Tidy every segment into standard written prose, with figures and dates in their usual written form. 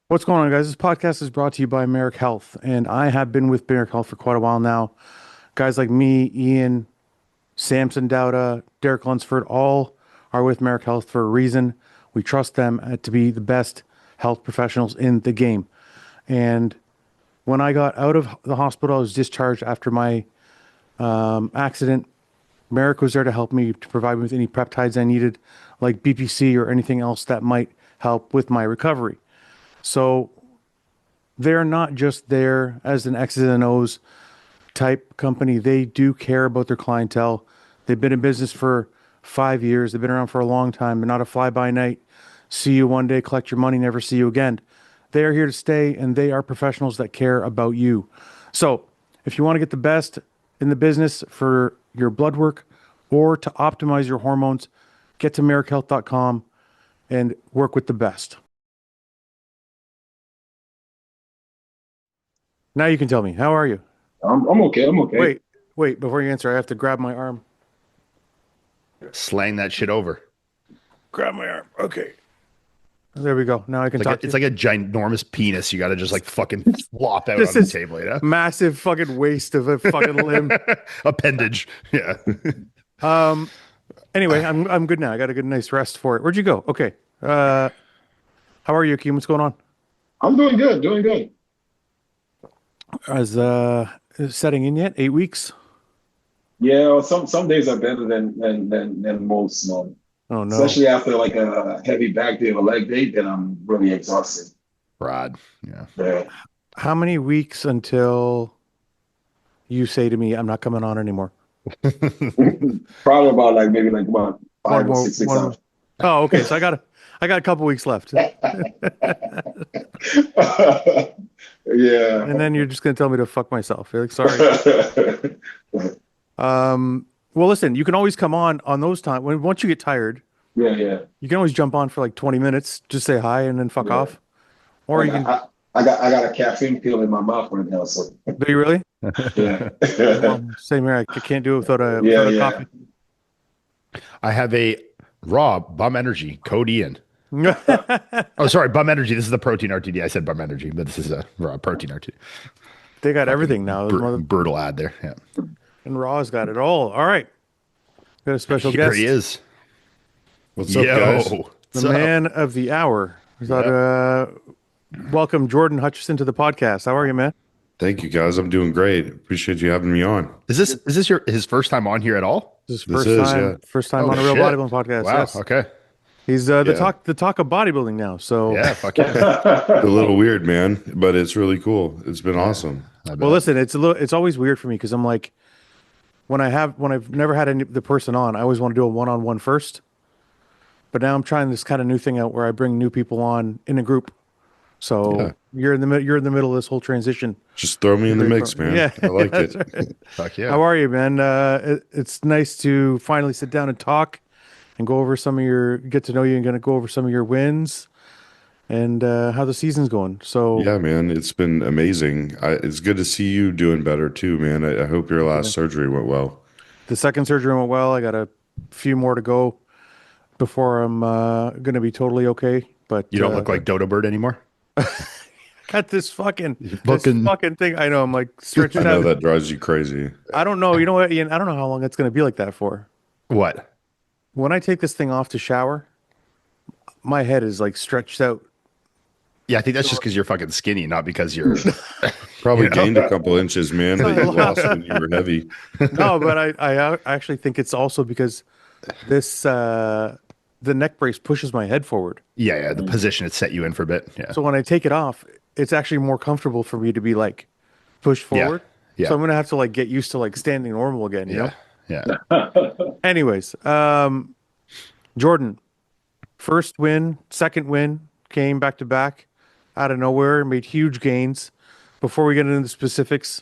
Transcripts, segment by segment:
What's going on, guys? This podcast is brought to you by Merrick Health, and I have been with Merrick Health for quite a while now. Guys like me, Ian, Samson Dowda, Derek Lunsford, all are with Merrick Health for a reason. We trust them to be the best health professionals in the game. And when I got out of the hospital, I was discharged after my accident. Merrick was there to help me to provide me with any peptides I needed, like BPC or anything else that might help with my recovery. So they're not just there as an X's and O's type company. They do care about their clientele. They've been in business for 5 years. They've been around for a long time. They're not a fly by night. See you one day, collect your money, never see you again. They are here to stay, and they are professionals that care about you. So if you want to get the best in the business for your blood work or to optimize your hormones, get to merrickhealth.com and work with the best. Now you can tell me, how are you? I'm okay. I'm okay. Wait, before you answer, I have to grab my arm. Slang that shit over. Grab my arm. Okay. There we go. Now I can It's like talk to it's you. like a ginormous penis. You got to just like fucking flop out This on the is table, you know? massive fucking waste of a fucking limb. Appendage. Yeah. Um, anyway, I'm good now. I got a good nice rest for it. Where'd you go? Okay. How are you, Akim? What's going on? I'm doing good. Doing good. Is setting in yet? 8 weeks? Yeah. Well, some days are better than most, man. Oh no. Especially after like a heavy back day or leg day, then I'm really exhausted. Rod. Yeah. Yeah. How many weeks until you say to me, I'm not coming on anymore? Probably about like maybe like what One five or more, six weeks one more. out. Oh, okay. So I got a couple weeks left. Yeah. And then you're just gonna tell me to fuck myself. You're like, sorry. Well, listen, you can always come on those times when once you get tired, Yeah, yeah, you can always jump on for like 20 minutes, just say hi and then fuck yeah. off. Or And you can, I got a caffeine pill in my mouth right now, so do you really? yeah. Well, same here. I can't do it Yeah, without a yeah. coffee. I have a raw bum energy code Ian. Oh, sorry, bum energy. This is the protein RTD. I said bum energy, but this is a raw protein RTD. They got everything Fucking now. Those mother brutal ad there. Yeah. and Raw's got it all. All right. Got a special Here he guest, is. What's up, guys? Yo. the What's up? man of the hour. We thought, Yeah. welcome Jordan Hutchison to the podcast. How are you, man? Thank you, guys. I'm doing great. Appreciate you having me on. Is this his first time on here at all? This is This is, yeah. first time Oh on a real shit. bodybuilding podcast. Wow. Yes. Okay. He's Yeah. the talk of bodybuilding now. So Yeah, fuck yeah. A little weird, man, but it's really cool. It's been awesome. I well, bet. listen, it's always weird for me because I'm like, when I've never had the person on, I always want to do a one-on-one first. But now I'm trying this kind of new thing out where I bring new people on in a group. Yeah. So you're in the middle of this whole transition. Just throw me in the mix, man. Yeah, I like that's it. right. Fuck yeah. How are you, man? It's nice to finally sit down and talk and go over get to know you and gonna go over some of your wins and how the season's going. So Yeah, man. It's been amazing. It's good to see you doing better too, man. I hope your last surgery went well. the second surgery went well. I got a few more to go before I'm gonna be totally okay. But You don't look like Dodo Bird anymore. got this Looking- fucking thing. I know I'm like stretched I know out. that drives you crazy. I don't know. You know what, Ian? I don't know how long it's gonna be like that for. What? When I take this thing off to shower, my head is like stretched out. Yeah, I think that's just because you're fucking skinny, not because you're. Probably You know? gained a couple inches, man, that you lost when you were heavy. No, but I actually think it's also because this the neck brace pushes my head forward. Yeah, the position it set you in for a bit. Yeah. So when I take it off, it's actually more comfortable for me to be like pushed forward. Yeah. So I'm gonna have to like get used to like standing normal again, you know? Yeah. Anyways, Jordan, first win, second win, came back to back out of nowhere, made huge gains. Before we get into the specifics,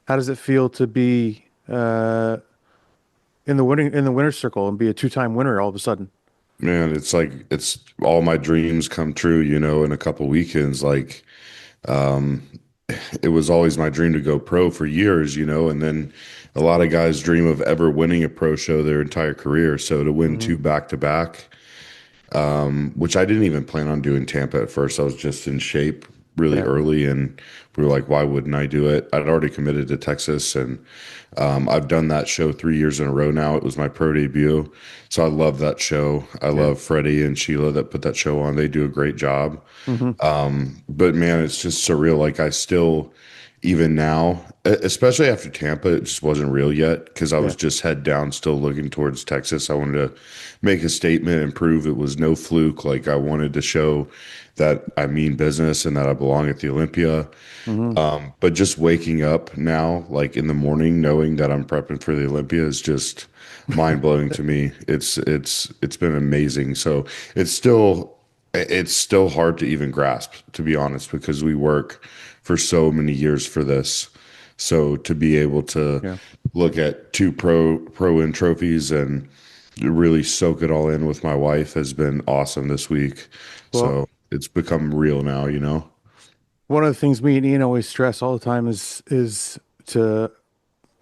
how does it feel to be in the winner's circle and be a two-time winner all of a sudden? Man, it's like it's all my dreams come true, in a couple weekends. Like, um, it was always my dream to go pro for years, and then a lot of guys dream of ever winning a pro show their entire career. So to win two back to back, which I didn't even plan on doing Tampa at first. I was just in shape really early, and we were like, why wouldn't I do it? I'd already committed to Texas, and I've done that show 3 years in a row now. It was my pro debut, so I love that show. I love Freddie and Sheila that put that show on. They do a great job. But man, it's just surreal. Like I still, even now, especially after Tampa, it just wasn't real yet because I was just head down, still looking towards Texas. I wanted to make a statement and prove it was no fluke. Like I wanted to show that I mean business and that I belong at the Olympia. But just waking up now, like in the morning, knowing that I'm prepping for the Olympia is just mind blowing to me. It's been amazing. So it's still hard to even grasp, to be honest, because we work for so many years for this. So to be able to look at 2 pro win trophies and really soak it all in with my wife has been awesome this week. Well, so it's become real now, you know. One of the things me and Ian always stress all the time is to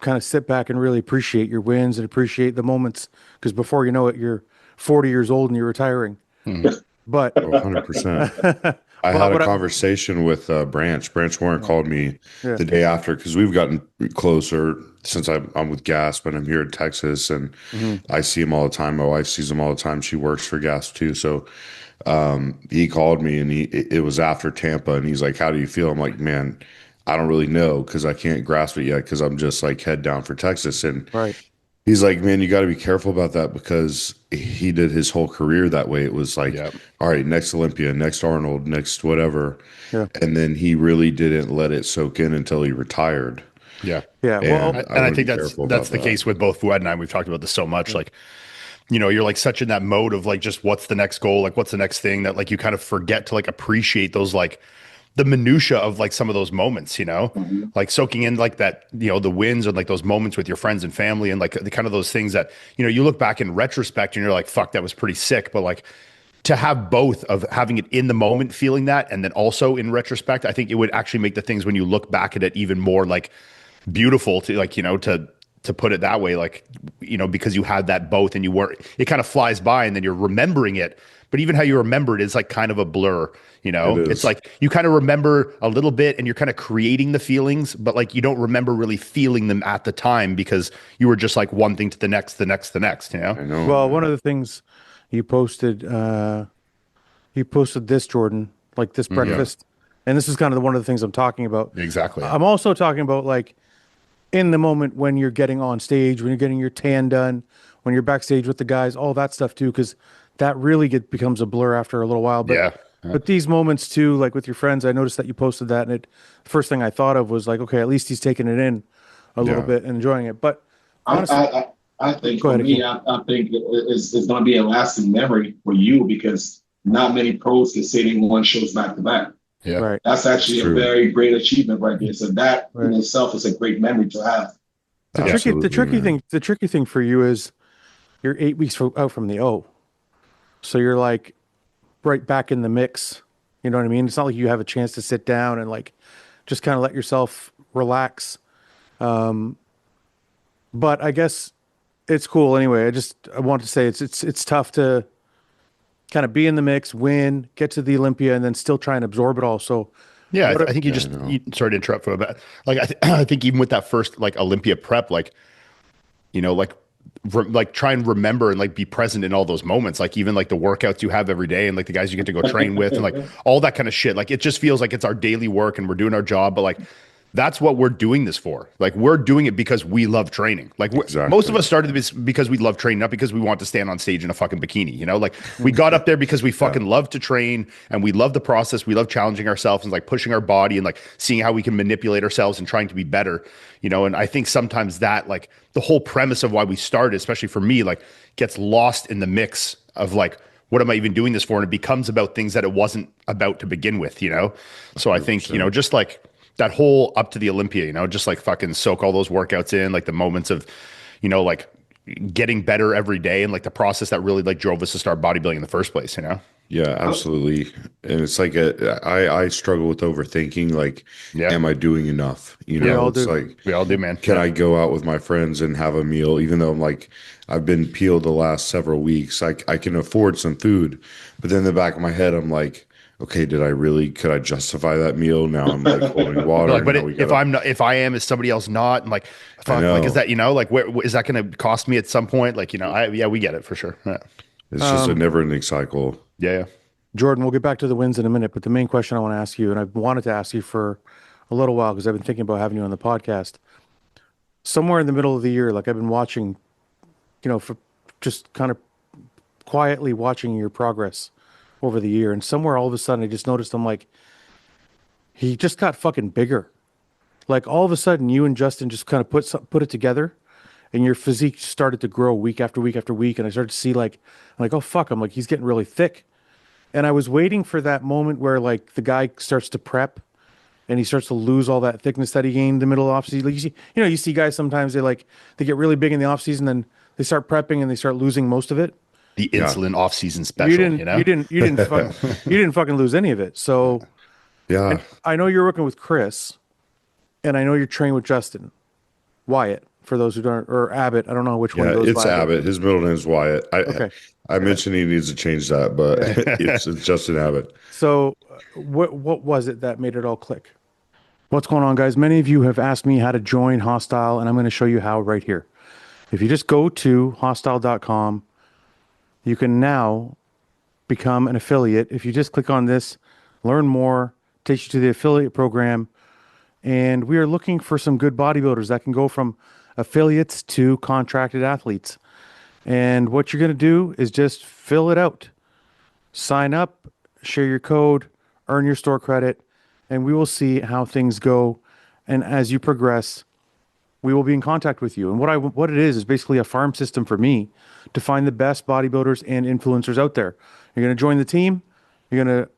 kind of sit back and really appreciate your wins and appreciate the moments, because before you know it, you're 40 years old and you're retiring. But 100%. I had a conversation with Branch Warren called me the day after, because we've gotten closer since I'm with Gasp and I'm here in Texas, and I see him all the time. My wife sees him all the time. She works for Gasp too. So he called me, and it was after Tampa, and he's like, how do you feel? I'm like, man, I don't really know, because I can't grasp it yet, because I'm just like head down for Texas. And he's like, man, you got to be careful about that, because he did his whole career that way. It was like, all right, next Olympia, next Arnold, next whatever. And then he really didn't let it soak in until he retired. And I think that's the case with both Fouad and I. We've talked about this so much. Like, you know, you're like such in that mode of like, just what's the next goal? Like, what's the next thing, that like you kind of forget to like appreciate those, like the minutia of like some of those moments, you know, like soaking in like that, you know, the wins and like those moments with your friends and family, and like the kind of those things that, you know, you look back in retrospect and you're like, fuck, that was pretty sick. But like to have both of having it in the moment, feeling that, and then also in retrospect, I think it would actually make the things when you look back at it even more like beautiful to, like, you know, to put it that way, like, you know, because you had that both, and you weren't, it kind of flies by and then you're remembering it. But even how you remember it is like kind of a blur, you know. It's like you kind of remember a little bit and you're kind of creating the feelings, but like you don't remember really feeling them at the time, because you were just like one thing to the next, you know. I know. Well, one of the things you posted this, Jordan, like this breakfast, and this is kind of one of the things I'm talking about. Exactly. I'm also talking about like in the moment when you're getting on stage, when you're getting your tan done, when you're backstage with the guys, all that stuff too, because that really becomes a blur after a little while. But but these moments too, like with your friends, I noticed that you posted that, and the first thing I thought of was like, okay, at least he's taking it in a little bit and enjoying it. But honestly, I think for me, I think it's going to be a lasting memory for you, because not many pros can say they won shows back to back. That's actually a very great achievement right there. So that in itself is a great memory to have. The tricky thing for you is you're 8 weeks out from the O. So you're like right back in the mix. You know what I mean? It's not like you have a chance to sit down and like just kind of let yourself relax. But I guess it's cool anyway. I want to say it's tough to kind of be in the mix, win, get to the Olympia, and then still try and absorb it all. So I think you sorry to interrupt for a bit. Like I think even with that first like Olympia prep, like, you know, like try and remember and like be present in all those moments, like even like the workouts you have every day and like the guys you get to go train with and like all that kind of shit. Like it just feels like it's our daily work and we're doing our job, but like that's what we're doing this for. Like we're doing it because we love training. Like most of us started this because we love training, not because we want to stand on stage in a fucking bikini, you know, like we got up there because we fucking love to train and we love the process. We love challenging ourselves and like pushing our body and like seeing how we can manipulate ourselves and trying to be better, you know? And I think sometimes that like the whole premise of why we started, especially for me, like gets lost in the mix of like, what am I even doing this for? And it becomes about things that it wasn't about to begin with, you know? So I think, you know, just like that whole up to the Olympia, you know, just like fucking soak all those workouts in, like the moments of, you know, like getting better every day and like the process that really like drove us to start bodybuilding in the first place, you know? Yeah, absolutely. And it's like I struggle with overthinking, like, Yeah. am I doing enough? We all It's do. like, We all do, man. can I go out with my friends and have a meal, even though I'm like, I've been peeled the last several weeks. I can afford some food, but then in the back of my head, I'm like, okay, could I justify that meal? Now I'm like holding water. Like, but Now we if gotta, I'm not, if I am, is somebody else not? And like, I fuck, like, is know. that, like, where is that going to cost me at some point? Like, yeah, we get it for sure. Yeah. It's just a never ending cycle. Yeah. Jordan, we'll get back to the wins in a minute, but the main question I want to ask you, and I've wanted to ask you for a little while because I've been thinking about having you on the podcast. Somewhere in the middle of the year, like I've been watching, for just kind of quietly watching your progress over the year, and somewhere all of a sudden I just noticed I'm like, he just got fucking bigger. Like all of a sudden, you and Justin just kind of put it together, and your physique started to grow week after week after week, and I started to see I'm like, oh fuck, I'm like, he's getting really thick. And I was waiting for that moment where like the guy starts to prep and he starts to lose all that thickness that he gained in the middle of the off season. Like you see guys sometimes they get really big in the off season, then they start prepping and they start losing most of it. The insulin off season special, You didn't fucking lose any of it. So Yeah. I know you're working with Chris and I know you're training with Justin Wyatt for those who don't, or Abbott. I don't know which one Yeah, of those. it's Abbott. His middle name's Wyatt. Okay. I mentioned he needs to change that, but it's Justin Abbott. So what was it that made it all click? What's going on, guys? Many of you have asked me how to join Hostile, and I'm going to show you how right here. If you just go to hostile.com, you can now become an affiliate. If you just click on this, learn more, takes you to the affiliate program. And we are looking for some good bodybuilders that can go from affiliates to contracted athletes. And what you're going to do is just fill it out. Sign up, share your code, earn your store credit, and we will see how things go. And as you progress, we will be in contact with you. And what it is basically a farm system for me to find the best bodybuilders and influencers out there. You're going to join the team. You're going to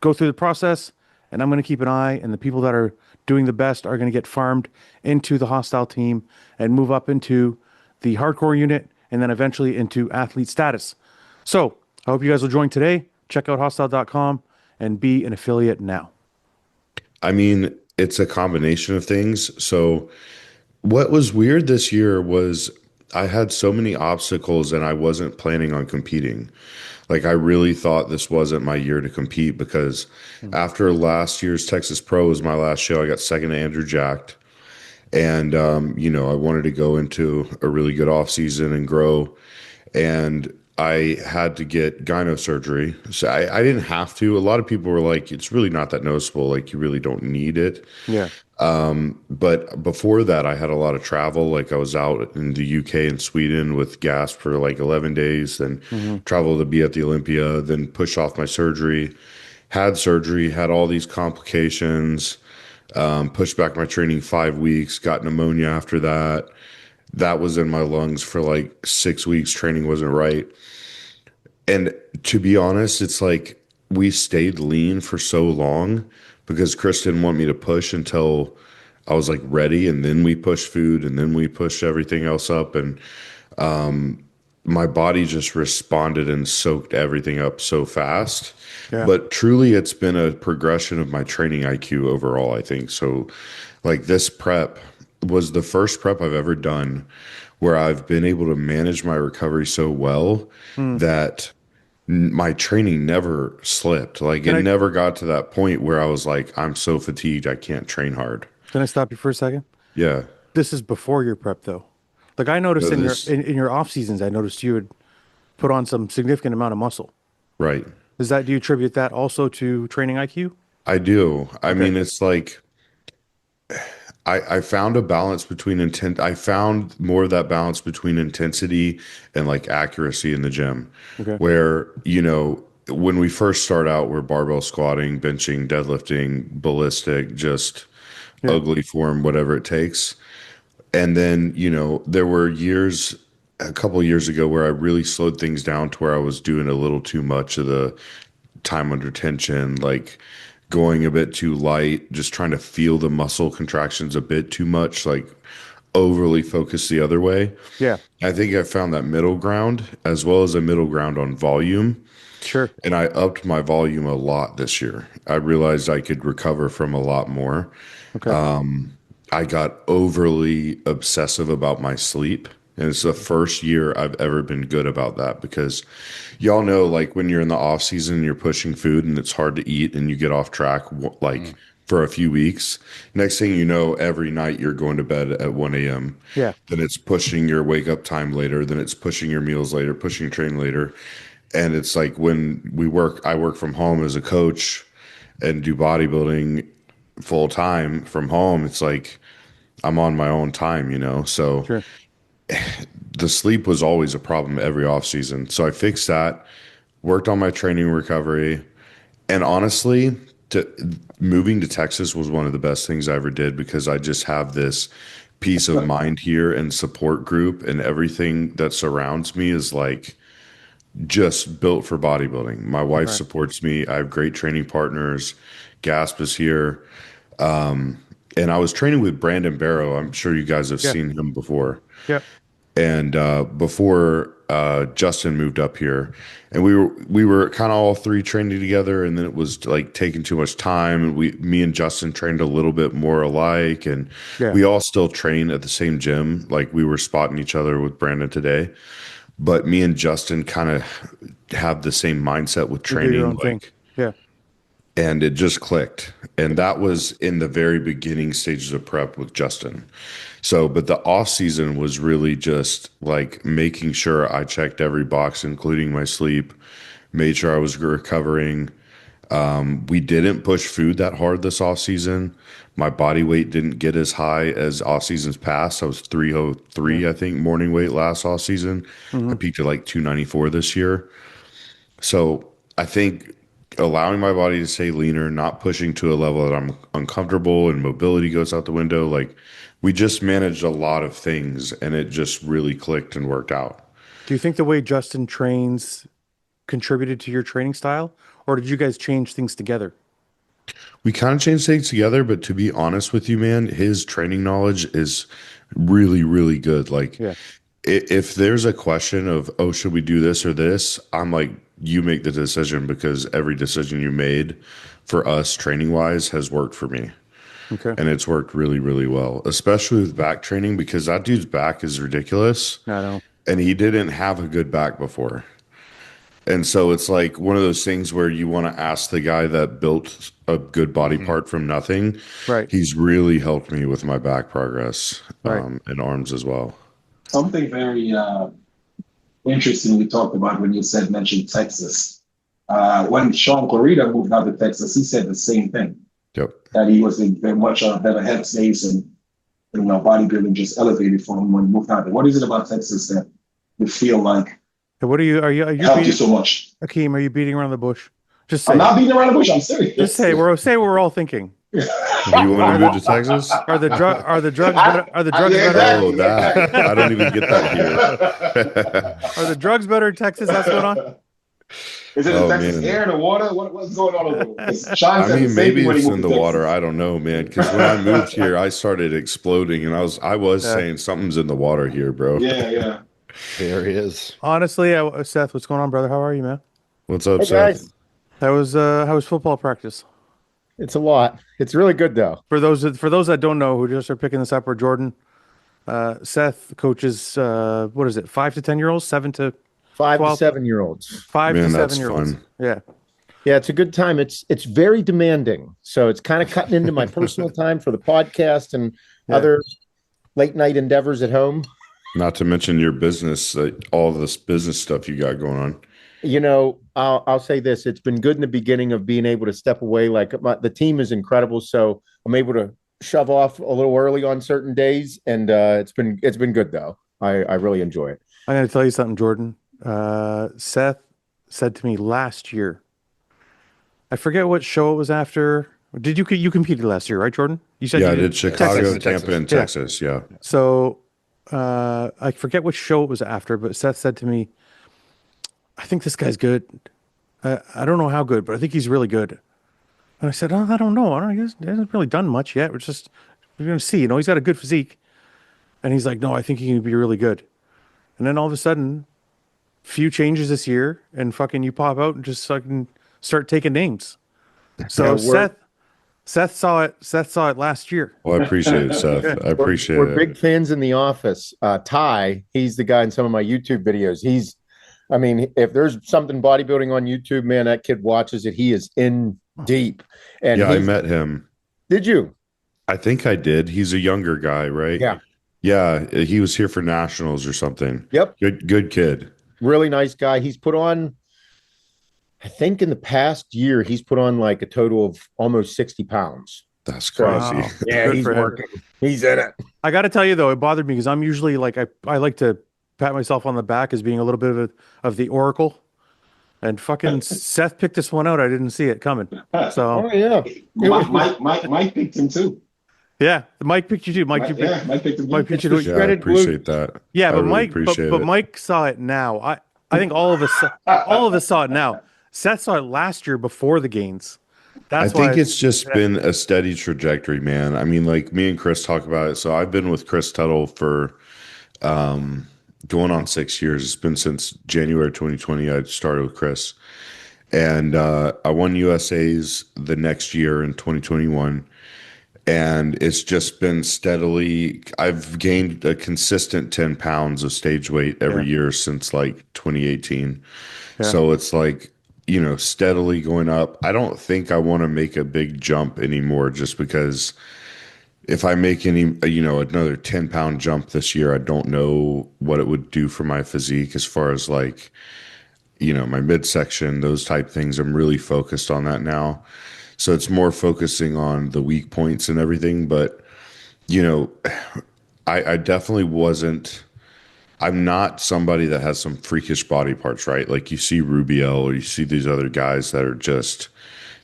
go through the process, and I'm going to keep an eye. And the people that are doing the best are going to get farmed into the Hostile team and move up into the hardcore unit, and then eventually into athlete status. So I hope you guys will join today. Check out hostile.com and be an affiliate now. I mean, it's a combination of things. So what was weird this year was I had so many obstacles and I wasn't planning on competing. Like I really thought this wasn't my year to compete because after last year's Texas Pro was my last show. I got second to Andrew Jacked. And, I wanted to go into a really good off season and grow. And I had to get gyno surgery. So I didn't have to. A lot of people were like, it's really not that noticeable. Like you really don't need it. Yeah. But before that, I had a lot of travel. Like I was out in the UK and Sweden with gas for like 11 days, then traveled to be at the Olympia, then pushed off my surgery, had all these complications. Pushed back my training 5 weeks, got pneumonia after that. That was in my lungs for like 6 weeks. Training wasn't right. And to be honest, it's like we stayed lean for so long because Chris didn't want me to push until I was like ready. And then we pushed food and then we pushed everything else up. And my body just responded and soaked everything up so fast. Yeah. But truly, it's been a progression of my training IQ overall, I think. So like this prep was the first prep I've ever done where I've been able to manage my recovery so well that my training never slipped. Like it never got to that point where I was like, I'm so fatigued, I can't train hard. Can I stop you for a second? Yeah. This is before your prep though. Like I noticed in your off seasons, I noticed you would put on some significant amount of muscle. Right. Do you attribute that also to training IQ? I do. I mean, it's like I found a balance between I found more of that balance between intensity and like accuracy in the gym. Okay. Where, when we first start out, we're barbell squatting, benching, deadlifting, ballistic, just ugly form, whatever it takes. And then, there were a couple of years ago where I really slowed things down to where I was doing a little too much of the time under tension, like going a bit too light, just trying to feel the muscle contractions a bit too much, like overly focused the other way. Yeah. I think I found that middle ground as well as a middle ground on volume. Sure. And I upped my volume a lot this year. I realized I could recover from a lot more. Okay. I got overly obsessive about my sleep. And it's the first year I've ever been good about that because y'all know, like when you're in the off season, you're pushing food and it's hard to eat and you get off track like for a few weeks. Next thing you know, every night you're going to bed at 1 a.m. Yeah. Then it's pushing your wake up time later. Then it's pushing your meals later, pushing train later. And it's like when I work from home as a coach and do bodybuilding full time from home. It's like I'm on my own time, So Sure. the sleep was always a problem every off season. So I fixed that, worked on my training recovery, and honestly, moving to Texas was one of the best things I ever did because I just have this peace of mind here and support group, and everything that surrounds me is like just built for bodybuilding. My wife supports me. I have great training partners. Gasp is here. And I was training with Brandon Barrow. I'm sure you guys have seen him before. Yep. And before Justin moved up here, and we were kind of all three training together, and then it was like taking too much time. And me and Justin trained a little bit more alike, and we all still train at the same gym. Like we were spotting each other with Brandon today, but me and Justin kind of have the same mindset with training. Your own thing. Yeah. And it just clicked. And that was in the very beginning stages of prep with Justin. So, but the off season was really just like making sure I checked every box, including my sleep, made sure I was recovering. We didn't push food that hard this off season. My body weight didn't get as high as off seasons past. I was 303, I think, morning weight last off season. I peaked at like 294 this year. So I think allowing my body to stay leaner, not pushing to a level that I'm uncomfortable and mobility goes out the window. Like we just managed a lot of things and it just really clicked and worked out. Do you think the way Justin trains contributed to your training style, or did you guys change things together? We kind of changed things together, but to be honest with you, man, his training knowledge is really, really good. Like if there's a question of, oh, should we do this or this? I'm like, you make the decision because every decision you made for us training wise has worked for me. Okay. And it's worked really, really well, especially with back training because that dude's back is ridiculous. I know. And he didn't have a good back before. And so it's like one of those things where you want to ask the guy that built a good body part from nothing. Right. He's really helped me with my back progress and arms as well. Something very interesting we talked about when you mentioned Texas. When Sean Clarita moved out to Texas, he said the same thing. Yep. That he was in very much a better headspace and bodybuilding just elevated for him when he moved out there. What is it about Texas that you feel like? What are you helped you so much? Akim, are you beating around the bush? Just say. I'm not beating around the bush. I'm serious. Just say what we're all thinking. You want to move to Texas? Are the drugs better? Oh, that I don't even get that here. Are the drugs better in Texas? That's going on. Is it the Texas air, the water? What's going on over there? I mean, maybe it's in the water. I don't know, man. Because when I moved here, I started exploding, and I was saying something's in the water here, bro. Yeah. There he is. Honestly, Seth, what's going on, brother? How are you, man? What's up, hey, Seth? guys. How was football practice? It's a lot. It's really good though. For those that don't know who just are picking this up, or Jordan, Seth coaches what is it, 5 to 10 year olds, 7 to 5 12? to 7 year olds. 5 Man, to 7 that's year olds. fun. Yeah. Yeah, it's a good time. It's very demanding. So it's kind of cutting into my personal time for the podcast and other late night endeavors at home. Not to mention your business, all this business stuff you got going on. I'll say this. It's been good in the beginning of being able to step away. Like the team is incredible. So I'm able to shove off a little early on certain days. And it's been good though. I really enjoy it. I'm going to tell you something, Jordan. Seth said to me last year, I forget what show it was after. Did you competed last year, right, Jordan? You said I did Chicago, Tampa, and Texas. Yeah. So I forget which show it was after, but Seth said to me, I think this guy's good. I don't know how good, but I think he's really good. And I said, I don't know. He hasn't really done much yet. We're going to see. He's got a good physique. And he's like, no, I think he can be really good. And then all of a sudden, few changes this year, and fucking you pop out and just fucking start taking names. So Seth saw it. Seth saw it last year. Well, I appreciate it, Seth. I appreciate we're it. big fans in the office. Ty, he's the guy in some of my YouTube videos. I mean, if there's something bodybuilding on YouTube, man, that kid watches it. He is in deep. And yeah, I met him. Did you? I think I did. He's a younger guy, right? Yeah. Yeah, he was here for nationals or something. Yep. Good kid. Really nice guy. He's put on, I think in the past year, he's put on like a total of almost 60 pounds. That's crazy. Wow. Yeah, he's working. He's in it. I got to tell you though, it bothered me because I'm usually like I like to pat myself on the back as being a little bit of the oracle, and fucking Seth picked this one out. I didn't see it coming. So yeah, Mike picked him too. Yeah, Mike picked you too. Mike picked him. Mike picked you. Yeah, I appreciate that. Yeah, but really but Mike saw it now. I think all of us saw it now. Seth saw it last year before the gains. I think it's just been a steady trajectory, man. I mean, like me and Chris talk about it. So I've been with Chris Tuttle for going on 6 years. It's been since January 2020. I started with Chris, and I won USA's the next year in 2021. And it's just been steadily, I've gained a consistent 10 pounds of stage weight every year since like 2018. Yeah. So it's like, steadily going up. I don't think I want to make a big jump anymore, just because if I make another 10-pound jump this year, I don't know what it would do for my physique as far as like, my midsection, those type things. I'm really focused on that now. So it's more focusing on the weak points and everything. But, I definitely wasn't, I'm not somebody that has some freakish body parts, right? Like you see Rubiel or you see these other guys that are just,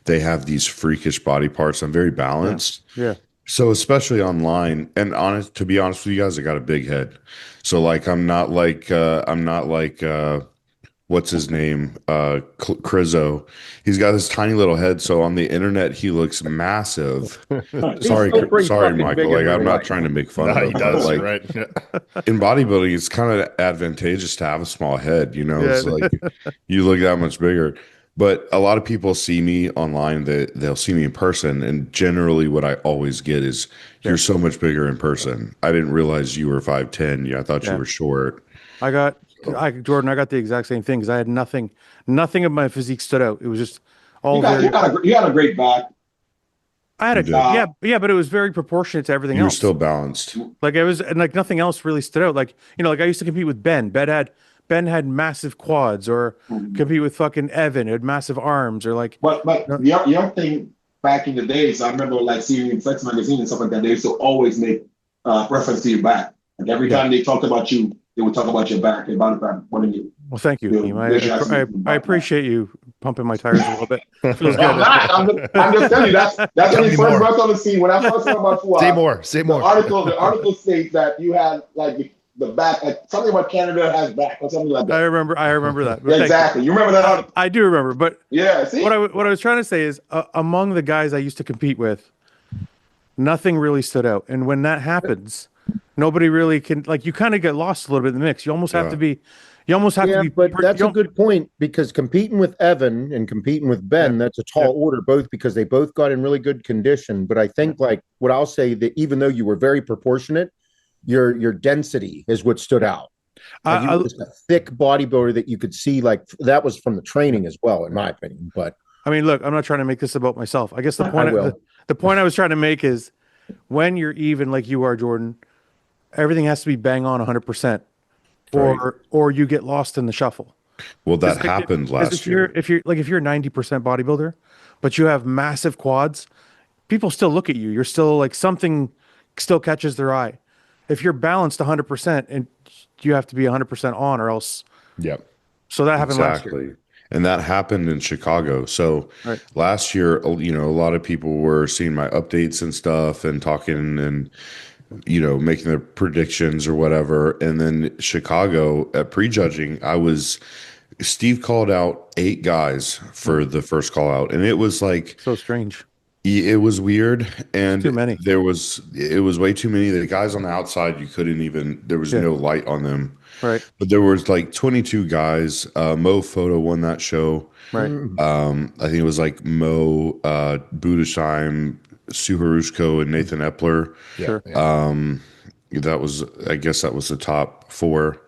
they have these freakish body parts. I'm very balanced. Yeah. So especially online, and to be honest with you guys, I got a big head. So like, I'm not like, what's his name? Crizzo. He's got this tiny little head. So on the internet, he looks massive. sorry, Michael. Like I'm not trying to make fun of him. He does, like, right? In bodybuilding, it's kind of advantageous to have a small head. It's like you look that much bigger. But a lot of people see me online, they'll see me in person. And generally what I always get is, you're so much bigger in person. I didn't realize you were 5'10". I thought you were short. Jordan, I got the exact same thing because I had nothing of my physique stood out. It was just all you got a great back. I had but it was very proportionate to everything else. You were still balanced. Like it was, and like nothing else really stood out. Like, like I used to compete with Ben. Ben had massive quads, or compete with fucking Evan, who had massive arms, or like. But your thing back in the days, I remember like seeing in Flex magazine and stuff like that. They used to always make reference to your back. Like every time they talked about you, they would talk about your back and body part. What are you? Well, thank you, Akim. I appreciate you pumping my tires a little bit. Feels good. I'm just telling you, that's when you first burst on the scene. When I first heard about Fouad, say more. The article states that you had like the back, like something about Canada has back or something like that. I remember that. Yeah, exactly. You remember that article? I do remember, but yeah. See, what I was trying to say is, among the guys I used to compete with, nothing really stood out, and when that happens, nobody really can. Like you kind of get lost a little bit in the mix. You almost have to be. You almost have to be. But that's a good point, because competing with Evan and competing with Ben, that's a tall order, both because they both got in really good condition. But I think like what I'll say, that even though you were very proportionate, your density is what stood out. You were just a thick bodybuilder that you could see, like that was from the training as well, in my opinion. But I mean, look, I'm not trying to make this about myself. I guess the point I was trying to make is, when you're even like you are, Jordan, everything has to be bang on 100%, or you get lost in the shuffle. Well, that happened last year. If you're a 90% bodybuilder, but you have massive quads, people still look at you. You're still like, something still catches their eye. If you're balanced 100%, and you have to be 100% on, or else. Yep. So that happened last year. And that happened in Chicago. So last year, a lot of people were seeing my updates and stuff and talking and, making their predictions or whatever. And then Chicago at prejudging, Steve called out 8 guys for the first call out. And it was like, so strange. It was weird, and Too many. it was way too many. The guys on the outside, you couldn't even. There was no light on them. Right. But there was like 22 guys. Mo Photo won that show. Right. I think it was like Mo, Budesheim, Suharushko, and Nathan Epler. Sure. That was, I guess, that was the top 4.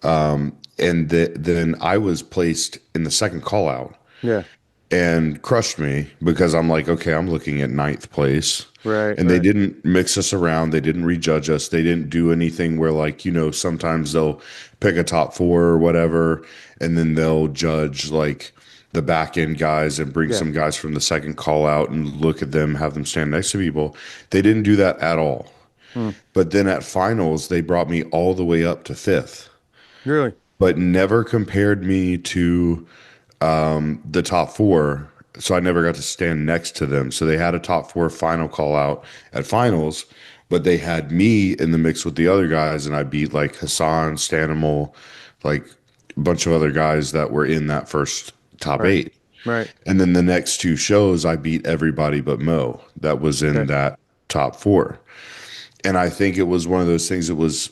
And then I was placed in the second call out. Yeah. And crushed me because I'm like, okay, I'm looking at 9th place. Right. And they didn't mix us around. They didn't rejudge us. They didn't do anything where, like, sometimes they'll pick a top 4 or whatever, and then they'll judge like the back end guys and bring some guys from the second call out and look at them, have them stand next to people. They didn't do that at all. But then at finals, they brought me all the way up to 5th. Really? But never compared me to the top 4, so I never got to stand next to them. So they had a top 4 final call out at finals, but they had me in the mix with the other guys, and I beat like Hassan, Stanimal, like a bunch of other guys that were in that first top 8. Right. And then the next 2 shows, I beat everybody but Mo that was in that top 4. And I think it was one of those things that was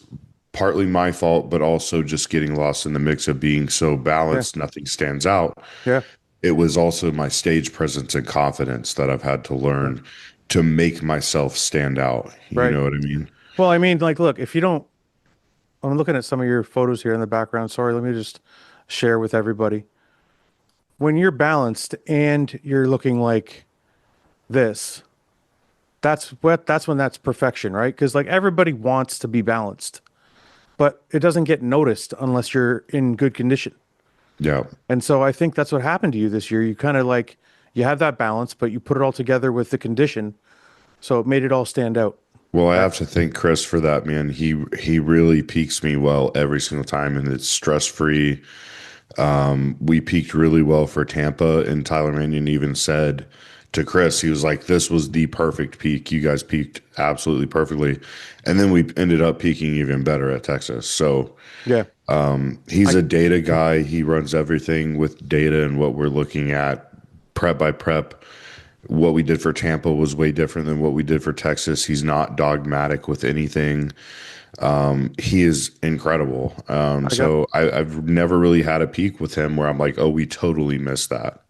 partly my fault, but also just getting lost in the mix of being so balanced, nothing stands out. Yeah. It was also my stage presence and confidence that I've had to learn to make myself stand out. You know what I mean? Well, I mean, like, look, if you don't, I'm looking at some of your photos here in the background. Sorry, let me just share with everybody. When you're balanced and you're looking like this, that's when that's perfection, right? Because like everybody wants to be balanced, but it doesn't get noticed unless you're in good condition. Yeah. And so I think that's what happened to you this year. You kind of like, you have that balance, but you put it all together with the condition. So it made it all stand out. Well, I have to thank Chris for that, man. He really peaks me well every single time, and it's stress-free. We peaked really well for Tampa, and Tyler Mannion even said to Chris, he was like, this was the perfect peak. You guys peaked absolutely perfectly. And then we ended up peaking even better at Texas. So yeah, he's a data guy. He runs everything with data and what we're looking at prep by prep. What we did for Tampa was way different than what we did for Texas. He's not dogmatic with anything. He is incredible. So I've never really had a peak with him where I'm like, oh, we totally missed that,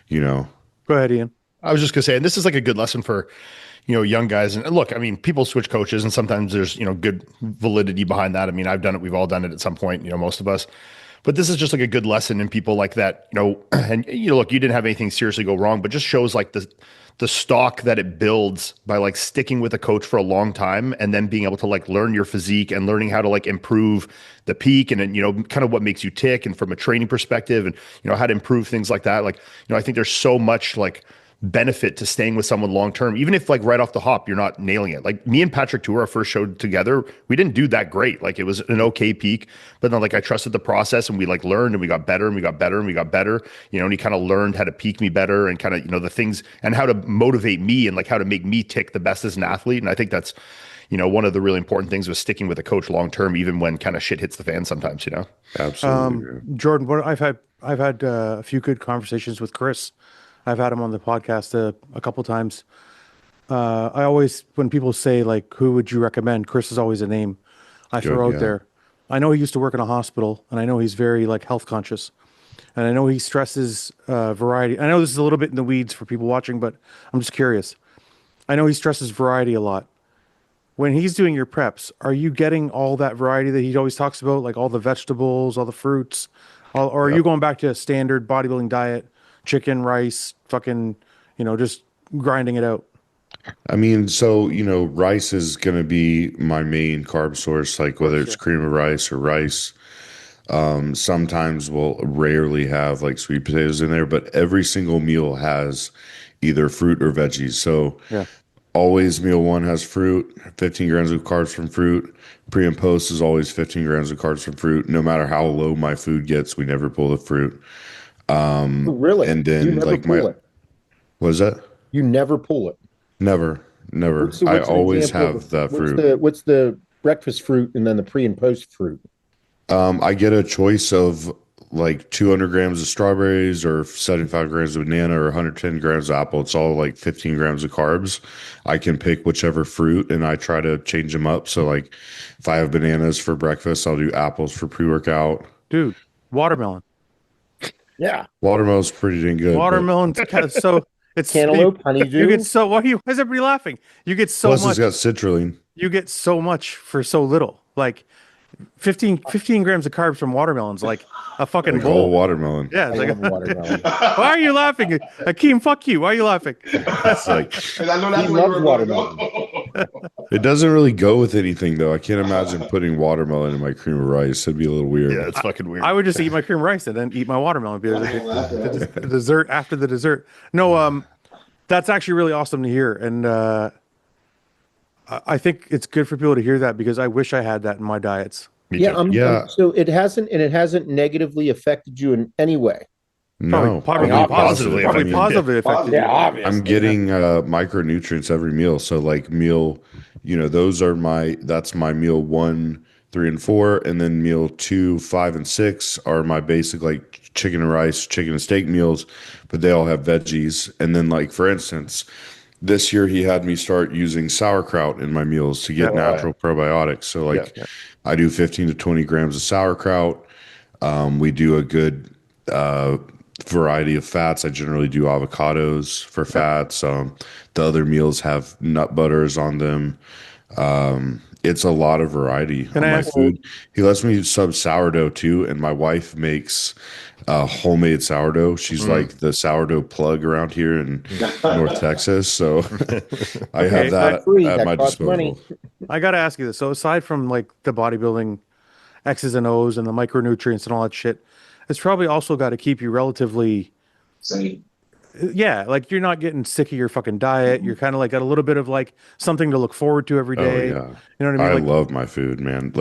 Go ahead, Ian. I was just gonna say, and this is like a good lesson for, young guys. And look, I mean, people switch coaches, and sometimes there's, good validity behind that. I mean, I've done it. We've all done it at some point, most of us. But this is just like a good lesson in people like that, and look, you didn't have anything seriously go wrong, but just shows like the stock that it builds by like sticking with a coach for a long time and then being able to like learn your physique and learning how to like improve the peak and kind of what makes you tick, and from a training perspective, and how to improve things like that. Like, I think there's so much like benefit to staying with someone long term, even if like right off the hop you're not nailing it. Like me and Patrick Tour, our first show together, we didn't do that great. Like it was an okay peak, but then like I trusted the process, and we like learned, and we got better, and we got better, and we got better, and he kind of learned how to peak me better, and kind of the things, and how to motivate me, and like how to make me tick the best as an athlete. And I think that's one of the really important things was sticking with a coach long term, even when kind of shit hits the fan sometimes. Absolutely. Jordan, I've had a few good conversations with Chris. I've had him on the podcast a couple times. I always, when people say like, who would you recommend? Chris is always a name I throw out there. I know he used to work in a hospital, and I know he's very like health conscious, and I know he stresses variety. I know this is a little bit in the weeds for people watching, but I'm just curious. I know he stresses variety a lot. When he's doing your preps, are you getting all that variety that he always talks about, like all the vegetables, all the fruits, or are you going back to a standard bodybuilding diet? Chicken, rice, fucking, just grinding it out? I mean, so, rice is going to be my main carb source, like whether it's cream of rice or rice. Sometimes we'll rarely have like sweet potatoes in there, but every single meal has either fruit or veggies. So always meal 1 has fruit, 15 grams of carbs from fruit. Pre and post is always 15 grams of carbs from fruit. No matter how low my food gets, we never pull the fruit. Really? And then like what is that? You never pull it. Never. I always have that fruit. What's the breakfast fruit and then the pre and post fruit? I get a choice of like 200 grams of strawberries or 75 grams of banana or 110 grams of apple. It's all like 15 grams of carbs. I can pick whichever fruit and I try to change them up. So like if I have bananas for breakfast, I'll do apples for pre-workout. Dude, watermelon. Yeah. Watermelon's pretty dang good. Watermelon's kind of so it's cantaloupe, honeydew. You get so why is everybody laughing? You get so plus much. It's got citrulline. You get so much for so little. Like 15 grams of carbs from watermelons, like a fucking Like bowl. whole watermelon. Yeah, it's I like love watermelon. why are you laughing? Akim, fuck you. Why are you laughing? It's like And I know that's He where loves we're watermelon. it doesn't really go with anything though. I can't imagine putting watermelon in my cream of rice. It'd be a little weird. Yeah, it's fucking weird. I would just eat my cream rice and then eat my watermelon. Be the dessert after the dessert. No, that's actually really awesome to hear, and I think it's good for people to hear that because I wish I had that in my diets. So it hasn't negatively affected you in any way. No, Probably positively affected. Yeah, obviously. I'm getting micronutrients every meal. So like meal, that's my meal 1, 3, and 4, and then meal 2, 5, and 6 are my basic like chicken and rice, chicken and steak meals, but they all have veggies. And then like for instance, this year he had me start using sauerkraut in my meals to get natural probiotics. So like I do 15 to 20 grams of sauerkraut. We do a good variety of fats. I generally do avocados for fats. The other meals have nut butters on them. It's a lot of variety on my food. He lets me sub sourdough too, and my wife makes homemade sourdough. She's like the sourdough plug around here in North Texas. So I have that at my disposal. I got to ask you this. So aside from like the bodybuilding X's and O's and the micronutrients and all that shit, it's probably also got to keep you relatively sane. Yeah, like you're not getting sick of your fucking diet. You're kind of like got a little bit of like something to look forward to every day. Oh, yeah. You know what I mean? I love my food, man.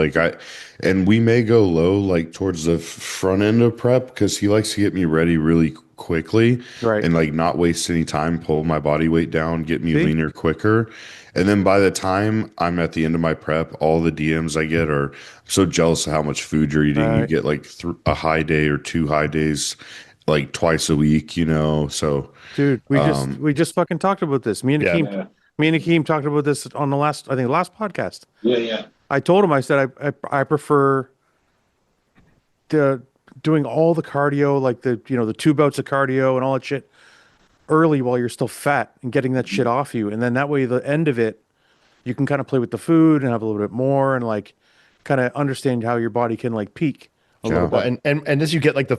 And we may go low like towards the front end of prep because he likes to get me ready really quickly, right? And like not waste any time, pull my body weight down, get me leaner quicker. And then by the time I'm at the end of my prep, all the DMs I get are, I'm so jealous of how much food you're eating. Right. You get like a high day or 2 high days, like twice a week, So, dude, we just fucking talked about this. Me and Akim talked about this on the last podcast. Yeah. I told him, I said I prefer doing all the cardio, like the 2 bouts of cardio and all that shit early while you're still fat and getting that shit off you, and then that way the end of it, you can kind of play with the food and have a little bit more and like kind of understand how your body can like peak. A little bit. And as you get like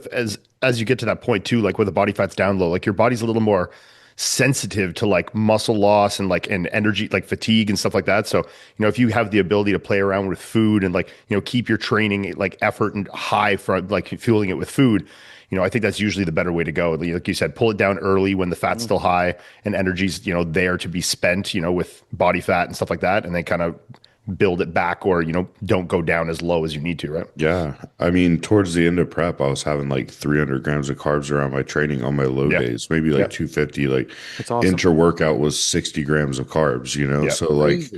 as you get to that point too, like where the body fat's down low, like your body's a little more sensitive to like muscle loss and energy, like fatigue and stuff like that. So, if you have the ability to play around with food and like, keep your training like effort and high for like fueling it with food, I think that's usually the better way to go. Like you said, pull it down early when the fat's still high and energy's, there to be spent, with body fat and stuff like that. And then kind of build it back or, don't go down as low as you need to, right? Yeah. I mean, towards the end of prep, I was having like 300 grams of carbs around my training on my low days, maybe like 250. Like awesome. Intra workout was 60 grams of carbs, So like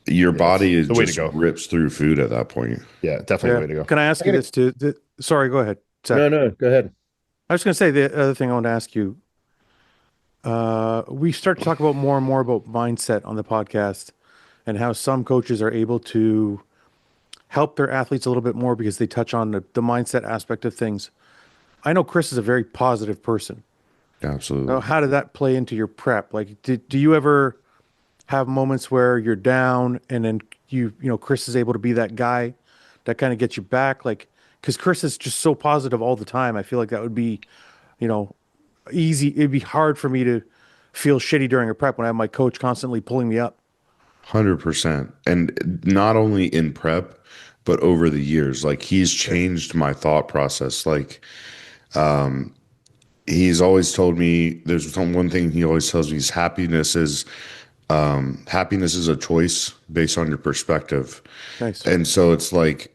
your body is just rips through food at that point. Yeah, definitely the way to go. Can I ask you this too? Sorry, go ahead. Seth. No, go ahead. I was going to say the other thing I want to ask you. We start to talk about more and more about mindset on the podcast and how some coaches are able to help their athletes a little bit more because they touch on the mindset aspect of things. I know Chris is a very positive person. Absolutely. So how did that play into your prep? Like, do you ever have moments where you're down and then Chris is able to be that guy that kind of gets you back? Like, because Chris is just so positive all the time. I feel like that would be, easy. It'd be hard for me to feel shitty during a prep when I have my coach constantly pulling me up. 100%. And not only in prep, but over the years, like he's changed my thought process. Like, he's always told me there's one thing he always tells me is happiness is a choice based on your perspective. Nice. And so it's like,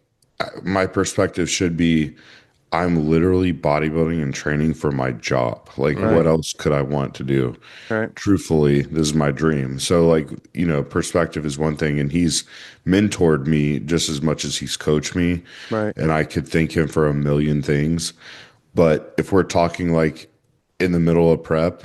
my perspective should be, I'm literally bodybuilding and training for my job. Like, what else could I want to do? Right. Truthfully, this is my dream. So, like, you know, perspective is one thing, and he's mentored me just as much as he's coached me. Right. And I could thank him for a million things. But if we're talking like in the middle of prep,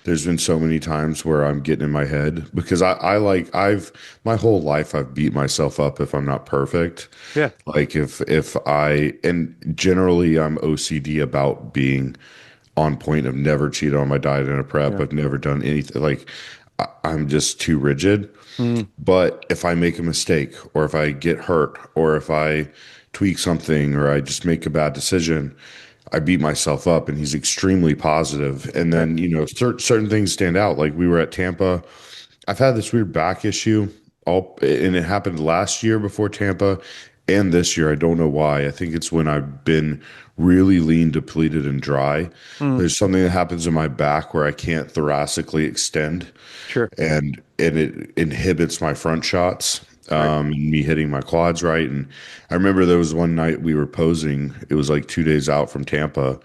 there's been so many times where I'm getting in my head because I've my whole life I've beat myself up if I'm not perfect. Yeah. Like and generally I'm OCD about being on point. I've never cheated on my diet in a prep. Yeah. I've never done anything like I'm just too rigid. But if I make a mistake or if I get hurt or if I tweak something or I just make a bad decision, I beat myself up, and he's extremely positive. And then, you know, certain things stand out. Like we were at Tampa. I've had this weird back issue and it happened last year before Tampa and this year. I don't know why. I think it's when I've been really lean, depleted, and dry. There's something that happens in my back where I can't thoracically extend. Sure. And it inhibits my front shots. And me hitting my quads right. And I remember there was one night we were posing. It was like 2 days out from Tampa,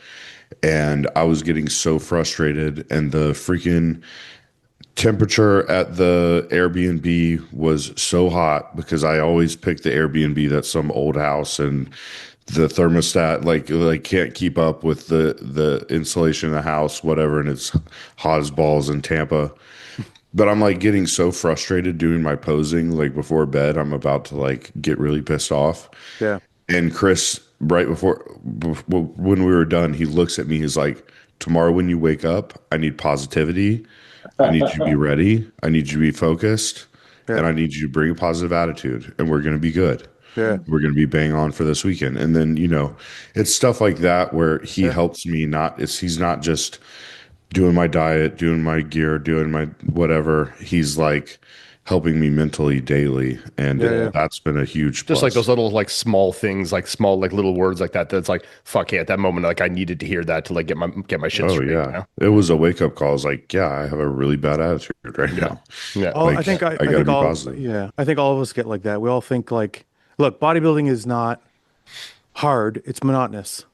and I was getting so frustrated. And the freaking temperature at the Airbnb was so hot because I always pick the Airbnb that's some old house, and the thermostat like can't keep up with the insulation in the house, whatever. And it's hot as balls in Tampa. But I'm like getting so frustrated doing my posing, like before bed, I'm about to like get really pissed off. Yeah. And Chris, right before when we were done, he looks at me. He's like, tomorrow when you wake up, I need positivity. I need you to be ready. I need you to be focused. Yeah. And I need you to bring a positive attitude. And we're going to be good. Yeah. We're going to be bang on for this weekend. And then, you know, it's stuff like that where he helps me. He's not just doing my diet, doing my gear, doing my whatever. He's like helping me mentally daily. And that's been a huge plus. Just like those little like small things, like small like little words like that. That's like, fuck yeah, at that moment, like I needed to hear that to like get my shit straight. Yeah. You know? It was a wake up call. I was like, yeah, I have a really bad attitude right now. Yeah. Like, I think gotta be all, positive. Yeah. I think all of us get like that. We all think like, look, bodybuilding is not hard. It's monotonous.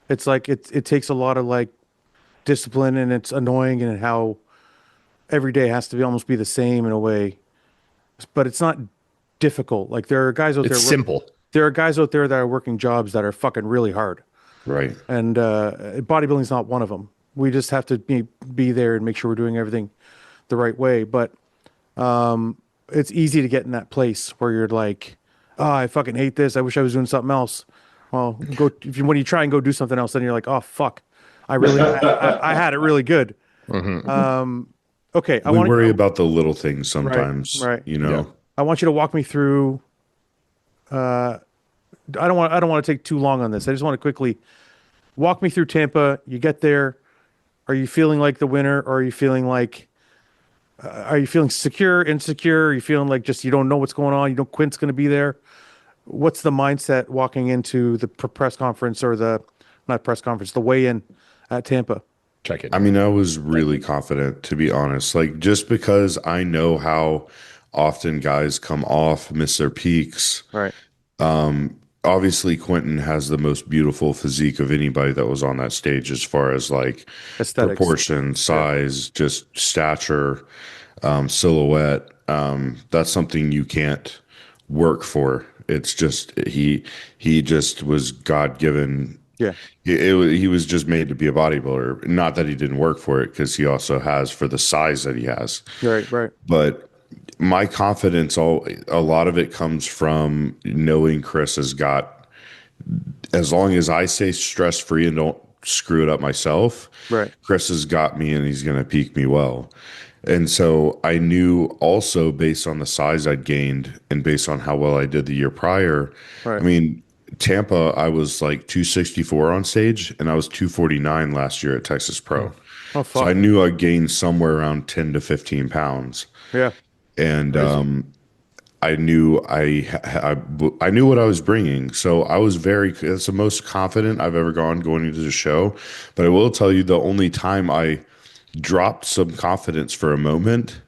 It's like, it takes a lot of like discipline, and it's annoying, and how every day has to almost be the same in a way, but it's not difficult. Like there are guys out there. It's simple. There are guys out there that are working jobs that are fucking really hard. Right. And bodybuilding is not one of them. We just have to be there and make sure we're doing everything the right way. But it's easy to get in that place where you're like, oh, I fucking hate this. I wish I was doing something else. Well, when you try and go do something else, then you're like, oh fuck, I had it really good. Okay. We worry about the little things sometimes, right. You know. Yeah. I want you to walk me through. I don't want to take too long on this. I just want to quickly walk me through Tampa. You get there. Are you feeling like the winner, or are you feeling like, are you feeling secure, insecure? Are you feeling like just you don't know what's going on? You know Quint's going to be there. What's the mindset walking into the press conference, or the weigh-in at Tampa? Check it. I mean, I was really confident, to be honest. Like, just because I know how often guys come off, miss their peaks. Right. Obviously, Quentin has the most beautiful physique of anybody that was on that stage, as far as like aesthetics, proportion, size, just stature, silhouette. That's something you can't work for. It's just he just was God-given. Yeah. He was just made to be a bodybuilder. Not that he didn't work for it, because he also has, for the size that he has. Right. But my confidence, a lot of it comes from knowing Chris has got, as long as I stay stress-free and don't screw it up myself, right. Chris has got me, and he's going to peak me well. And so I knew also, based on the size I'd gained and based on how well I did the year prior, right. I mean, Tampa, I was like 264 on stage, and I was 249 last year at Texas Pro. Oh, fuck. So I knew I gained somewhere around 10 to 15 pounds. Yeah. And I knew I knew what I was bringing. So I was that's the most confident I've ever going into the show. But I will tell you, the only time I dropped some confidence for a moment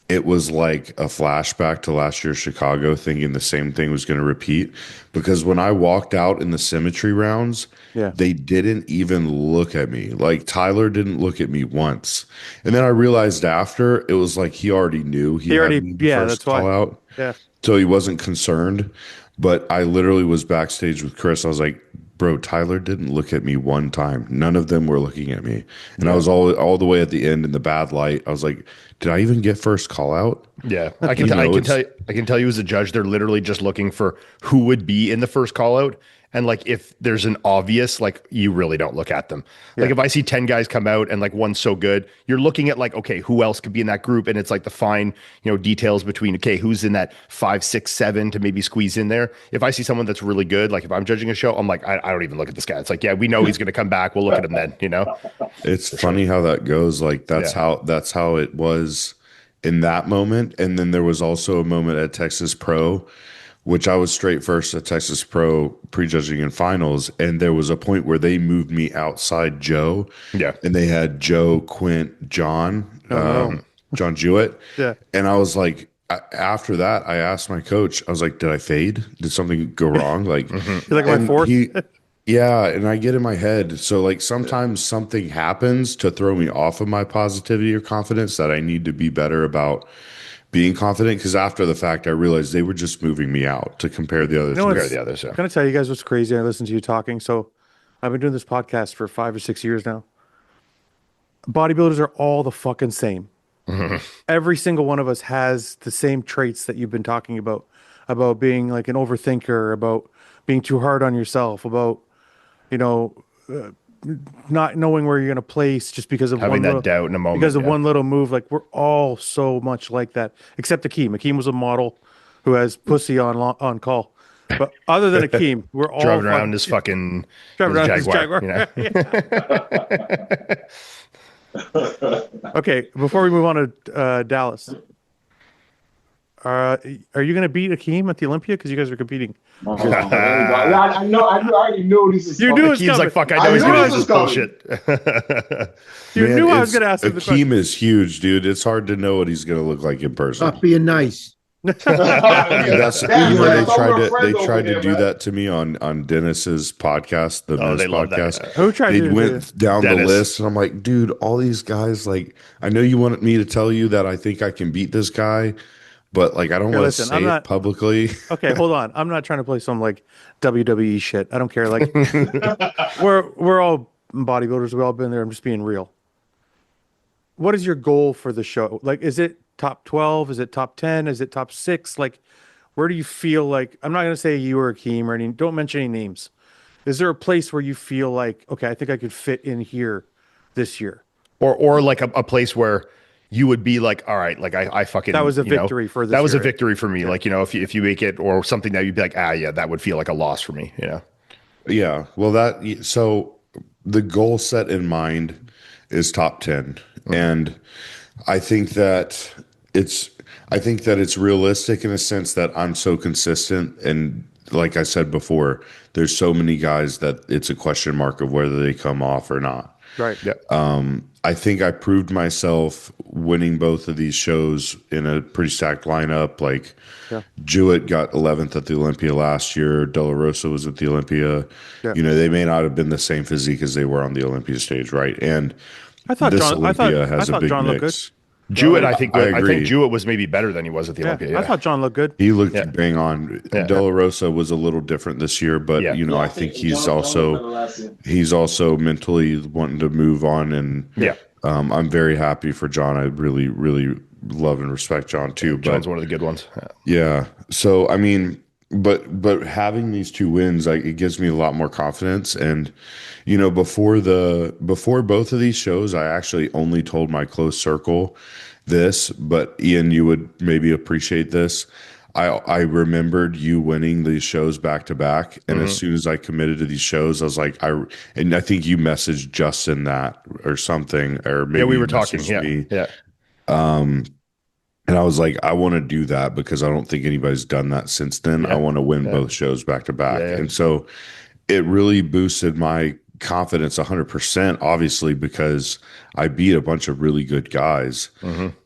it was like a flashback to last year's Chicago, thinking the same thing was going to repeat. Because when I walked out in the symmetry rounds, they didn't even look at me. Like Tyler didn't look at me once. And then I realized after, it was like he already knew he had me the first call out. Yeah. So he wasn't concerned. But I literally was backstage with Chris. I was like, bro, Tyler didn't look at me one time. None of them were looking at me. And I was all the way at the end in the bad light. I was like, did I even get first call out? Yeah. I can tell you as a judge, they're literally just looking for who would be in the first call out. And like, if there's an obvious, like, you really don't look at them. Like if I see 10 guys come out and like one's so good, you're looking at like, okay, who else could be in that group? And it's like the fine, details between, okay, who's in that 5, 6, 7 to maybe squeeze in there. If I see someone that's really good, like if I'm judging a show, I'm like, I don't even look at this guy. It's like, yeah, we know he's going to come back. We'll look at him then, It's funny how that goes. Like that's how it was in that moment. And then there was also a moment at Texas Pro, which I was straight first at Texas Pro prejudging in finals. And there was a point where they moved me outside Joe. Yeah. And they had Joe, Quint, John, John Jewett. Yeah. And I was like, after that, I asked my coach, I was like, did I fade? Did something go wrong? Like, You're like my fourth? Yeah. And I get in my head. So like sometimes something happens to throw me off of my positivity or confidence that I need to be better about being confident, because after the fact, I realized they were just moving me out to compare the others. I'm going to tell you guys what's crazy. I listened to you talking. So I've been doing this podcast for 5 or 6 years now. Bodybuilders are all the fucking same. Every single one of us has the same traits that you've been talking about being like an overthinker, about being too hard on yourself, about, not knowing where you're going to place just because of having that doubt in a moment, because of one little move. Like we're all so much like that, except Akim. Akim was a model who has pussy on call. But other than Akim, we're all driving around his fucking Jaguar. Okay, before we move on to Dallas, are you going to beat Akim at the Olympia because you guys are competing? I know. I already knew this is. You knew it's Akim's like, fuck. I know he's going to use this bullshit. You knew I was going to ask him the question. Akim is huge, dude. It's hard to know what he's going to look like in person. Stop being nice. They tried to do that to me on Dennis's podcast, the Moose podcast. Who tried they went down the list, and I'm like, dude, all these guys, like, I know you wanted me to tell you that I think I can beat this guy, but like, I don't want to say it publicly. Okay, hold on. I'm not trying to play some like WWE shit. I don't care. Like, we're all bodybuilders. We've all been there. I'm just being real. What is your goal for the show? Like, is it top 12? Is it top 10? Is it top 6? Like, where do you feel like, I'm not going to say you or Akim or any, don't mention any names. Is there a place where you feel like, okay, I think I could fit in here this year? Or like a place where you would be like, all right, like I fucking, that was a victory for this. That was a victory for me. Yeah. Like, if you make it or something that you'd be like, yeah, that would feel like a loss for me. Yeah. Well, so the goal set in mind is top 10. And I think that it's realistic in a sense that I'm so consistent. And like I said before, there's so many guys that it's a question mark of whether they come off or not. Right. Yeah. I think I proved myself winning both of these shows in a pretty stacked lineup. Like Jewett got 11th at the Olympia last year. De La Rosa was at the Olympia. Yeah. They may not have been the same physique as they were on the Olympia stage, right? And I thought Olympia has a big John mix. Looked good. Jewett, I think Jewett was maybe better than he was at the Olympia. I thought John looked good. He looked bang on. De La Rosa was a little different this year, but I think he's also mentally wanting to move on, and I'm very happy for John. I really, really love and respect John too. John's one of the good ones. Yeah. So I mean, but having these 2 wins, it gives me a lot more confidence. And before both of these shows, I actually only told my close circle this, but Iain, you would maybe appreciate this. I remembered you winning these shows back to back, and as soon as I committed to these shows, I was like, and I think you messaged Justin that or something, or maybe we were talking. Me. And I was like, I want to do that because I don't think anybody's done that since then. I want to win both shows back to back. And so it really boosted my confidence 100%, obviously, because I beat a bunch of really good guys.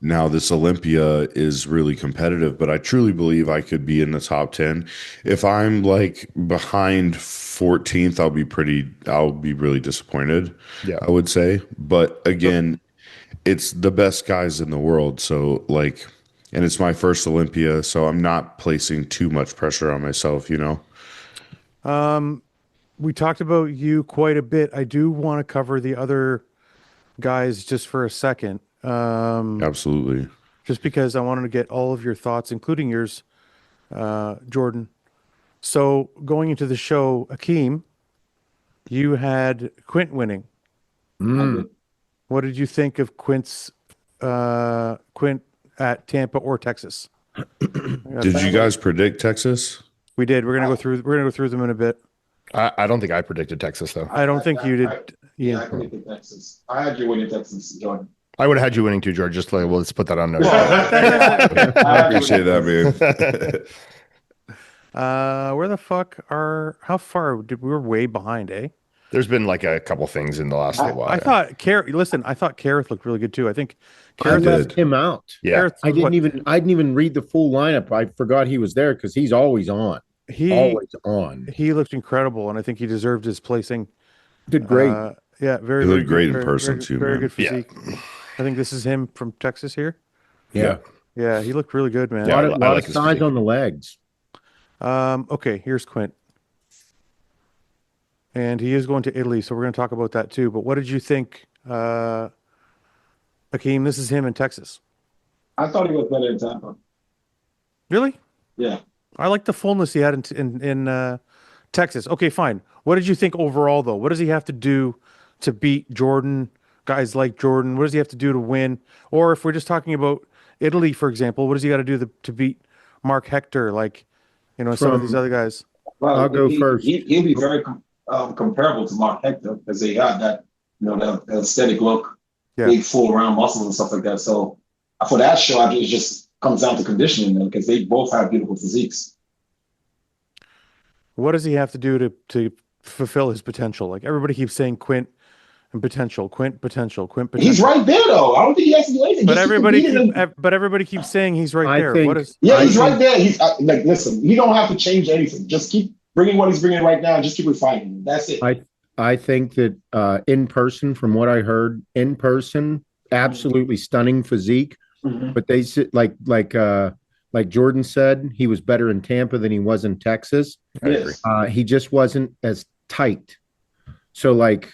Now this Olympia is really competitive, but I truly believe I could be in the top 10. If I'm like behind 14th, I'll be really disappointed. Yeah. I would say. But again, it's the best guys in the world. So like, and it's my first Olympia, so I'm not placing too much pressure on myself, you know? We talked about you quite a bit. I do want to cover the other guys just for a second. Absolutely. Just because I wanted to get all of your thoughts, including yours, Jordan. So going into the show, Akim, you had Quint winning. What did you think of Quint at Tampa or Texas? Did you guys predict Texas? We did. We're gonna go through them in a bit. I don't think I predicted Texas though. I don't think you did. Yeah, I predicted Texas. I had you winning Texas, Jordan. I would have had you winning too, George. Just like, well, let's put that on note. I appreciate that, man. Where the fuck how far we were way behind, eh? There's been like a couple things in the last little while. I thought Kareth looked really good too. I think Kareth left him out. Yeah. I didn't even read the full lineup. I forgot he was there because he's always on. Always on. He looked incredible, and I think he deserved his placing. Did great. Yeah, He looked great in person too, very man. good physique. Yeah. I think this is him from Texas here. Yeah. Yeah, he looked really good, man. A lot of size on the legs. Okay, here's Quint. And he is going to Italy, so we're going to talk about that too. But what did you think, Akim? This is him in Texas. I thought he was better in Tampa. Really? Yeah. I like the fullness he had in Texas. Okay, fine. What did you think overall, though? What does he have to do to beat Jordan, guys like Jordan? What does he have to do to win? Or if we're just talking about Italy, for example, what does he got to do to beat Mark Hector, like, some of these other guys? Well, I'll go first. He'll be very comparable to Mark Hector because they got that, that aesthetic look, big full round muscles and stuff like that. So for that show, it just comes down to conditioning because they both have beautiful physiques. What does he have to do to fulfill his potential? Like everybody keeps saying Quint and potential. He's right there though. I don't think he has to do anything. But everybody keeps saying he's right there. He's right there. He's listen, he don't have to change anything. Just keep bringing what he's bringing right now. Just keep refining. That's it. I think that in person, from what I heard, absolutely stunning physique. But they said like Jordan said, he was better in Tampa than he was in Texas. Yes. He just wasn't as tight. So like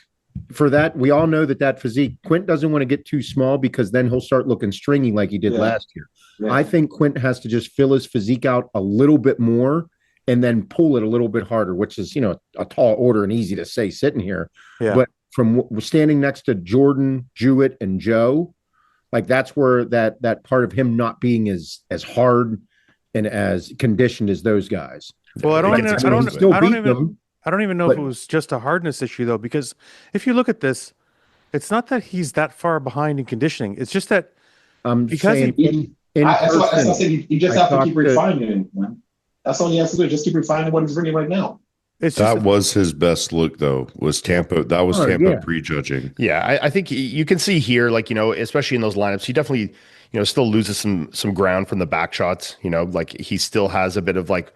for that, we all know that physique, Quint doesn't want to get too small because then he'll start looking stringy like he did last year. Yeah. I think Quint has to just fill his physique out a little bit more and then pull it a little bit harder, which is, a tall order and easy to say sitting here. Yeah. But from standing next to Jordan, Jewett, and Joe, like that's where that part of him not being as hard and as conditioned as those guys. Well, I don't even know if it was just a hardness issue though, because if you look at this, it's not that he's that far behind in conditioning. It's just that because he just have to keep refining it, man. That's all he has to do. Just keep refining what he's bringing right now. That was his best look, though, was Tampa. That was Tampa prejudging. Yeah, I think you can see here, like, especially in those lineups, he definitely, still loses some ground from the back shots. Like he still has a bit of like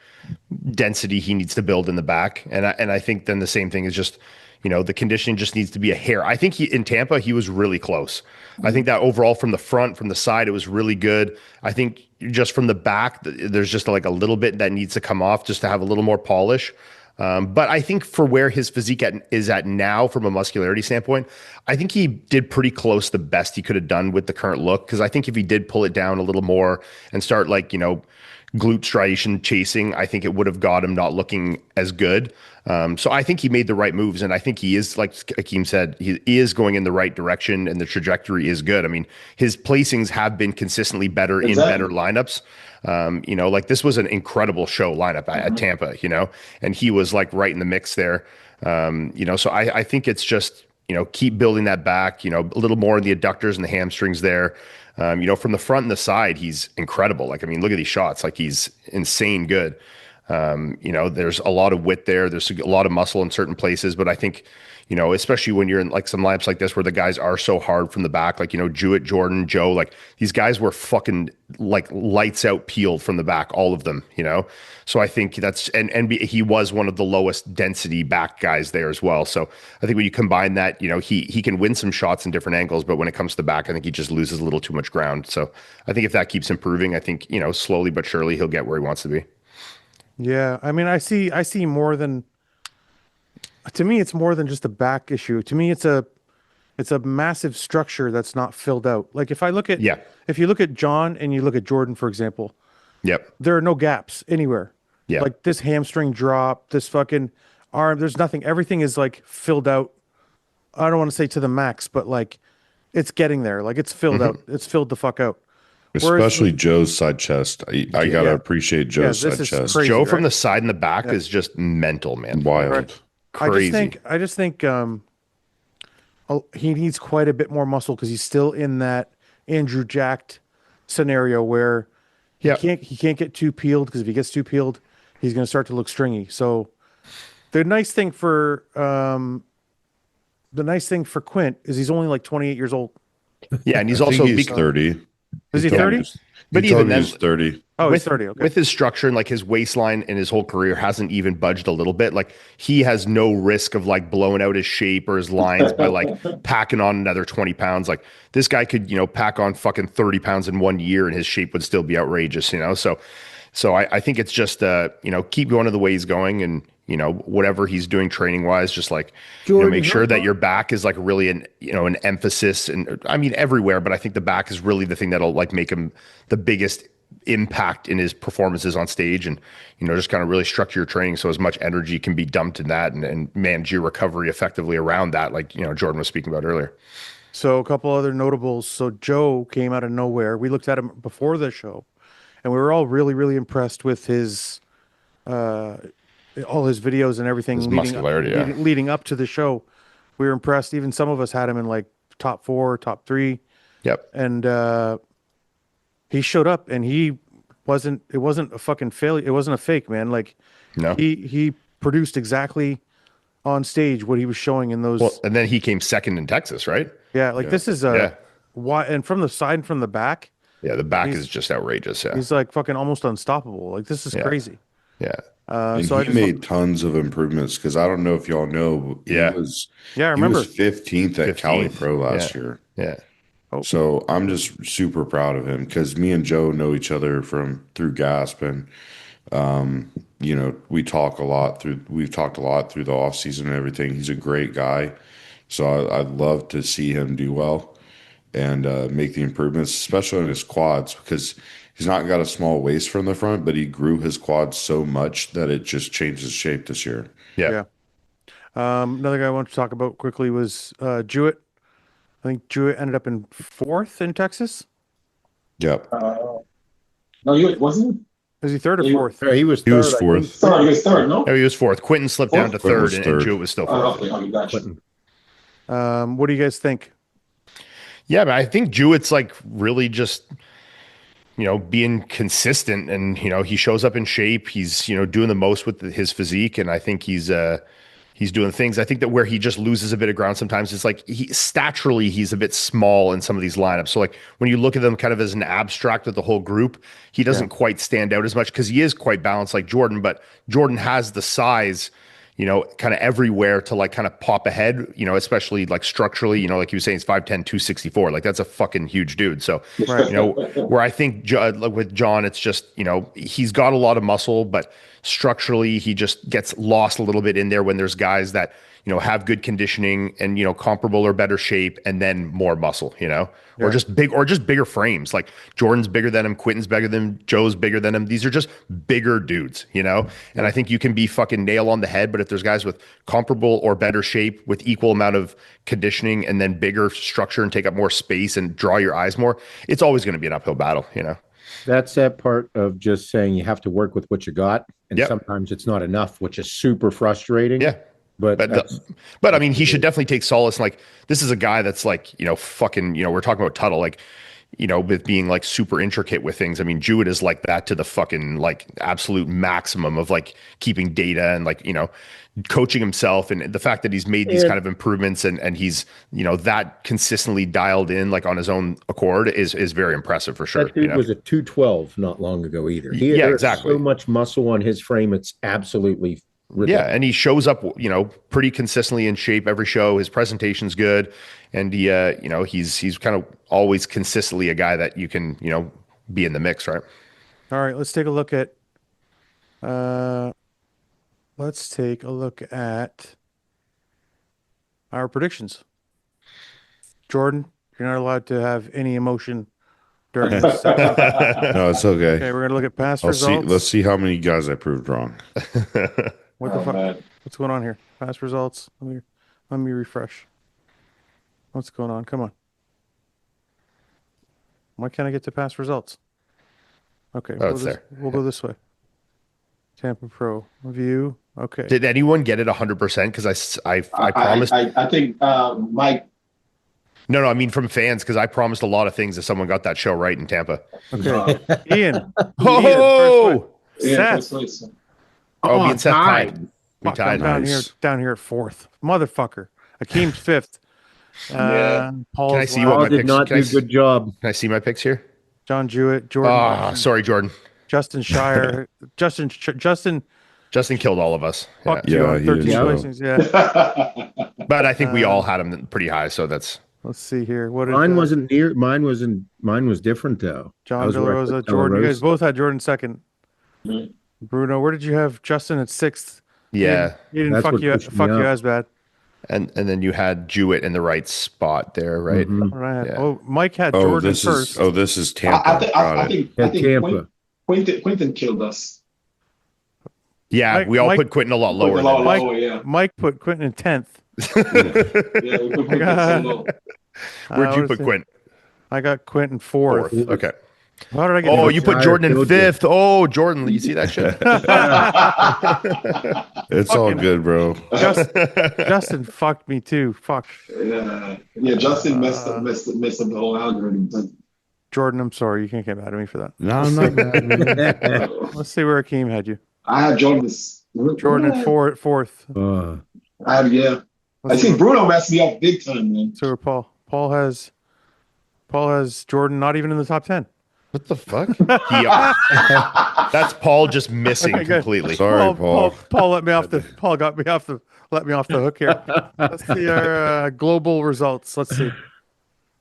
density he needs to build in the back. And I think then the same thing is just, the conditioning just needs to be a hair. I think in Tampa, he was really close. I think that overall from the front, from the side, it was really good. I think just from the back, there's just like a little bit that needs to come off just to have a little more polish. But I think for where his physique is at now from a muscularity standpoint, I think he did pretty close the best he could have done with the current look. Because I think if he did pull it down a little more and start like, glute striation chasing, I think it would have got him not looking as good. So I think he made the right moves. And I think he is, like Akim said, he is going in the right direction and the trajectory is good. I mean, his placings have been consistently better in better lineups. Like this was an incredible show lineup at Tampa, and he was like right in the mix there. So I think it's just, keep building that back, a little more in the adductors and the hamstrings there. From the front and the side, he's incredible. Like, I mean, look at these shots, like he's insane good. There's a lot of width there. There's a lot of muscle in certain places, but I think, especially when you're in like some lineups like this where the guys are so hard from the back, like, Jewett, Jordan, Joe, like these guys were fucking like lights out peeled from the back, all of them, So I think that's, and he was one of the lowest density back guys there as well. So I think when you combine that, he can win some shots in different angles, but when it comes to the back, I think he just loses a little too much ground. So I think if that keeps improving, I think, slowly but surely he'll get where he wants to be. Yeah. I mean, I see more than, to me, it's more than just a back issue. To me, it's a massive structure that's not filled out. Like if you look at John and you look at Jordan, for example, there are no gaps anywhere. Yeah. Like this hamstring drop, this fucking arm, there's nothing. Everything is like filled out. I don't want to say to the max, but like it's getting there. Like it's filled out. It's filled the fuck out. Especially Joe's side chest. I gotta appreciate Joe's side chest. Crazy, Joe from the side and the back is just mental, man. Wild. Right. Crazy. I just think he needs quite a bit more muscle because he's still in that Andrew jacked scenario where he can't get too peeled, because if he gets too peeled, he's going to start to look stringy. So the nice thing for Quint is he's only like 28 years old. Yeah, and he's also 30. Is he 30? But even then, he's 30. Oh, he's 30. Okay. With his structure and like his waistline and his whole career hasn't even budged a little bit. Like he has no risk of like blowing out his shape or his lines by like packing on another 20 pounds. Like this guy could, pack on fucking 30 pounds in 1 year and his shape would still be outrageous, So I think it's just, keep going the way he's going, and, whatever he's doing training wise, just like, make sure that your back is like really an emphasis. And I mean, everywhere, but I think the back is really the thing that'll like make him the biggest impact in his performances on stage, and, just kind of really structure your training so as much energy can be dumped in that, and manage your recovery effectively around that. Like, Jordan was speaking about earlier. So a couple other notables. So Joe came out of nowhere. We looked at him before the show, and we were all really, really impressed with his, all his videos and everything leading up to the show. We were impressed. Even some of us had him in like top 4, top 3. Yep. And he showed up, and it wasn't a fucking failure. It wasn't a fake, man. Like, no, he produced exactly on stage what he was showing in those. Well, and then he came second in Texas, right? Yeah. Like this is why, and from the side and from the back. Yeah, the back is just outrageous. Yeah, he's like fucking almost unstoppable. Like this is crazy. Yeah. And so he made tons of improvements, because I don't know if y'all know. I remember. He was 15th at Cali Pro last year. Yeah. Oh. So I'm just super proud of him, because me and Joe know each other through GASP, and we've talked a lot through the off season and everything. He's a great guy, so I'd love to see him do well and make the improvements, especially on his quads, because he's not got a small waist from the front, but he grew his quads so much that it just changed his shape this year. Yeah. Another guy I want to talk about quickly was Jewett. I think Jewett ended up in 4th in Texas. Yep. No, he wasn't. Is he 3rd or 4th? He was 3rd. He was 4th. He was 3rd, no? No, he was 4th. Quentin slipped down to 3rd, and Jewett was still 4th. Okay, gotcha. What do you guys think? Yeah, but I think Jewett's like really just, being consistent, and, he shows up in shape. He's, doing the most with his physique, and I think he's doing things. I think that where he just loses a bit of ground sometimes is like staturally he's a bit small in some of these lineups. So like when you look at them kind of as an abstract with the whole group, he doesn't quite stand out as much, because he is quite balanced like Jordan, but Jordan has the size, kind of everywhere to like kind of pop ahead, especially like structurally, like he was saying, he's 5'10", 264. Like that's a fucking huge dude. So, where I think like with John, it's just, he's got a lot of muscle, but structurally he just gets lost a little bit in there when there's guys that, have good conditioning and, comparable or better shape, and then more muscle, or just bigger frames. Like Jordan's bigger than him, Quentin's bigger than him, Joe's bigger than him. These are just bigger dudes, and I think you can be fucking nail on the head, but if there's guys with comparable or better shape with equal amount of conditioning and then bigger structure and take up more space and draw your eyes more, it's always going to be an uphill battle, That's that part of just saying you have to work with what you got, and sometimes it's not enough, which is super frustrating. Yeah. But I mean, he should definitely take solace. Like, this is a guy that's like, fucking, we're talking about Tuttle. Like, you know, with being like super intricate with things. I mean, Jewett is like that to the fucking like absolute maximum of like keeping data and like, you know, coaching himself, and the fact that he's made these kind of improvements and he's, you know, that consistently dialed in like on his own accord is very impressive for sure. That dude was a 212 not long ago either. There's so much muscle on his frame. It's absolutely ridiculous. Yeah, and he shows up, you know, pretty consistently in shape every show. His presentation's good, and he, you know, he's kind of always consistently a guy that you can, you know, be in the mix, right? All right, let's take a look at. Let's take a look at our predictions. Jordan, you're not allowed to have any emotion during this section. No, it's okay. Okay, we're gonna look at past results. Let's see how many guys I proved wrong. What the fuck? Man. What's going on here? Past results. Let me refresh. What's going on? Come on. Why can't I get to past results? Okay, we'll go this way. Tampa Pro view. Okay. Did anyone get it 100%? Because I promised. I think Mike. No, I mean from fans, because I promised a lot of things if someone got that show right in Tampa. Okay. Ian. Oh, Seth. Me and Seth tied. We tied. Down here at fourth. Motherfucker. Akim's fifth. Paul. Can I see what my did picks? Not do a good job. Can I see my picks here? John Jewett. Jordan. Sorry, Jordan. Justin Shire. Justin killed all of us. Fucked you on 13 placings. Yeah. But I think we all had him pretty high, so that's. Let's see here. What mine wasn't near. Mine was different though. John De La Rosa, Jordan. You guys both had Jordan second. Mm-hmm. Bruno, where did you have Justin at sixth? Yeah, he didn't fuck you as bad. And then you had Jewett in the right spot there, right? Mm-hmm. Oh, Mike had Jordan first. This is Tampa. I think Tampa. Quentin killed us. Yeah, we all put Quentin a lot lower. Mike put Quentin in 10th. Yeah, we put Quentin so low. Where'd you put Quentin? I got Quentin fourth. Okay. How did I get? Oh, you put Jordan in fifth. Oh, Jordan, you see that shit? It's all good, bro. Justin fucked me too. Fuck. Yeah. Justin messed up the whole algorithm. Jordan, I'm sorry. You can't get mad at me for that. No, I'm not mad, man. Let's see where Akim had you. I had Jordan in fourth. I think Bruno messed me up big time, man. So Paul has Jordan not even in the top 10. What the fuck? That's Paul just missing completely. Sorry, Paul. Paul let me off the hook here. Let's see our global results. Let's see.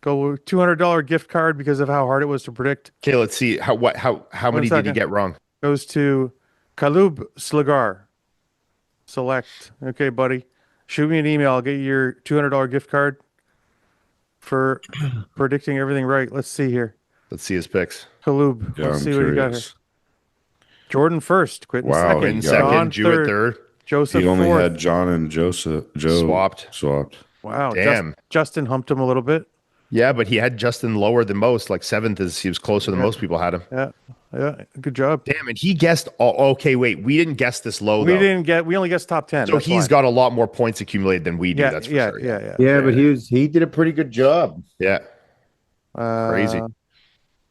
Go $200 gift card because of how hard it was to predict. Okay, let's see how many did you get wrong? Goes to Kalub Slagar. Select. Okay, buddy. Shoot me an email. I'll get you your $200 gift card for predicting everything right. Let's see here. Let's see his picks. Kalub. Yeah, Let's see what you got here. Jordan first. Quentin second. Second. Jewett third. Joseph He only fourth. had John and Joe swapped. Wow. Damn. Justin humped him a little bit. Yeah, but he had Justin lower than most. Like seventh he was closer than most people had him. Yeah. Good job. Damn, and he guessed. Okay, wait. We didn't guess this low. We only guessed top 10. So he's got a lot more points accumulated than we do. That's for sure. Yeah, but he did a pretty good job. Yeah. Crazy.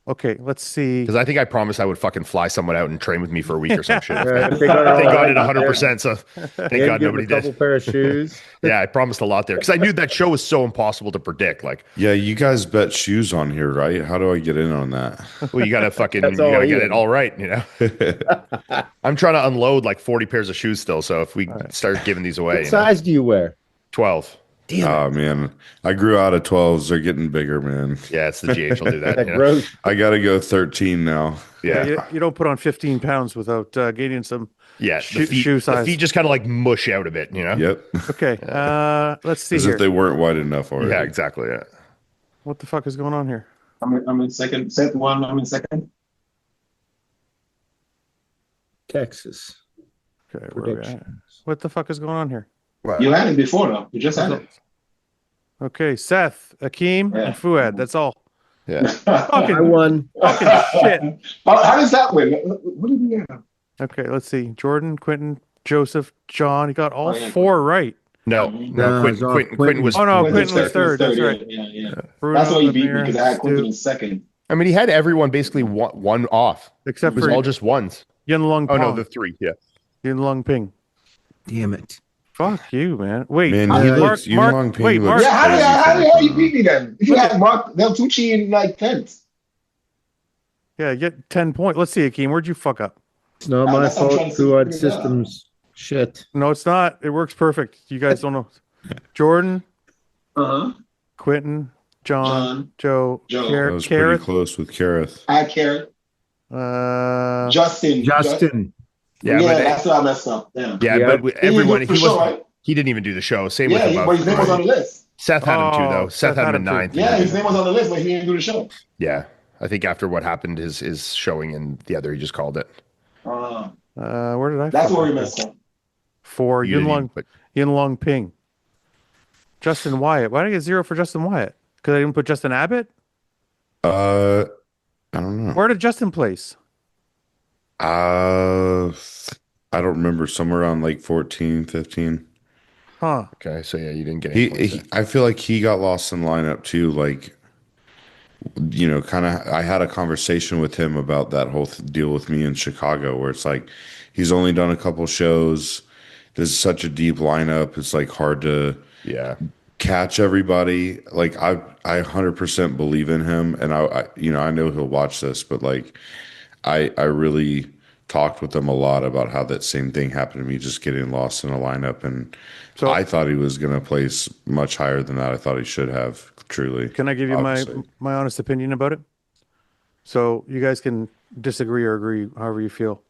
Okay, let's see. Because I think I promised I would fucking fly someone out and train with me for a week or some shit. Thank God it 100%. So thank God nobody did. Couple pair of shoes. Yeah, I promised a lot there because I knew that show was so impossible to predict. Like, yeah, you guys bet shoes on here, right? How do I get in on that? Well, you gotta fucking get it all right, you know. I'm trying to unload like 40 pairs of shoes still. So if we start giving these away, what size do you wear? 12. Oh man, I grew out of 12s. They're getting bigger, man. Yeah, it's the GH will do that. I got to go 13 now. Yeah, you don't put on 15 pounds without gaining some. Yeah, shoe size. The feet just kind of like mush out a bit, you know. Yep. Okay. Let's see As here. if they weren't wide enough already. Yeah, exactly. Yeah. What the fuck is going on here? I'm in second. Set one. I'm in second. Texas. Okay. What the fuck is going on here? Wow. You had it before, though. You just had it. Okay, Seth, Akim, and Fouad. That's all. Yeah. I won. Fucking shit. How does that win? What did we have? Okay, let's see. Jordan, Quentin, Joseph, John. He got all four right. No, Quentin was. Oh no, Quentin was third. That's right. Yeah. Bruno, that's why you beat me because I had Quentin in second. I mean, he had everyone basically one off. Except it was for all just ones. Yun Lung Oh, no, Pong. the 3. Yeah. Yun Lung Ping. Damn it. Fuck you, man. Wait, Man, Mark, he looks. Mark, Yun Ping wait, looks Mark. Yeah, how crazy the for hell you the beat me then? If you had Mark Del Tucci in like 10th. Yeah, get 10 points. Let's see, Akim. Where'd you fuck up? It's not my fault. Fouad systems shit. No, it's not. It works perfect. You guys don't know. Jordan, Quentin, John, Joe, that was pretty close with Kareth. I Carrot. Justin. Yeah, but but that's what I messed up. Yeah, but everyone right? He didn't even do the show. Same with but his name was on the list. Seth had him too, though. Seth had him in 9th. Yeah, his name was on the list, but he didn't do the show. Yeah, I think after what happened, his showing in the other, he just called it. Where did I? That's where he messed up. For Yun Lung Ping. Justin Wyatt. Why did I get 0 for Justin Wyatt? Because I didn't put Justin Abbott. I don't know. Where did Justin place? I don't remember. Somewhere around like 14, 15. Huh. Okay, so yeah, you didn't get any I feel like he got lost in lineup too. Like, you know, kind of. I had a conversation with him about that whole deal with me in Chicago, where it's like he's only done a couple shows. There's such a deep lineup. It's like hard to catch everybody. Like I 100% believe in him, and I know he'll watch this, but like I really talked with him a lot about how that same thing happened to me, just getting lost in a lineup, and so I thought he was going to place much higher than that. I thought he should have, truly. Can I give you my honest opinion about it? So you guys can disagree or agree, however you feel.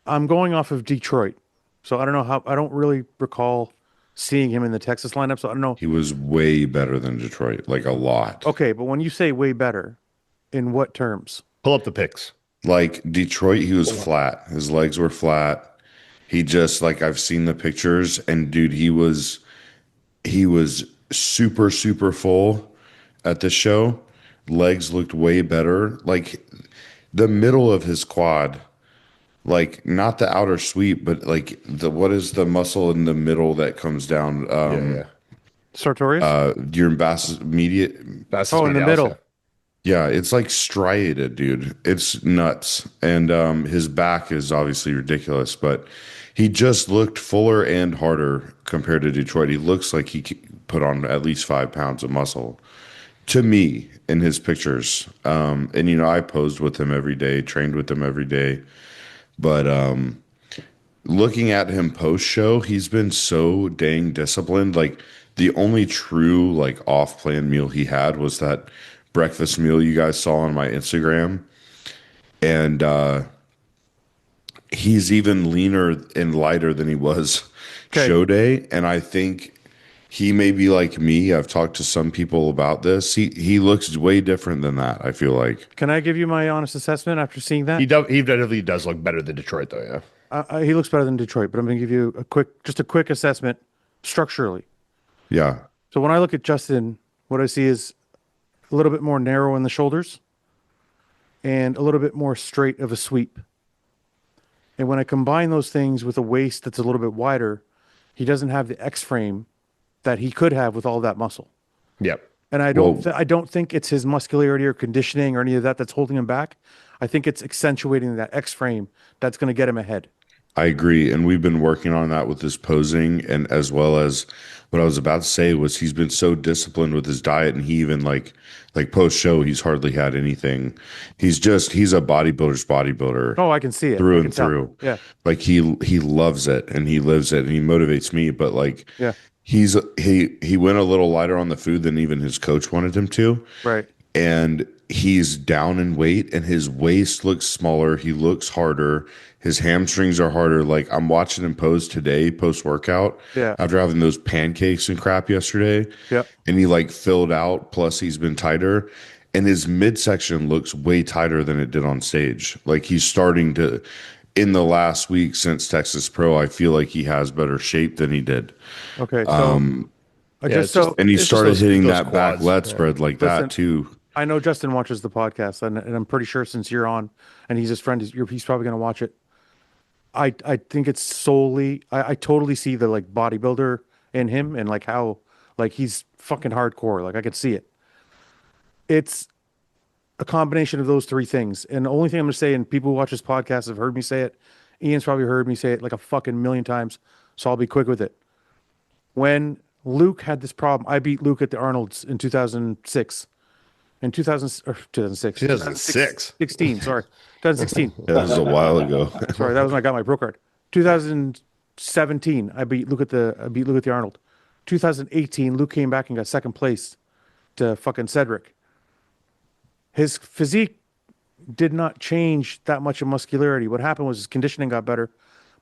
I'm going off of Detroit, so I don't know I don't really recall seeing him in the Texas lineup, so I don't know. He was way better than Detroit, like a lot. Okay, but when you say way better, in what terms? Pull up the pics. Like Detroit, he was flat. His legs were flat. He just, like, I've seen the pictures, and dude, he was super, super full at the show. Legs looked way better. Like the middle of his quad, like not the outer sweep, but like what is the muscle in the middle that comes down? Sartorius? Your medial. In the middle. Yeah, it's like striated, dude. It's nuts. And his back is obviously ridiculous, but he just looked fuller and harder compared to Detroit. He looks like he put on at least 5 pounds of muscle to me in his pictures. And, you know, I posed with him every day, trained with him every day. But looking at him post-show, he's been so dang disciplined. Like, the only true, like, off-plan meal he had was that breakfast meal you guys saw on my Instagram, and he's even leaner and lighter than he was show day. And I think he may be like me. I've talked to some people about this. He looks way different than that, I feel like. Can I give you my honest assessment after seeing that? He definitely does look better than Detroit, though. Yeah, he looks better than Detroit, but I'm going to give you a quick assessment structurally. Yeah. So when I look at Justin, what I see is a little bit more narrow in the shoulders and a little bit more straight of a sweep. And when I combine those things with a waist that's a little bit wider, he doesn't have the X frame that he could have with all that muscle. Yep. And I don't think it's his muscularity or conditioning or any of that that's holding him back. I think it's accentuating that X frame that's going to get him ahead. I agree. And we've been working on that with his posing, and as well as what I was about to say was he's been so disciplined with his diet, and he even like post show, he's hardly had anything. He's a bodybuilder's bodybuilder. Oh, I can see it through and through. Yeah. Like he loves it and he lives it and he motivates me. But like, yeah, he went a little lighter on the food than even his coach wanted him to. Right. And he's down in weight and his waist looks smaller. He looks harder. His hamstrings are harder. Like, I'm watching him pose today, post-workout, after having those pancakes and crap yesterday. Yeah. And he like filled out, plus he's been tighter. And his midsection looks way tighter than it did on stage. Like, he's starting to, in the last week since Texas Pro, I feel like he has better shape than he did. Okay. So and he started hitting that back leg spread like that too. I know Justin watches the podcast, and I'm pretty sure since you're on and he's his friend, he's probably going to watch it. I think it's solely, I totally see the like bodybuilder in him and like how like he's fucking hardcore. Like I could see it. It's a combination of those three things. And the only thing I'm going to say, and people who watch this podcast have heard me say it, Ian's probably heard me say it like a fucking million times, so I'll be quick with it. When Luke had this problem, I beat Luke at the Arnold's in 2006. In 2006. 2016, sorry. 2016. Yeah, that was a while ago. Sorry, that was when I got my pro card. 2017, I beat Luke at the Arnold. 2018, Luke came back and got second place to fucking Cedric. His physique did not change that much of muscularity. What happened was his conditioning got better,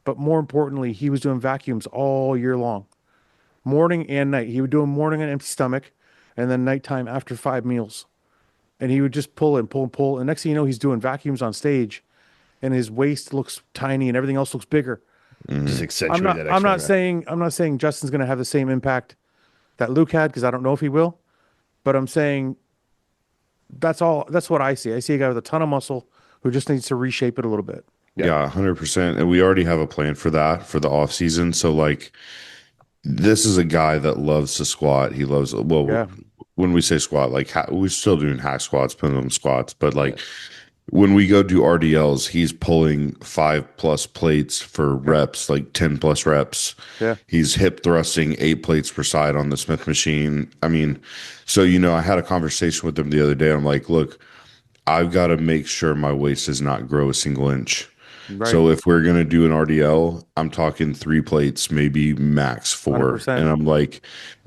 but more importantly, he was doing vacuums all year long, morning and night. He would do a morning on empty stomach, and then nighttime after 5 meals. And he would just pull and pull and pull. And next thing you know, he's doing vacuums on stage, and his waist looks tiny and everything else looks bigger. Just accentuate that. I'm not saying Justin's going to have the same impact that Luke had, because I don't know if he will. But I'm saying that's what I see. I see a guy with a ton of muscle who just needs to reshape it a little bit. Yeah, 100%. And we already have a plan for that for the off season. So like, this is a guy that loves to squat. He loves, when we say squat, like we're still doing hack squats, pendulum squats, but like when we go do RDLs, he's pulling 5+ plates for reps, like 10+ reps. Yeah. He's hip thrusting 8 plates per side on the Smith machine. I mean, so, you know, I had a conversation with him the other day. I'm like, look, I've got to make sure my waist does not grow a single inch. Right. So if we're going to do an RDL, I'm talking 3 plates, maybe max 4. 100%. And I'm like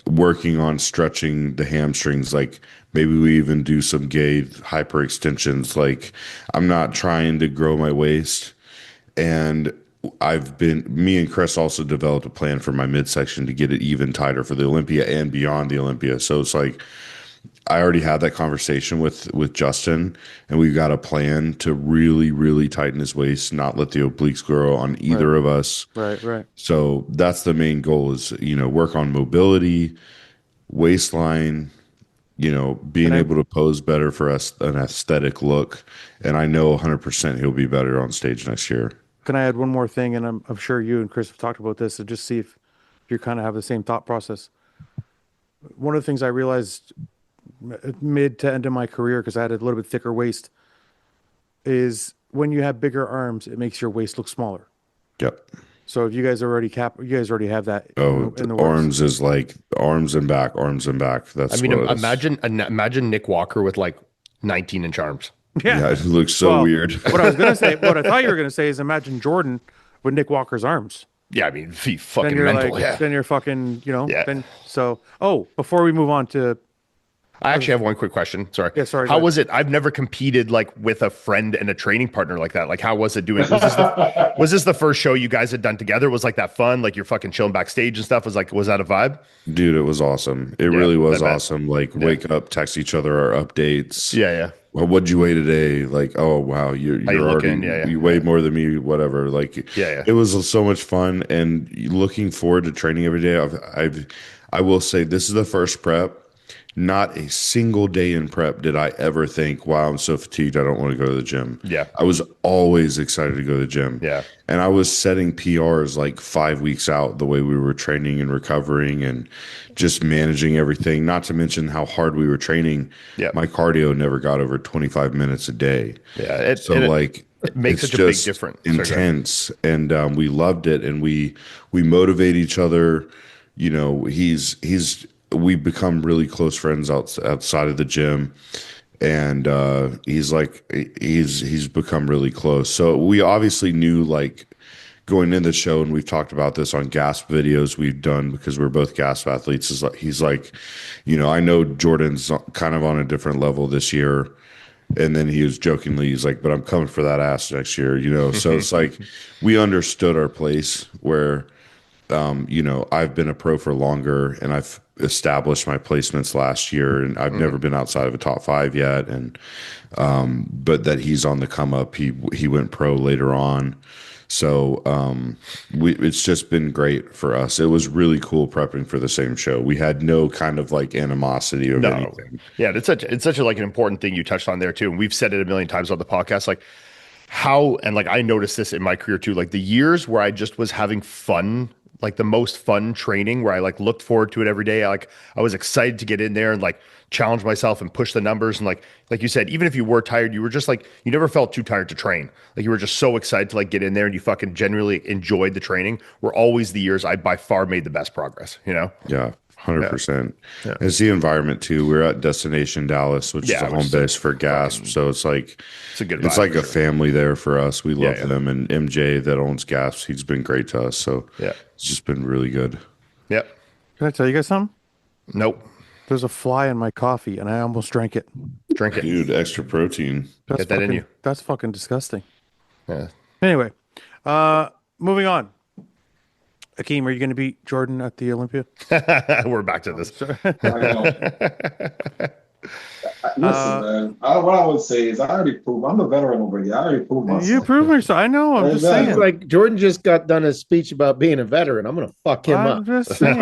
working on stretching the hamstrings. Like maybe we even do some gay hyperextensions. Like I'm not trying to grow my waist. And me and Chris also developed a plan for my midsection to get it even tighter for the Olympia and beyond the Olympia. So it's like, I already had that conversation with Justin, and we've got a plan to really, really tighten his waist, not let the obliques grow on either of us. Right. So that's the main goal is, you know, work on mobility, waistline, you know, being able to pose better for us, an aesthetic look. And I know 100% he'll be better on stage next year. Can I add one more thing? And I'm sure you and Chris have talked about this, and just see if you kind of have the same thought process. One of the things I realized mid to end of my career, because I had a little bit thicker waist, is when you have bigger arms, it makes your waist look smaller. Yep. So if you guys already have that. In the arms is like arms and back. That's, I mean, imagine Nick Walker with like 19-inch arms. Yeah, it looks so weird. What I thought you were gonna say is imagine Jordan with Nick Walker's arms. Yeah, I mean, be fucking mental. Like, then you're fucking, you know. Yeah. Before we move on to. I actually have one quick question. Sorry. Yeah, sorry. How was it? I've never competed like with a friend and a training partner like that. Like, how was it doing? Was this the first show you guys had done together? Was like that fun? Like you're fucking chilling backstage and stuff? Was that a vibe? Dude, it was awesome. It really was awesome. Like wake up, text each other our updates. Yeah. Well, what'd you weigh today? Like, oh wow, you're already you weigh more than me. Whatever. Like, it was so much fun, and looking forward to training every day. I will say this is the first prep. Not a single day in prep did I ever think, wow, I'm so fatigued, I don't want to go to the gym. Yeah. I was always excited to go to the gym. Yeah. And I was setting PRs like 5 weeks out, the way we were training and recovering and just managing everything, not to mention how hard we were training. Yeah. My cardio never got over 25 minutes a day. Yeah. It makes such a big difference. Intense. And we loved it. And we motivate each other. You know, we become really close friends outside of the gym, and he's become really close. So we obviously knew, like, going in the show, and we've talked about this on gasp videos we've done because we're both gasp athletes. He's like, you know, I know Jordan's kind of on a different level this year. And then he's like, but I'm coming for that ass next year, you know? So it's like, we understood our place where, you know, I've been a pro for longer, and I've established my placements last year, and I've never been outside of a top 5 yet. And, but that he's on the come up, he went pro later on. So, it's just been great for us. It was really cool prepping for the same show. We had no kind of like animosity or anything. Yeah. It's such a like an important thing you touched on there too. And we've said it a million times on the podcast, like how, and like, I noticed this in my career too, like the years where I just was having fun, like the most fun training where I like looked forward to it every day. I was excited to get in there and like challenge myself and push the numbers. And like you said, even if you were tired, you were just like, you never felt too tired to train. Like you were just so excited to like get in there and you fucking genuinely enjoyed the training. Were always the years I by far made the best progress, you know? Yeah. 100%. Yeah. It's the environment too. We're at Destination Dallas, which is a home base for Gasp. So it's like it's like a family there for us. We love them. And MJ that owns Gasp, he's been great to us. So it's just been really good. Yep. Can I tell you guys something? Nope. There's a fly in my coffee and I almost drank it. Drink it. Dude, extra protein. Get that in you. That's fucking disgusting. Yeah. Anyway, moving on. Akim, are you going to beat Jordan at the Olympia? We're back to this. Listen, man. What I would say is I already proved. I'm the veteran over here. I already proved myself. You proved yourself. I know. I'm just saying. Like Jordan just got done a speech about being a veteran. I'm going to fuck him up. I'm just saying.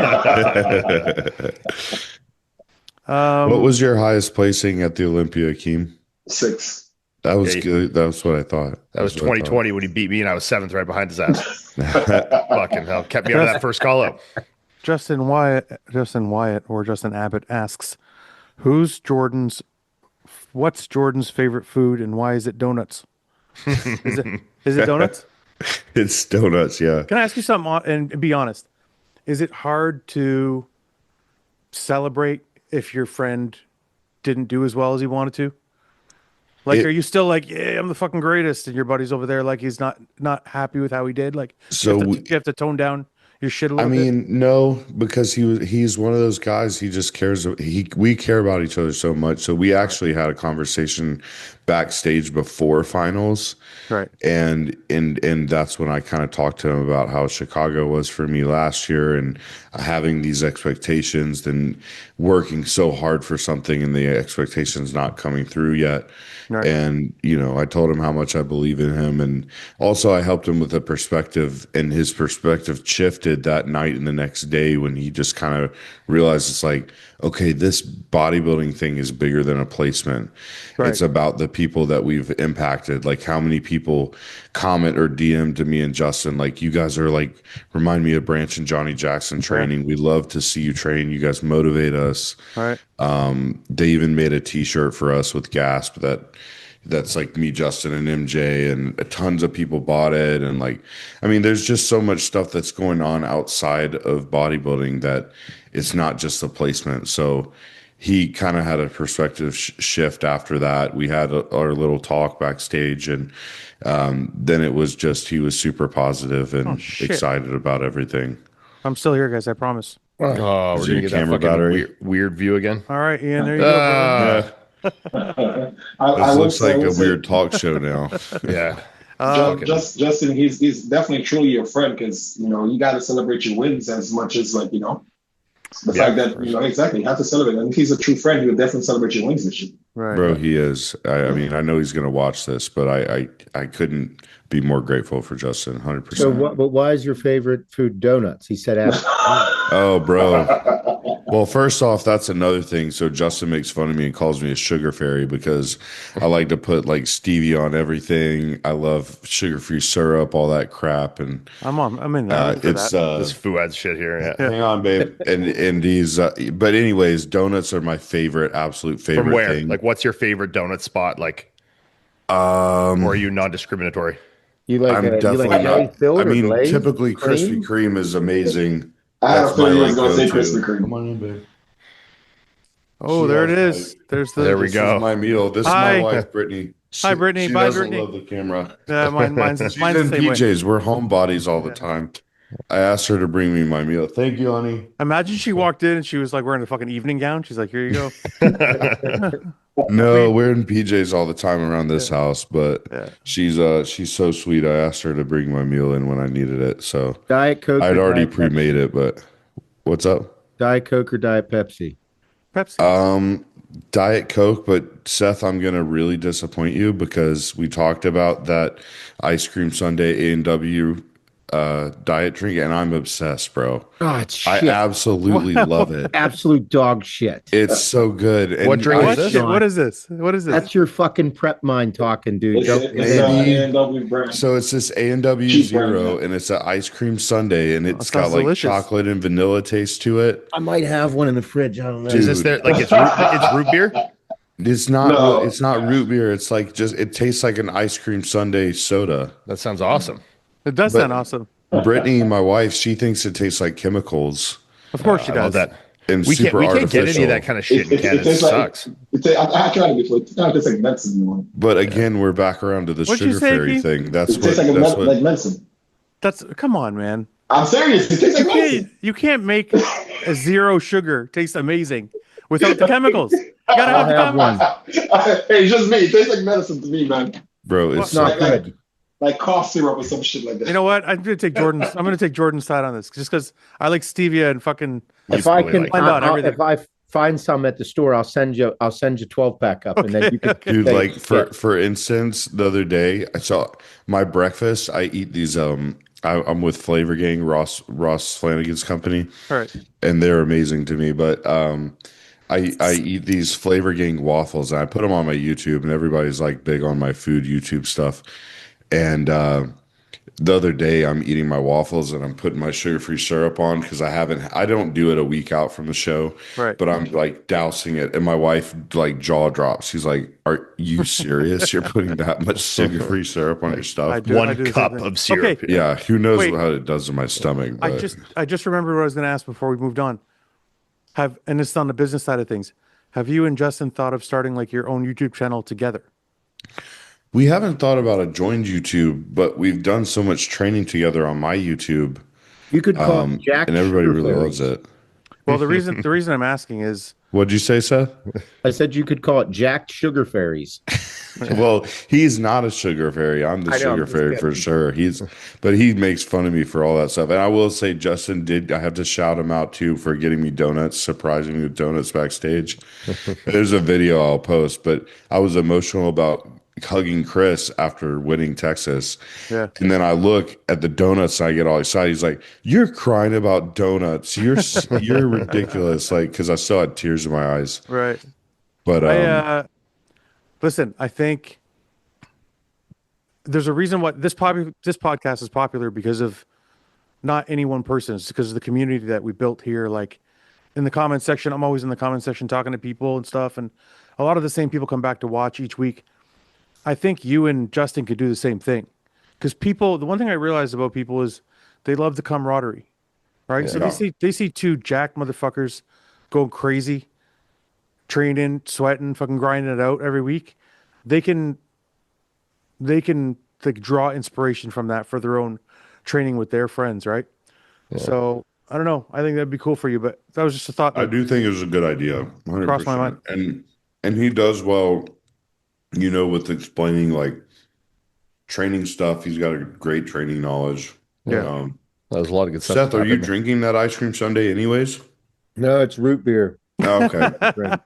What was your highest placing at the Olympia, Akim? 6. That was good. That's what I thought. That was 2020 when he beat me and I was 7th right behind his ass. Fucking hell. Kept me out of that first call up. Justin Wyatt or Justin Abbott asks, what's Jordan's favorite food and why is it donuts? Is it donuts? It's donuts, yeah. Can I ask you something and be honest? Is it hard to celebrate if your friend didn't do as well as he wanted to? Like, are you still like, yeah, I'm the fucking greatest, and your buddy's over there like he's not happy with how he did? Like, so you have to tone down your shit a little bit? I mean, no, because he's one of those guys. He just cares. We care about each other so much. So we actually had a conversation backstage before finals, right? And that's when I kind of talked to him about how Chicago was for me last year, and having these expectations, and working so hard for something, and the expectations not coming through yet. Right. And, I told him how much I believe in him. And also I helped him with a perspective, and his perspective shifted that night and the next day when he just kind of realized it's like, okay, this bodybuilding thing is bigger than a placement. Right. It's about the people that we've impacted. Like how many people comment or DM to me and Justin, like, you guys are like, remind me of Branch and Johnny Jackson training. We love to see you train. You guys motivate us. Right. They even made a t-shirt for us with Gasp that's like me, Justin, and MJ, and tons of people bought it. And there's just so much stuff that's going on outside of bodybuilding that it's not just a placement. So he kind of had a perspective shift after that. We had our little talk backstage, and then it was just, he was super positive and excited about everything. I'm still here, guys. I promise. Oh, we're gonna get that fucking weird view again. All right, Ian, there you go. This looks like a weird talk show now. Yeah. Justin, he's definitely truly your friend, because you got to celebrate your wins as much as the fact that exactly, you have to celebrate. And if he's a true friend, he would definitely celebrate your wins this year. Right, bro. He is. I mean, I know he's gonna watch this, but I couldn't be more grateful for Justin. 100%. So, but why is your favorite food donuts? He said after. Oh, bro. Well, first off, that's another thing. So Justin makes fun of me and calls me a sugar fairy because I like to put like stevia on everything. I love sugar-free syrup, all that crap. And I'm in that. It's this Fouad shit here. Yeah. Hang on, babe. And these, but anyways, donuts are my absolute favorite. From where? Thing. Like, what's your favorite donut spot? Like, or are you non-discriminatory? You like? I'm definitely not. I mean, typically Krispy Kreme is amazing. I have a feeling he was going to say Krispy Kreme. Come on in, babe. Oh, there it is. There we go. This is my meal. This is my wife, Brittany. Hi, Brittany. She Bye, doesn't Brittany. love the camera. Mine's She's the in same way. PJs. We're homebodies all the time. I asked her to bring me my meal. Thank you, honey. Imagine she walked in and she was like wearing a fucking evening gown. She's like, here you go. No, we're in PJs all the time around this house, but she's so sweet. I asked her to bring my meal in when I needed it. So Diet Coke. I'd already pre-made it, but what's up? Diet Coke or Diet Pepsi? Pepsi. Diet Coke, but Seth, I'm gonna really disappoint you because we talked about that ice cream sundae A&W diet drink, and I'm obsessed, bro. Oh, it's I shit. absolutely love it. Absolute dog shit. It's so good. And What drink is this? What is this? What is this? That's your fucking prep mind talking, dude. So it's this A&W Zero, and it's an ice cream sundae, and it's got like delicious. chocolate and vanilla taste to it. I might have one in the fridge. I don't know. Is this there? Like it's root beer? It's not. No. It's not root beer. It's like it tastes like an ice cream sundae soda. That sounds awesome. It does sound awesome. Brittany, my wife, she thinks it tastes like chemicals. Of course she I love does. that. And We super can't get any artificial. of that kind of shit in Canada. It tastes sucks. I tried it before. It tastes like medicine. But again, we're back around to the What'd you sugar say, fairy Keith? thing. That's It tastes like medicine. Come on, man. I'm serious. It tastes like medicine. You can't make a zero sugar taste amazing without the chemicals. You gotta have the chemicals. Hey, it's just me. It tastes like medicine to me, man. bro. It's not good. Like cough syrup or some shit like that. You know what? I'm gonna take Jordan's side on this just because I like stevia and fucking. If I really can, like Find out everything. if I find some at the store, I'll send you 12 pack up, and then you can. dude. take- Like for instance, the other day I saw my breakfast. I eat these. I'm with Flavor Gang, Ross Flanagan's company, All right. and they're amazing to me. But I eat these Flavor Gang waffles, and I put them on my YouTube, and everybody's like big on my food YouTube stuff. And the other day, I'm eating my waffles, and I'm putting my sugar-free syrup on because I don't do it a week out from the show, Right. but I'm like dousing it, and my wife like jaw drops. She's like, "Are you serious? You're putting that much sugar-free syrup on your stuff?" I do One the same cup thing. of syrup. Okay. Yeah, who knows Wait. what it does to my stomach? But I just remembered what I was going to ask before we moved on. And this is on the business side of things. Have you and Justin thought of starting like your own YouTube channel together? we haven't thought about a joined YouTube, but we've done so much training together on my YouTube, You could call it Jack, and everybody Sugar really Fairy. loves it. Well, the reason I'm asking is What'd you say, Seth? I said you could call it Jack Sugar Fairies. Well, he's not a sugar fairy. I'm the I know, I'm sugar just fairy for kidding. sure. But he makes fun of me for all that stuff. And I will say, Justin I have to shout him out too for getting me donuts, surprising me with donuts backstage. There's a video I'll post, but I was emotional about hugging Chris after winning Texas. Yeah. And then I look at the donuts and I get all excited. He's like, "You're crying about donuts. You're ridiculous." Like, because I still had tears in my eyes. right. But Listen, I think there's a reason why this podcast is popular because of not any one person. It's because of the community that we built here. Like in the comment section, I'm always in the comment section talking to people and stuff, and a lot of the same people come back to watch each week. I think you and Justin could do the same thing because the one thing I realized about people is they love the camaraderie, right? So they see two jack motherfuckers going crazy, training, sweating, fucking grinding it out every week. They can like draw inspiration from that for their own training with their friends, right? Yeah. So I don't know. I think that'd be cool for you, but that was just a thought. I do think it was a good idea. 100%. Crossed my mind. And he does well, with explaining like training stuff. He's got a great training knowledge. Yeah. That was a lot of good stuff. Seth, are you drinking that ice cream sundae anyways? No, it's root beer. Oh, okay.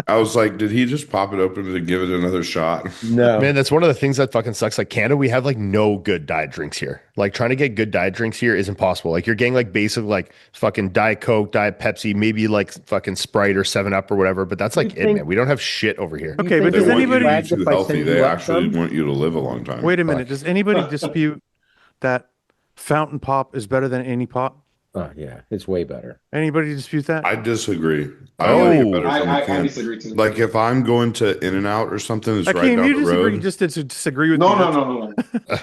I was like, did he just pop it open to give it another shot? No, Man, that's one of the things that fucking sucks. Like Canada, we have like no good diet drinks here. Like trying to get good diet drinks here is impossible. Like you're getting like basic like fucking Diet Coke, Diet Pepsi, maybe like fucking Sprite or 7-Up or whatever. But that's like it, man. We don't have shit over here. Okay, but They does want you to anybody? be too healthy. They actually want you to live a long time. Wait a minute. Does anybody dispute that fountain pop is better than any pop? oh yeah, it's way better. Anybody dispute that? I disagree. I like it better from a I can. disagree too. Like if I'm going to In-N-Out or something that's right Akim, down you the disagree. road, Just to disagree with No, me. no.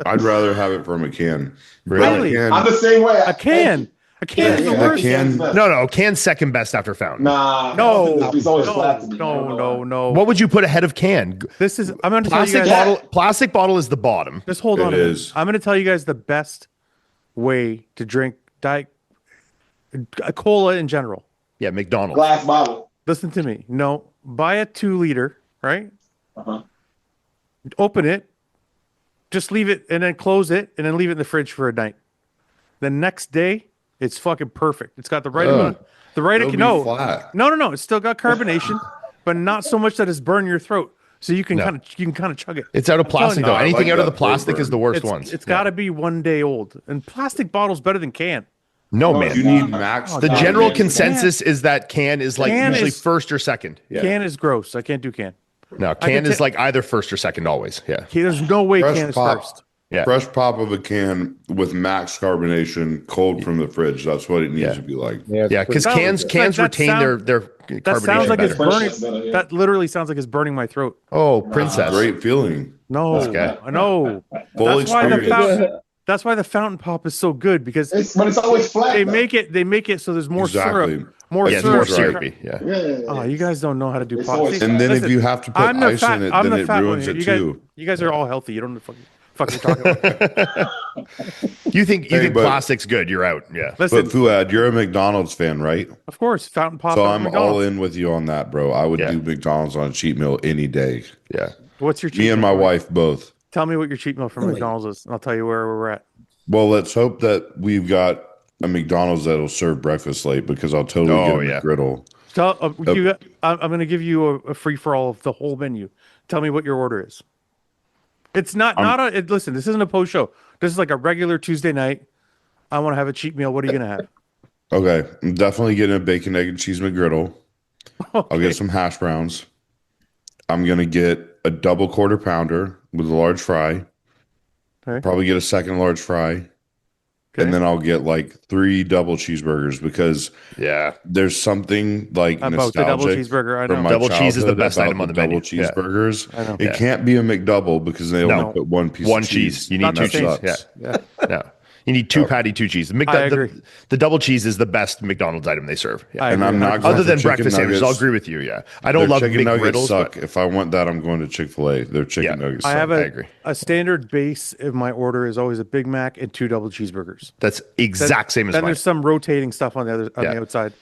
I'd rather have it from a can. Really? I'm the same way. A can. A can is the Yeah, worst. can- No, can's second best after fountain. Nah. No, It's always flat to me. no. What would you put ahead of can? This is. I'm going to tell you Plastic guys. bottle. Plastic bottle is the bottom. Just hold on. It a minute. is. I'm going to tell you guys the best way to drink a cola in general. Yeah, McDonald's. Glass bottle. Listen to me. No, buy a 2-liter, right? Uh-huh. Open it, just leave it, and then close it, and then leave it in the fridge for a night. The next day, it's fucking perfect. It's got the right amount. The right. It'll be No, flat. no. It's still got carbonation, but not so much that it's burning your throat. so you can kind of chug it. It's out of plastic though. Anything out of the plastic is the worst It's ones. got to be 1 day old, and plastic bottle's better than can. No, man. You need max. The general consensus is that can is like usually first or second. Yeah. Can is gross. I can't do can. No, can is like either first or second always. Yeah. There's no way can is first. Yeah. Fresh pop of a can with max carbonation, cold from the fridge. That's what it needs to be like. Yeah, because cans retain their carbonation. That sounds like better. it's burning. That literally sounds like it's burning my throat. Oh, princess. Great feeling. No, Okay. no. Full experience. That's why the fountain pop is so good because but it's always flat. they make it so there's more syrup. More Yeah, it's syrup. more syrupy. Yeah. Oh, you guys don't know how to do pop. always- And then if you have to put ice in it, then it ruins it you too. You guys are all healthy. You don't know what you're talking about. You think plastic's good? You're out. Yeah. Listen, But Fouad, you're a McDonald's fan, right? of course, fountain pop. So at I'm McDonald's. all in with you on that, bro. I would do McDonald's on a cheat meal any day. Yeah. What's your cheat Me and meal? my wife both. Tell me what your cheat meal from McDonald's is, and I'll tell you where we're at. Well, let's hope that we've got a McDonald's that'll serve breakfast late because I'll totally get a griddle. I'm going to give you a free for all of the whole menu. Tell me what your order is. It's listen, this isn't a post show. This is like a regular Tuesday night. I want to have a cheat meal. What are you going to have? Okay. I'm definitely getting a bacon, egg, and cheese McGriddle. Okay. I'll get some hash browns. I'm going to get a double quarter pounder with a large fry. Okay. Probably get a second large fry. Okay. And then I'll get like 3 double cheeseburgers because there's something like about nostalgic the double cheeseburger. I know. Double cheese is the best about item on the double menu. cheeseburgers. I know. It can't be a McDouble because they only put one piece of cheese. You need 2 cheese. Yeah. No. You need 2 patty, 2 cheese. I agree. The double cheese is the best McDonald's item they serve. Yeah. And I'm not going other for than chicken breakfast sandwiches. nuggets. I'll agree with you. Yeah. I don't Their love chicken nuggets McGriddles. suck. If I want that, I'm going to Chick-fil-A. Their chicken nuggets I suck. have agree. a standard base of my order is always a Big Mac and 2 double cheeseburgers. That's exact same as Then mine. there's some rotating stuff on the outside.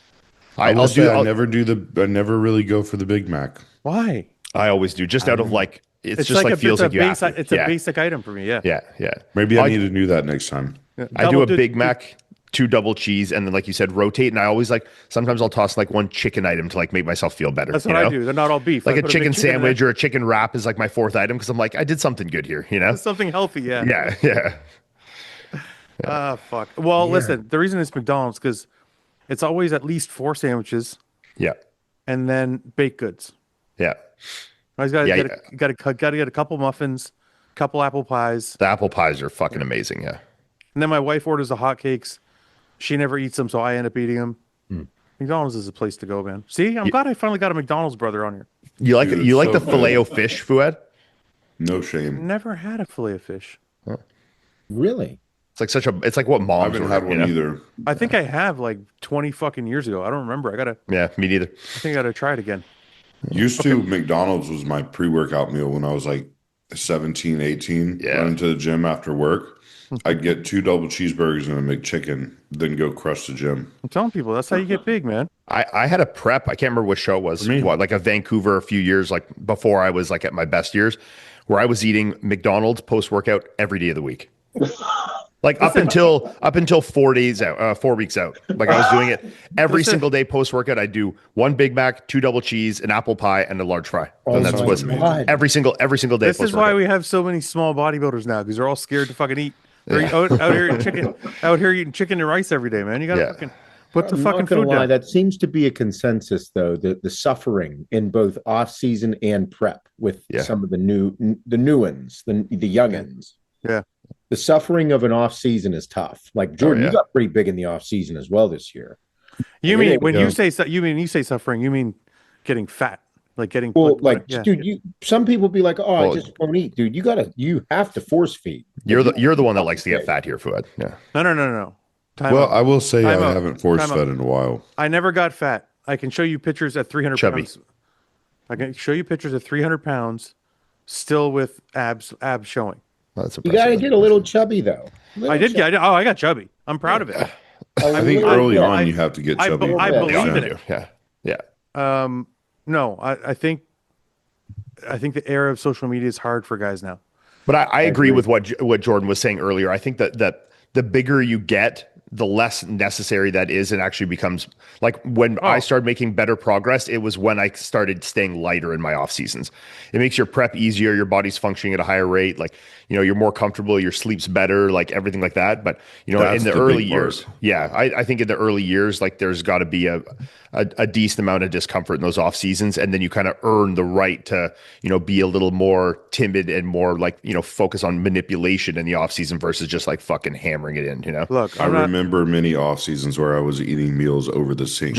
I never really go for the Big Mac. Why? I always do. Just out of like, it's just like feels it's like you have to. It's a basic item for me. Yeah. Yeah. Maybe I need to do that next time. I do a Big Mac, 2 double cheese, and then like you said, rotate. And I always sometimes I'll toss like 1 chicken item to like make myself feel better. That's what I do. They're not all beef. Like I a put chicken big sandwich or a chicken wrap is like my 4th item because I'm like, I did something good here, It's something healthy. Yeah. Yeah. Ah, fuck. Well, listen, the reason it's McDonald's because it's always at least 4 sandwiches Yeah. and then baked goods. Yeah. I always got to get a couple muffins, couple apple pies. The apple pies are fucking amazing. Yeah. And then my wife orders the hotcakes. She never eats them, so I end up eating them. McDonald's is a place to go, man. See, I'm glad I finally got a McDonald's brother on here. You like Dude, the so filet o fish, Fouad? No shame. Never had a fillet of fish. Really? It's like what I moms haven't order, had one either. I think I have like 20 fucking years ago. I don't remember. Yeah, me neither. I think I gotta try it again. Used to McDonald's was my pre-workout meal when I was like 17, 18. Yeah. Running to the gym after work. I'd get 2 double cheeseburgers and a McChicken, then go crush the gym. I'm telling people that's how you get big, man. I had a prep. I can't remember what show it was. What, like a Vancouver a few years, like before I was like at my best years, where I was eating McDonald's post-workout every day of the week. Like up until 4 weeks out. Like I was doing it every single day post-workout. I do 1 Big Mac, 2 double cheese, an apple pie, and a large fry. And that's what's every single day. This is why we have so many small bodybuilders now, because they're all scared to fucking eat. They're out here eating chicken and rice every day, man. You gotta fucking put the fucking food down. That seems to be a consensus, though. The suffering in both off season and prep with some of the new ones, the youngins. Yeah. The suffering of an off season is tough. Like Jordan, you got pretty big in the off season as well this year. You mean when you say suffering, you mean getting fat, like getting dude. Some people be like, I just won't eat, dude. You have to force feed. You're the one that likes to get fat here, Fouad. Yeah. No. I will say I haven't force fed in a while. I never got fat. I can show you pictures at 300 pounds. I can show you pictures at 300 pounds, still with abs showing. That's you got to get a little chubby though. I got chubby. I'm proud of it. I think early on you have to get chubby. I believe in it. Yeah. No, I think the era of social media is hard for guys now. But I agree with what Jordan was saying earlier. I think that the bigger you get, the less necessary that is, and actually becomes like when I started making better progress, it was when I started staying lighter in my off seasons. It makes your prep easier, your body's functioning at a higher rate, like, you know, you're more comfortable, your sleep's better, like everything like that. But, you know, in the early years, I think in the early years, like there's got to be a decent amount of discomfort in those off seasons, and then you kind of earn the right to, you know, be a little more timid and more like, you know, focus on manipulation in the off season versus just like fucking hammering it in, you know. Look, I remember many off seasons where I was eating meals over the sink,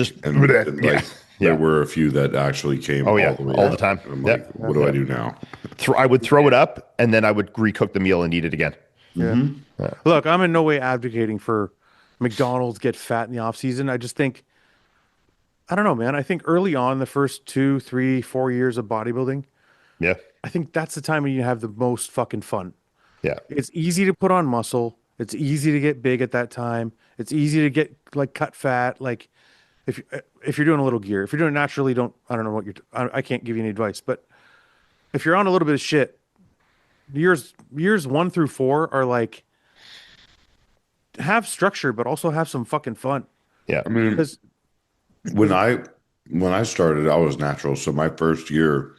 there were a few that actually came all the way all the time. I'm like, what do I do now? I would throw it up, and then I would recook the meal and eat it again. Look, I'm in no way advocating for McDonald's get fat in the off season. I just think, I don't know, man. I think early on, the first 2, 3, 4 years of bodybuilding, I think that's the time when you have the most fucking fun. It's easy to put on muscle. It's easy to get big at that time. It's easy to get like cut fat. Like if you're doing a little gear, if you're doing it naturally, I don't know what I can't give you any advice, but if you're on a little bit of shit, years 1 through 4 are like, have structure, but also have some fucking fun. I mean, because when I started, I was natural. So my first show,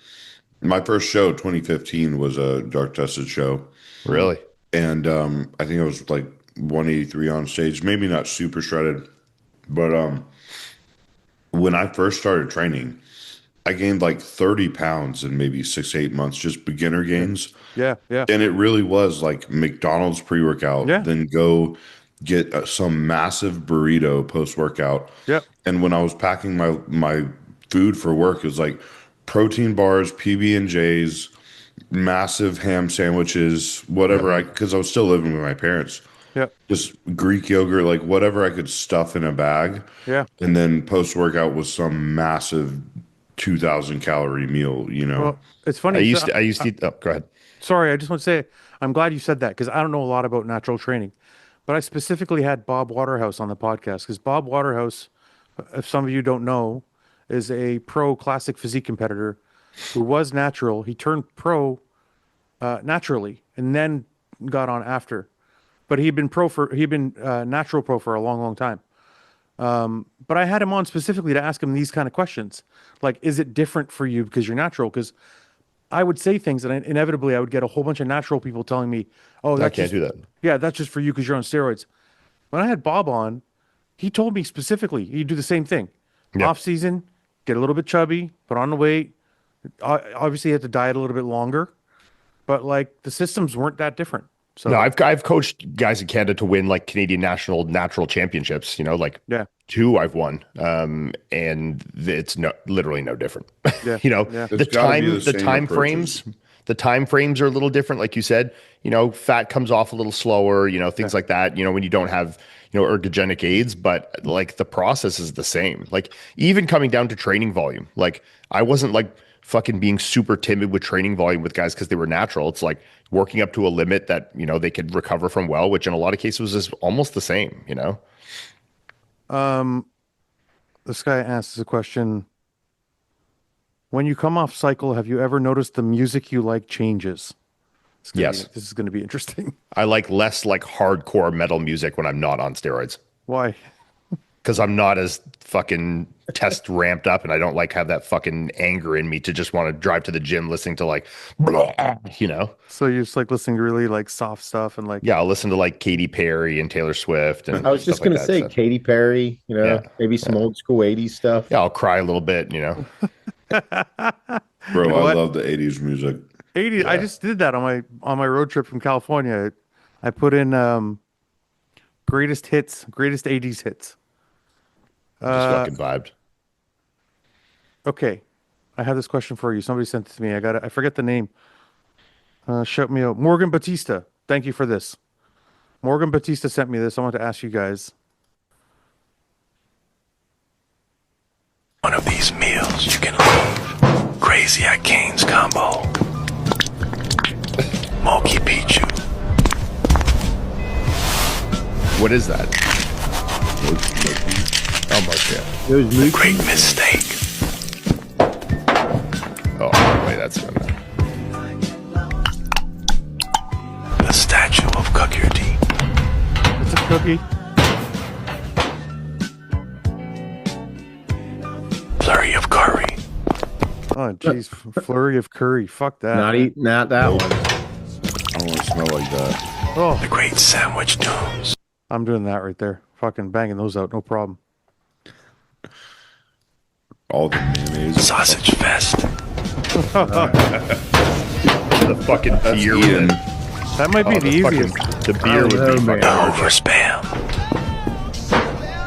2015, was a dark tested show. Really? And I think I was like 183 on stage, maybe not super shredded, but when I first started training, I gained like 30 pounds in maybe 6 to 8 months, just beginner gains. Yeah. And it really was like McDonald's pre-workout, then go get some massive burrito post-workout. And when I was packing my food for work, it was like protein bars, PB&Js, massive ham sandwiches, whatever because I was still living with my parents. Just Greek yogurt, like whatever I could stuff in a bag. And then post-workout was some massive 2,000 calorie meal, you know. Well, it's funny. I used to go ahead. Sorry, I just want to say I'm glad you said that, because I don't know a lot about natural training, but I specifically had Bob Waterhouse on the podcast, because Bob Waterhouse, if some of you don't know, is a pro classic physique competitor who was natural. He turned pro naturally and then got on after, but he'd been natural pro for a long time. But I had him on specifically to ask him these kind of questions. Like, is it different for you because you're natural? Because I would say things and inevitably I would get a whole bunch of natural people telling me, oh, I can't do that. Yeah, that's just for you because you're on steroids. When I had Bob on, he told me specifically he'd do the same thing. Off season, get a little bit chubby, put on the weight. Obviously, you had to diet a little bit longer, but like the systems weren't that different. So no, I've coached guys in Canada to win like Canadian national natural championships, you know, like 2 I've won. And it's literally no different. You know, the time frames are a little different. Like you said, you know, fat comes off a little slower, you know, things like that, you know, when you don't have, you know, ergogenic aids, but like the process is the same. Like even coming down to training volume, like I wasn't like fucking being super timid with training volume with guys because they were natural. It's like working up to a limit that, you know, they could recover from well, which in a lot of cases is almost the same, you know? This guy asks a question. When you come off cycle, have you ever noticed the music you like changes? This is going to be interesting. I like less like hardcore metal music when I'm not on steroids. Why? Because I'm not as fucking test ramped up, and I don't like have that fucking anger in me to just want to drive to the gym listening to like, blah, you know. So you're just like listening to really like soft stuff and like. Yeah, I'll listen to like Katy Perry and Taylor Swift. And I was just gonna say Katy Perry, you know, maybe some old school '80s stuff. Yeah, I'll cry a little bit, you know. Bro, I love the '80s music. 80s. I just did that on my road trip from California. I put in greatest '80s hits. Just fucking vibed. Okay, I have this question for you. Somebody sent it to me. I forget the name. Shout me out. Morgan Batista. Thank you for this. Morgan Batista sent me this. I want to ask you guys. One of these meals you can love. Crazy at Cane's combo. Moki Pichu. What is that? Almost, yeah. The great mistake. Oh, wait, that's from that. The statue of Cookie. It's a cookie. Oh, geez, flurry of curry. Fuck that. Not that one. I don't want to smell like that. Oh, The great sandwich tunes. I'm doing that right there. Fucking banging those out, no problem. All the mayonnaise. Sausage fest. The fucking That's beer. Ian. That might be the easiest. The beer would be fucking hard. Over spam.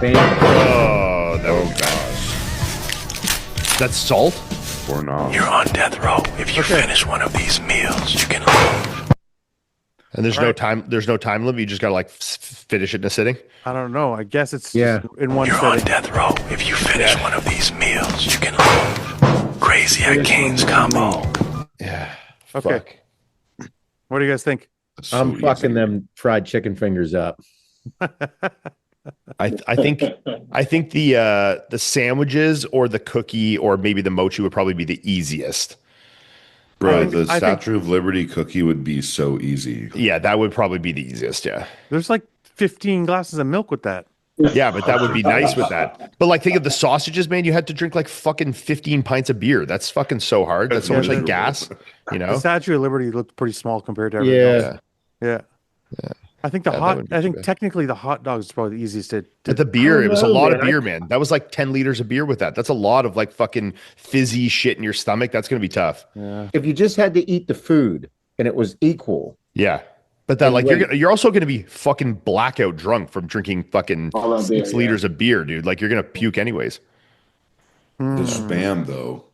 Oh, no, gosh. That's salt? Or not. You're on death row. If you finish one of these meals, you can. And there's no time. There's no time limit. You just gotta like finish it in a sitting. I don't know. I guess it's Yeah. in one You're on setting. death row. If you finish one of these meals, you can. Crazy Akim's combo. Yeah. Okay. Fuck. What do you guys think? That's so I'm fucking easy. them fried chicken fingers up. I think the sandwiches or the cookie or maybe the mochi would probably be the easiest. Bro, I the think- Statue of Liberty cookie would be so easy. Yeah, that would probably be the easiest. Yeah. There's like 15 glasses of milk with that. Yeah, but that would be nice with that. But like, think of the sausages, man. You had to drink like fucking 15 pints of beer. That's fucking so hard. That's so much like gas. You The know. Statue of Liberty looked pretty small compared to everything else. Yeah. Yeah. I think the Yeah, that hot. wouldn't be I too think bad. technically the hot dogs is probably the easiest to. But the beer, I it was a don't know, lot of man. beer, man. That was like 10 liters of beer with that. That's a lot of like fucking fizzy shit in your stomach. That's gonna be tough. If you just had to eat the food and it was equal, Yeah. But then, And like, wait. you're also going to be fucking blackout drunk from drinking fucking All that 6 beer, liters of beer, dude. Like, you're going to puke anyways. The spam, though.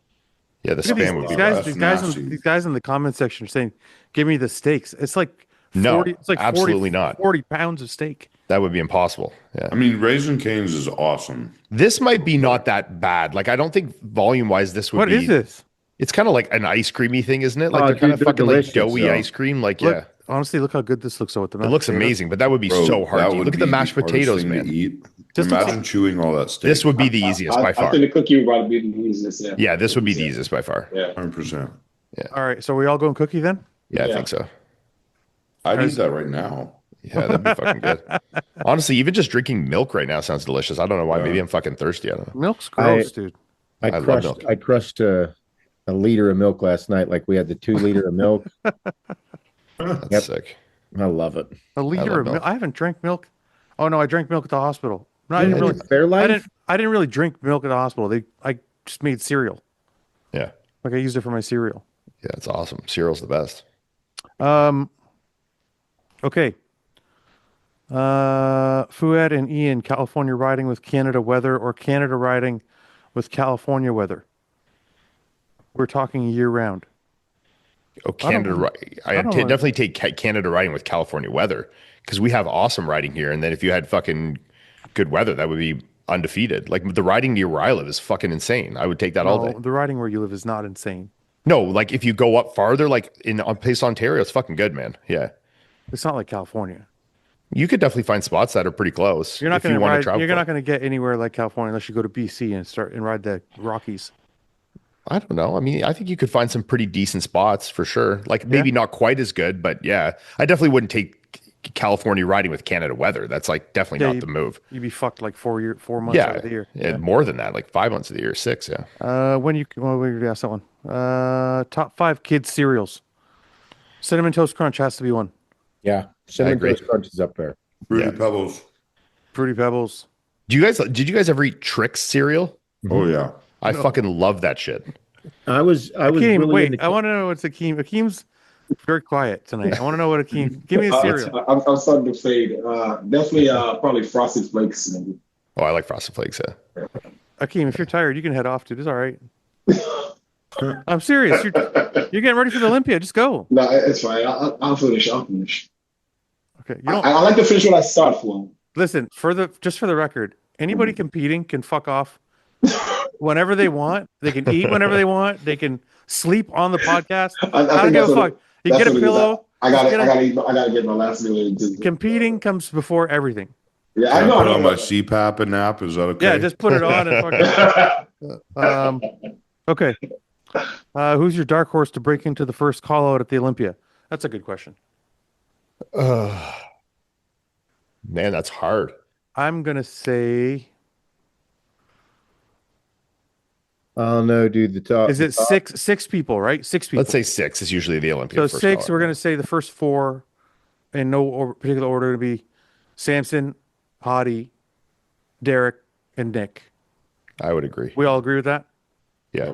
Yeah, the Look at these, spam would be guys, rough. these guys, nasty. these guys in the comment section are saying, "Give me the steaks." It's like 40, No, it's like absolutely not. 40 pounds of steak. That would be impossible. Yeah. I mean, Raisin Cane's is awesome. This might be not that bad. Like, I don't think volume wise, this would What be. is this? It's kind of like an ice creamy thing, isn't it? Like, Oh, they're kind of dude, they're fucking like delicious, doughy though. ice cream. Like, Look, yeah. honestly, look how good this looks. With the It mashed looks potatoes. amazing, but that would be Bro, so hard. that Dude. would Look at the be mashed hardest potatoes, thing to man. eat. This looks Imagine chewing all that steak. This would be the easiest by I far. think the cookie would probably be the easiest. Yeah. Yeah, this would be the easiest by far. Yeah. 100%. All right, so we all going cookie then? Yeah, I Yeah. think so. I'd eat that right now. Yeah, that'd be fucking good. Honestly, even just drinking milk right now sounds delicious. I don't know why. Yeah. Maybe I'm fucking thirsty. I don't know. Milk's gross, dude. I I love crushed milk. I crushed a liter of milk last night. Like we had the 2 liter of milk. That's Yep. sick. I love it. A liter love of milk. milk. I haven't drank milk. Oh no, I drank milk at the hospital. No, I You didn't had really. Fairlife? I didn't really drink milk at the hospital. I just made cereal. Yeah. Like I used it for my cereal. Yeah, it's awesome. Cereal's the best. Okay. Fouad and Ian, California riding with Canada weather or Canada riding with California weather? We're talking year round. Oh, Canada. I don't know. definitely take Canada riding with California weather because we have awesome riding here. And then if you had fucking good weather, that would be undefeated. Like the riding near where I live is fucking insane. I would take that all No, day. the riding where you live is not insane. No, like if you go up farther, like in place Ontario, it's fucking good, man. Yeah. It's not like California. You could definitely find spots that are pretty close. You're not if you going to want ride. to travel. You're not going to get anywhere like California unless you go to BC and start and ride the Rockies. I don't know. I mean, I think you could find some pretty decent spots for sure. Like maybe not quite as good, but yeah, I definitely wouldn't take California riding with Canada weather. That's like definitely not the move. You'd be fucked like 4 months out Yeah, of the year. and more than that, like 5 months of the year, 6. Yeah. When you we already asked that one. Top 5 kids cereals. Cinnamon Toast Crunch has to be one. Yeah. Cinnamon agree. Toast Crunch is up there. Fruity Yeah. Pebbles. Fruity Pebbles. Did you guys ever eat Trix cereal? Oh, yeah. I fucking love that shit. I was Akim, really wait. into- I want to know what's Akim. Akim's very quiet tonight. I want to know what Akim. Give me a cereal. I'm starting to fade. Definitely, probably Frosted Flakes. Maybe. Oh, I like Frosted Flakes. Yeah. Akim, if you're tired, you can head off, dude. It's all right. I'm serious. You're getting ready for the Olympia. Just go. No, it's fine. I'll finish. I'll finish. Okay. You don't I like to finish what I start for. listen for the record. Anybody competing can fuck off whenever they want. They can eat whenever they want. They can sleep on the podcast. I don't think give a that's fuck. You that's get a what it is. pillow. I gotta Just get my last meal in. Competing comes before everything. Yeah, Can I I know. put on my CPAP and nap? Is that okay? Yeah, just put it on and fucking. Okay. Who's your dark horse to break into the first call out at the Olympia? That's a good question. Man, that's hard. I'm gonna say Oh no, dude. The top Is it six people, right? Six people. Let's say 6 is usually the Olympia. So six, we're going to say the first four in no particular order to be Samson, Hottie, Derek, and Nick. I would agree. We all agree with that? Yeah.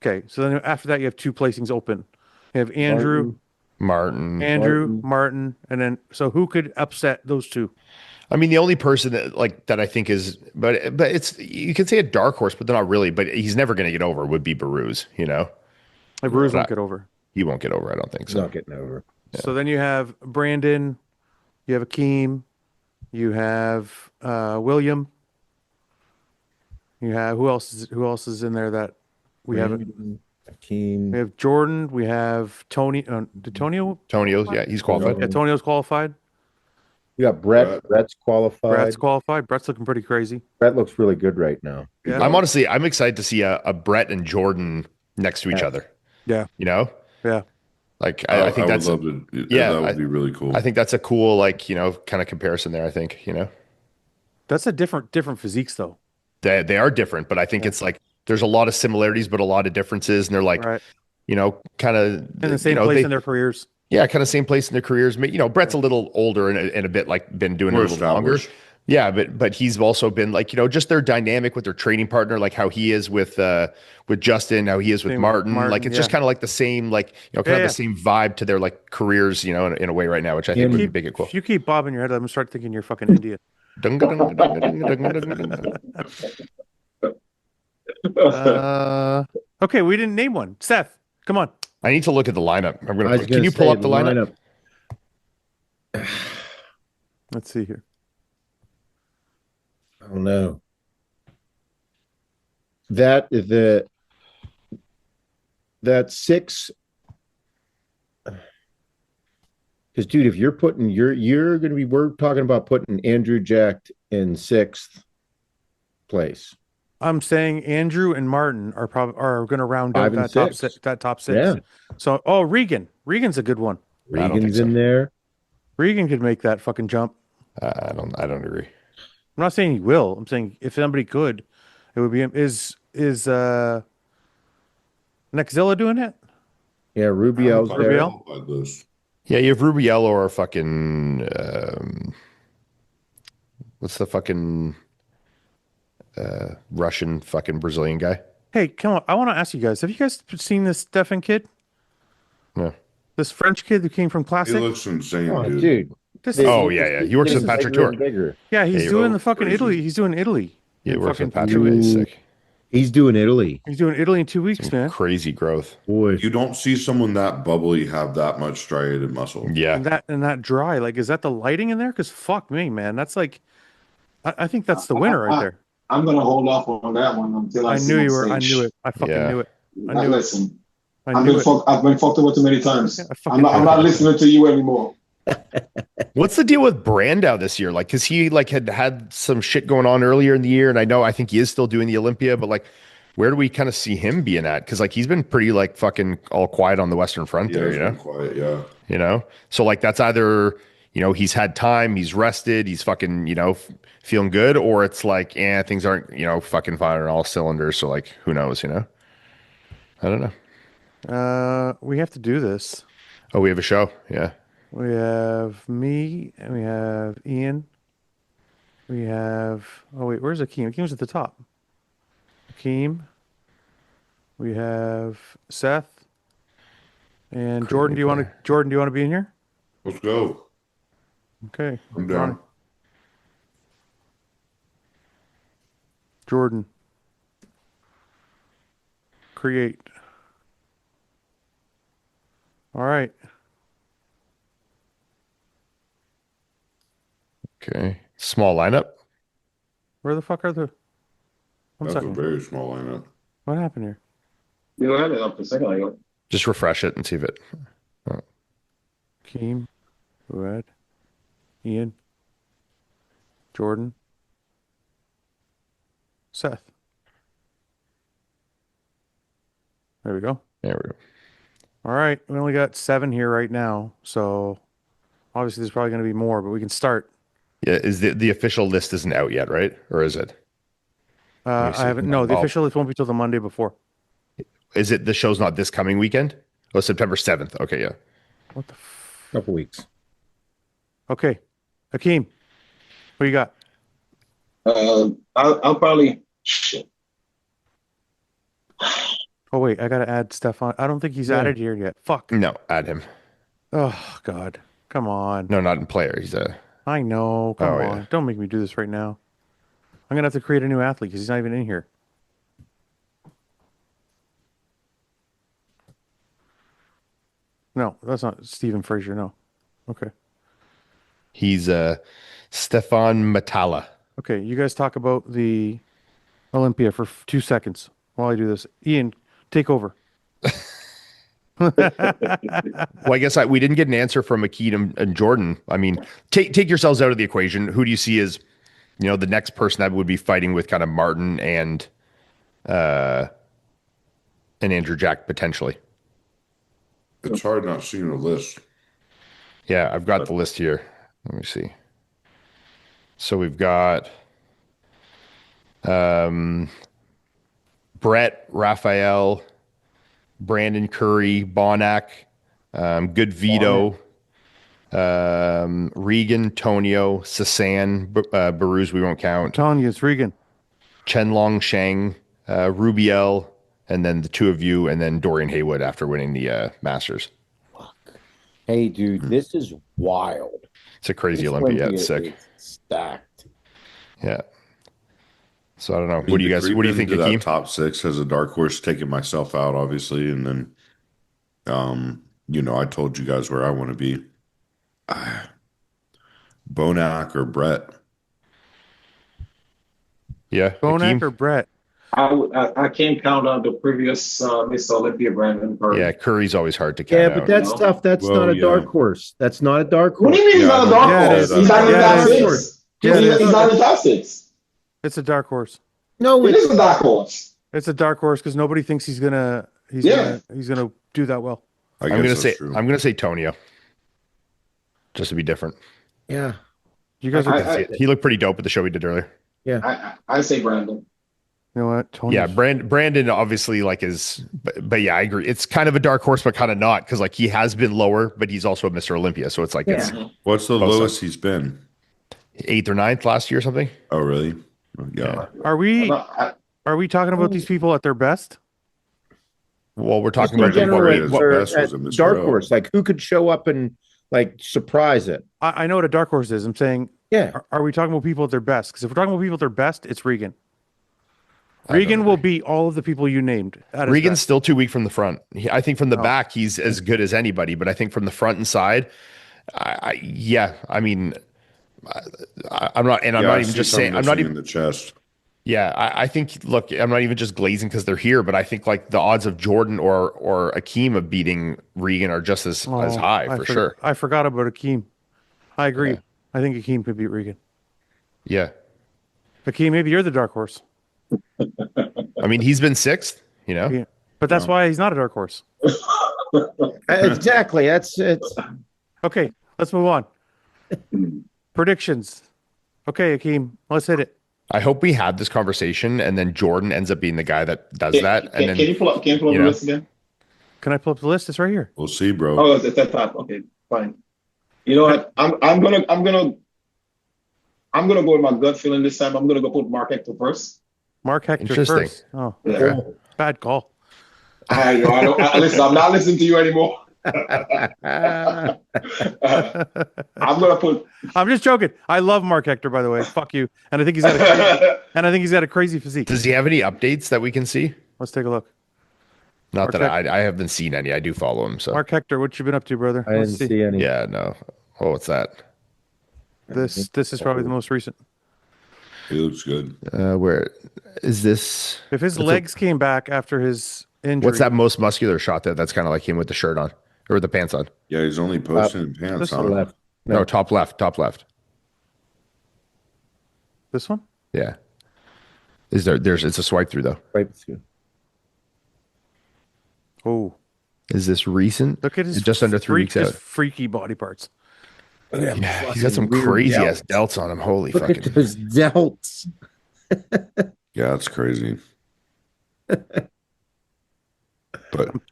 Okay. So then after that, you have 2 placings open. You have Andrew, Martin, Martin, and then so who could upset those 2? I mean, the only person that I think is, but it's, you could say a dark horse, but they're not really. But he's never going to get over would be Baruz. You know, Baruz won't get over. He won't get over. I don't think so. Not getting over. Yeah. So then you have Brandon, you have Akim, you have William. You have who else is in there that we have? Akim. We have Jordan. We have Tony. Tonio, yeah, he's qualified. Yeah, Tonio's qualified. You got Brett. Brett's qualified. Brett's qualified. Brett's looking pretty crazy. Brett looks really good right now. Yeah. I'm excited to see a Brett and Jordan next to each other. Yeah. You know? Yeah. Like I think that's that would be really cool. I think that's a cool, like, you know, kind of comparison there, I think, you know. That's a different physiques though. They are different, but I think it's like there's a lot of similarities but a lot of differences, and they're like, you know, kind of in the same place in their careers. Yeah, kind of same place in their careers. You know, Brett's a little older and a bit like been doing it a little longer. Yeah, but he's also been like, you know, just their dynamic with their training partner, like how he is with Justin, how he is with Martin. Like it's just kind of like the same, like, you know, kind of the same vibe to their like careers, you know, in a way right now, which I think would be big and cool. If you keep bobbing your head, I'm gonna start thinking you're fucking Indian. Okay, we didn't name one. Seth, come on. I need to look at the lineup. Can you pull up the lineup? Let's see here. Oh no. That 6. Because dude, if you're putting you're gonna be, we're talking about putting Andrew Jack in 6th place. I'm saying Andrew and Martin are going to round out that top 6. That top 6. Yeah. So, Regan's a good one. Regan's in there. Regan could make that fucking jump. I don't agree. I'm not saying he will. I'm saying if somebody could, it would be him. Is Nexzilla doing it? Yeah, Rubiel's there. Yeah, you have Rubiel or fucking what's the fucking Russian fucking Brazilian guy? Hey, come on. I want to ask you guys, have you guys seen this Stefan kid? No. This French kid who came from Classic? He looks insane, dude. Yeah. He works with Patrick Tour. Yeah, he's doing the fucking Italy. He's doing Italy. Yeah, he works with Patrick. He's sick. He's doing Italy. He's doing Italy in 2 weeks, man. Crazy growth. Boy. You don't see someone that bubbly have that much striated muscle. Yeah. And that dry. Like, is that the lighting in there? Because fuck me, man. That's like, I think that's the winner right there. I'm going to hold off on that one until I see knew you were. I knew it. I fucking knew it. I knew listen. I've been fucked over too many times. I'm not listening to you anymore. What's the deal with Brandau this year? Like, cause he like had some shit going on earlier in the year, and I think he is still doing the Olympia, but like, where do we kind of see him being at? Cause like he's been pretty like fucking all quiet on the Western Front there, you know? Quiet, yeah. You know, so like that's either, you know, he's had time, he's rested, he's fucking, you know, feeling good, or it's like, things aren't, you know, fucking firing all cylinders. So like, who knows, you know? I don't know. We have to do this. Oh, we have a show. Yeah. We have me and we have Ian. We have, oh wait, where's Akim? Akim's at the top. Akim. We have Seth. And Jordan, do you want to be in here? Let's go. Okay. I'm down. Jordan. Create. All right. Okay. Small lineup. Where the fuck are the? That's a very small lineup. What happened here? You don't have it up for a second ago. Just refresh it and see if it. Akeem, Fouad, Ian, Jordan, Seth. There we go. There we go. All right. We only got 7 here right now. So obviously there's probably going to be more, but we can start. Yeah. Is the official list isn't out yet, right? Or is it? I haven't. No, the official list won't be till the Monday before. Is it the show's not this coming weekend? Oh, September 7th. Okay, yeah. What the? Couple weeks. Okay, Akim, what you got? I'll probably. Shit. Oh wait, I gotta add Stefan. I don't think he's added here yet. Fuck. No, add him. Oh God, come on. No, not in player. He's a. I know. Come on. Yeah. Don't make me do this right now. I'm gonna have to create a new athlete because he's not even in here. No, that's not Stephen Frazier. No. Okay. He's Stefan Matala. Okay, you guys talk about the Olympia for 2 seconds while I do this. Ian, take over. Well, I guess we didn't get an answer from Akim and Jordan. I mean, take yourselves out of the equation. Who do you see as, the next person that would be fighting with kind of Martin and Andrew Jack potentially? It's hard not seeing a list. Yeah, I've got the list here. Let me see. So we've got Brett, Raphael, Brandon Curry, Bonac, Good Vito, Regan, Tonio, Sasan, Baruz, we won't count. Telling you, it's Regan. Chen Long Shang, Rubiel, and then the two of you, and then Dorian Haywood after winning the Masters. Hey, dude, this is wild. It's a crazy Olympia. It's sick. Stacked. Yeah. So I don't know. What do you think, Akim? Top 6 as a dark horse, taking myself out, obviously, and then, I told you guys where I want to be. Bonac or Brett. Yeah, Bonac or Brett. I can't count on the previous Miss Olympia, Brandon Curry. Yeah, Curry's always hard to count. Yeah, but that's tough. That's not a dark horse. That's not a dark horse. What do you mean he's not a dark horse? He's not in the top 6. He's not in the top 6. It's a dark horse. No, it is a dark horse. It's a dark horse because nobody thinks he's gonna do that well. I'm gonna say Tonio, just to be different. Yeah, you guys he looked pretty dope at the show we did earlier. Yeah, I say Brandon. You know what? Tony. Yeah, Brandon obviously but yeah, I agree. It's kind of a dark horse, but kind of not because he has been lower, but he's also a Mr. Olympia. So it's what's the lowest he's been? 8th or 9th last year or something. Oh, really? Yeah. Are we talking about these people at their best? Well, we're talking about dark horse. Like who could show up and surprise it? I know what a dark horse is. I'm saying, are we talking about people at their best? Because if we're talking about people at their best, it's Regan. Regan will beat all of the people you named. Regan's still too weak from the front. I think from the back, he's as good as anybody. But I think from the front and side, I'm not even just saying. I'm not even in the chest. Yeah, I think. Look, I'm not even just glazing because they're here, but I think the odds of Jordan or Akim of beating Regan are just as high for sure. I forgot about Akim. I agree. Yeah. I think Akim could beat Regan. Yeah, Akim, maybe you're the dark horse. I mean, he's been 6th, Yeah. But that's why he's not a dark horse. Exactly. That's it. Okay, let's move on. Predictions. Okay, Akim, let's hit it. I hope we had this conversation and then Jordan ends up being the guy that does that. Can you pull up the list again? Can I pull up the list? It's right here. We'll see, bro. Oh, it's at that top. Okay, fine. You know what? I'm gonna go with my gut feeling this time. I'm gonna go put Mark Hector first. Mark Hector first. Oh, yeah. Bad call. Listen, I'm not listening to you anymore. I'm just joking. I love Mark Hector, by the way. Fuck you. And I think he's got a crazy physique. Does he have any updates that we can see? Let's take a look. Not Mark that I haven't seen any. I do follow him. So Mark Hector, what you been up to, brother? I didn't see any. Yeah, no. Oh, what's that? This is probably the most recent. He looks good. Where is this? If his legs came back after his injury. What's that most muscular shot that's kind of like him with the shirt on or the pants on? Yeah, he's only posting pants on. Left. No, top left. This one? Yeah. It's a swipe through though. Right. Oh. Is this recent? Look at his just under 3 weeks out. Freaky body parts. Yeah, he's got some crazy ass delts on him. Holy Look fucking. at those delts. Yeah, that's crazy. But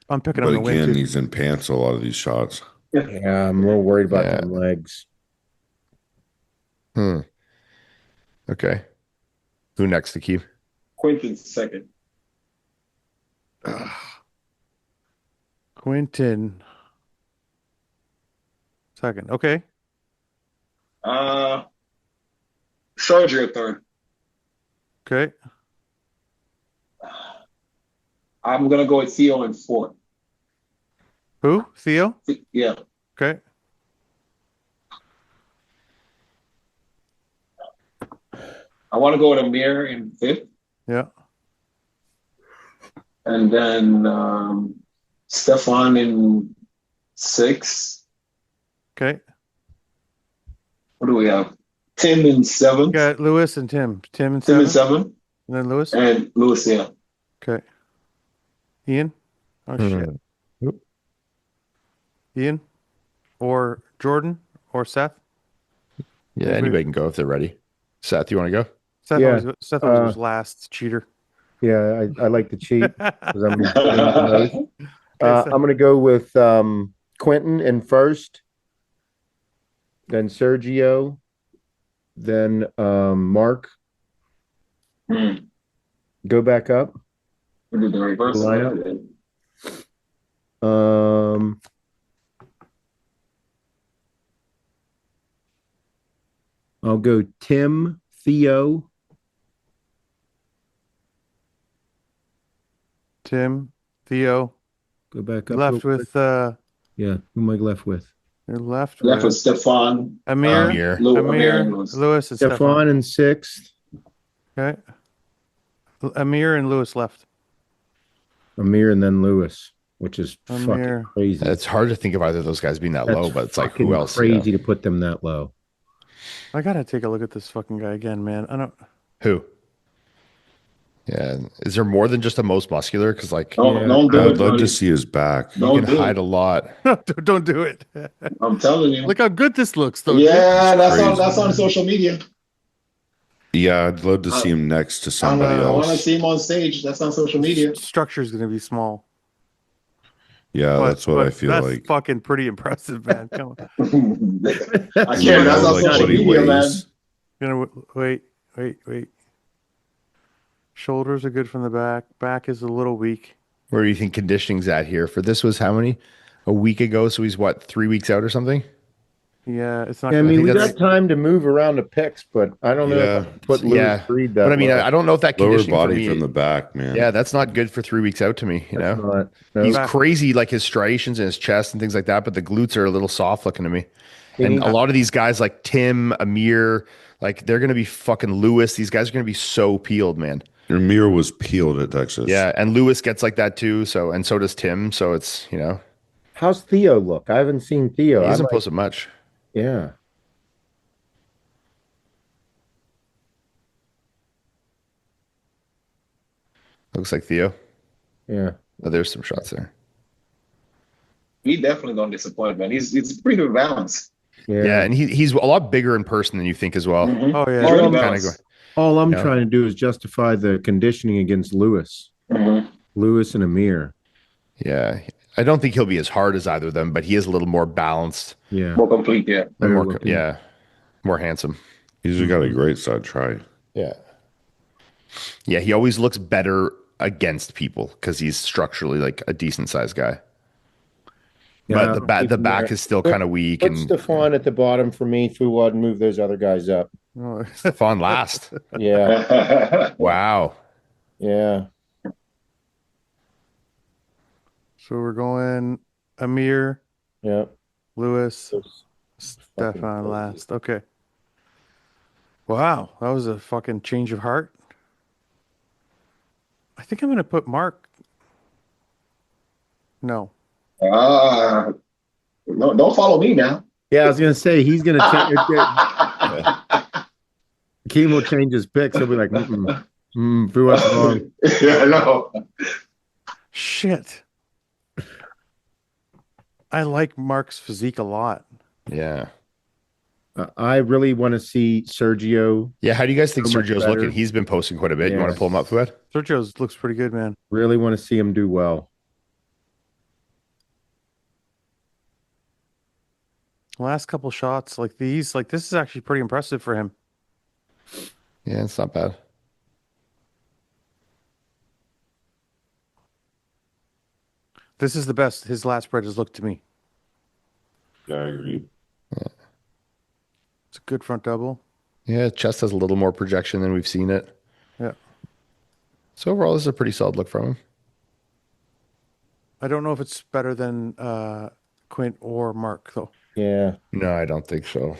I'm picking him to win again, too. he's in pants a lot of these shots. Yeah, I'm a little worried about Yeah. them legs. Okay. Who next to keep? Quentin's second. Quentin. Second. Okay. Sergio third. Okay. I'm gonna go with Theo in fourth. Who? Theo? Yeah. Okay. I want to go with Amir in fifth. Yeah. And then Stefan in sixth. Okay. What do we have? Tim in seventh. Got Lewis and Tim. Tim in Tim seven. in seventh. And then Lewis. And Lewis, yeah. Okay. Ian? Oh, shit. Ian? Or Jordan? Or Seth? Yeah, anybody can go if they're ready. Seth, you want to go? Seth Yeah. always was last. Cheater. Yeah, I like to cheat. 'Cause I'm Seth. going to go with Quentin in first, then Sergio, then Mark. Go back up. We did the reverse. Lineup. I'll go Tim, Theo. Tim, Theo. Go back up. Left with yeah. Who am I left with? you're left with Stefan. Amir. Amir Amir, Lewis, and Stefan in sixth. Okay. Amir and Lewis left. Amir and then Lewis, which is Amir. fucking crazy. It's hard to think of either of those guys being that low, but it's like who else? Crazy to put them that low. I gotta take a look at this fucking guy again, man. I don't. Who? Yeah, is there more than just a most muscular? Because like, I'd love to see his back. You can hide a lot. Don't do it. I'm telling you. Look how good this looks, though. Yeah, that's on social media. Yeah, I'd love to see him next to somebody I else. want to see him on stage. That's on social media. Structure is going to be small. Yeah, that's what I feel that's like. Fucking pretty impressive, man. Come on. I can't. That's on social media, man. Wait. Shoulders are good from the back. Back is a little weak. Where do you think conditioning's at here? For this was how many? A week ago, so he's what, 3 weeks out or something? Yeah, it's not. Yeah, I mean, we got time to move around the picks, but I don't know if I put Lewis Reed that. But I mean, I don't know if that conditioning lower body for me, from the back, man. Yeah, that's not good for 3 weeks out to me. You know, he's crazy, like his striations in his chest and things like that. But the glutes are a little soft looking to me. And a lot of these guys, like Tim, Amir, like they're gonna be fucking Lewis. These guys are gonna be so peeled, man. Amir was peeled at Texas. Yeah, and Lewis gets like that too. So and so does Tim. So it's How's Theo look? I haven't seen Theo. He hasn't posted much. Yeah. Looks like Theo. Yeah. Oh, there's some shots there. He definitely gonna disappoint, man. He's pretty balanced. Yeah, and he's a lot bigger in person than you think as well. Mm-hmm. Oh yeah. All I'm trying to do is justify the conditioning against Lewis. Mm-hmm. Lewis and Amir. Yeah. I don't think he'll be as hard as either of them, but he is a little more balanced. Yeah. More complete, yeah. And more handsome. He's got a great side try. Yeah. Yeah, he always looks better against people because he's structurally like a decent sized guy. Yeah, but the back is still kind of weak. Put And Stefan at the bottom for me, Fouad, and move those other guys up. Stefan last. Yeah. Wow. Yeah. So we're going Amir. Yeah. Lewis. Stefan last. Okay. Wow, that was a fucking change of heart. I think I'm gonna put Mark. No. No, don't follow me now. Yeah, I was gonna say he's gonna change. Akim will change his picks. He'll be like, Fouad's wrong. Yeah, I know. Shit. I like Mark's physique a lot. Yeah. I really want to see Sergio. Yeah, how do you guys think So much Sergio's better. looking? He's been posting quite a bit. You want to pull him up, Fouad? Sergio's looks pretty good, man. Really want to see him do well. Last couple shots like these, like this is actually pretty impressive for him. Yeah, it's not bad. This is the best his last spread has looked to me. Yeah, I agree. It's a good front double. Yeah, chest has a little more projection than we've seen it. Yeah. So overall, this is a pretty solid look from him. I don't know if it's better than Quint or Mark though. Yeah, No, I don't think so.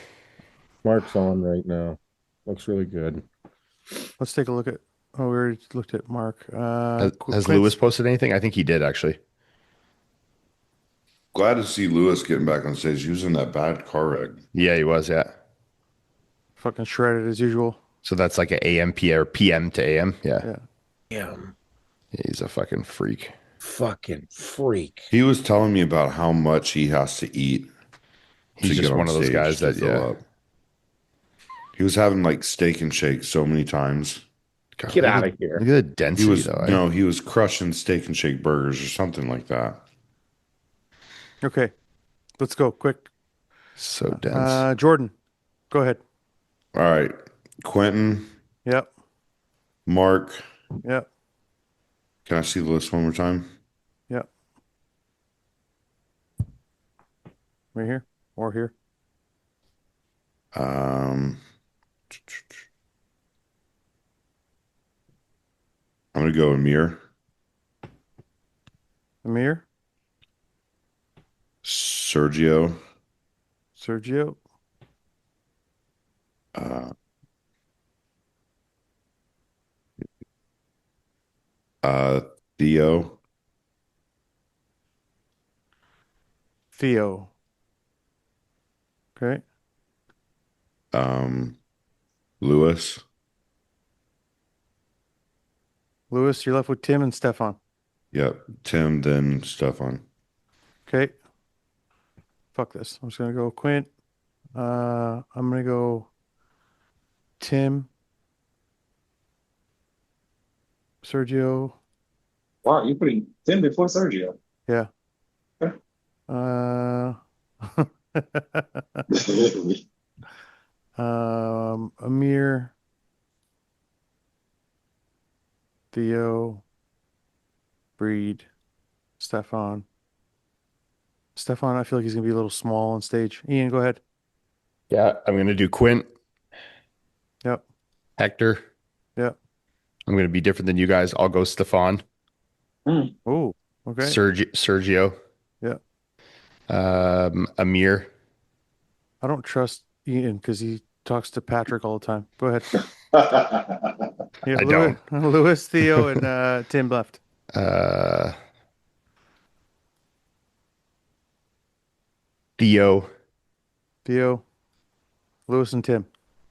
Mark's on right now. Looks really good. Let's take a look at. Oh, we already looked at Mark. Has Quint's- Lewis posted anything? I think he did actually. Glad to see Lewis getting back on stage. He was in that bad car wreck. Yeah, he was. Yeah. fucking shredded as usual. So that's like an AM, or PM to AM. Yeah. Yeah. Yeah, He's a fucking freak. fucking freak. He was telling me about how much he has to eat. He's to just get on one of those stage guys to that, fill yeah. up. He was having like steak and shake so many times. God, Get look out at- of here. Look at the He density, was though. no, he was crushing steak and shake burgers or something like that. Okay. Let's go quick. So dense. Jordan, go ahead. All right, Quentin, Yep. Mark. Yep. Can I see the list one more time? Yep. Right here or here. I'm gonna go Amir, Amir, Sergio, Sergio, uh, Theo, Theo. Okay. Lewis, Lewis, you're left with Tim and Stefan. yep, Tim, then Stefan. Okay. Fuck this. I'm just gonna go Quint. I'm gonna go Tim. Sergio. Wow, you're putting Tim before Sergio. Yeah. Okay. Amir. Theo. Breed. Stefan. Stefan, I feel like he's gonna be a little small on stage. Ian, go ahead. Yeah, I'm going to do Quint, Yep. Hector. Yep. I'm going to be different than you guys. I'll go Stefan, Oh, okay. Sergio. Yep. Amir. I don't trust Ian because he talks to Patrick all the time. Go ahead. Yeah, I don't. Lewis, Theo, and Tim left. Theo. Theo, Lewis, and Tim.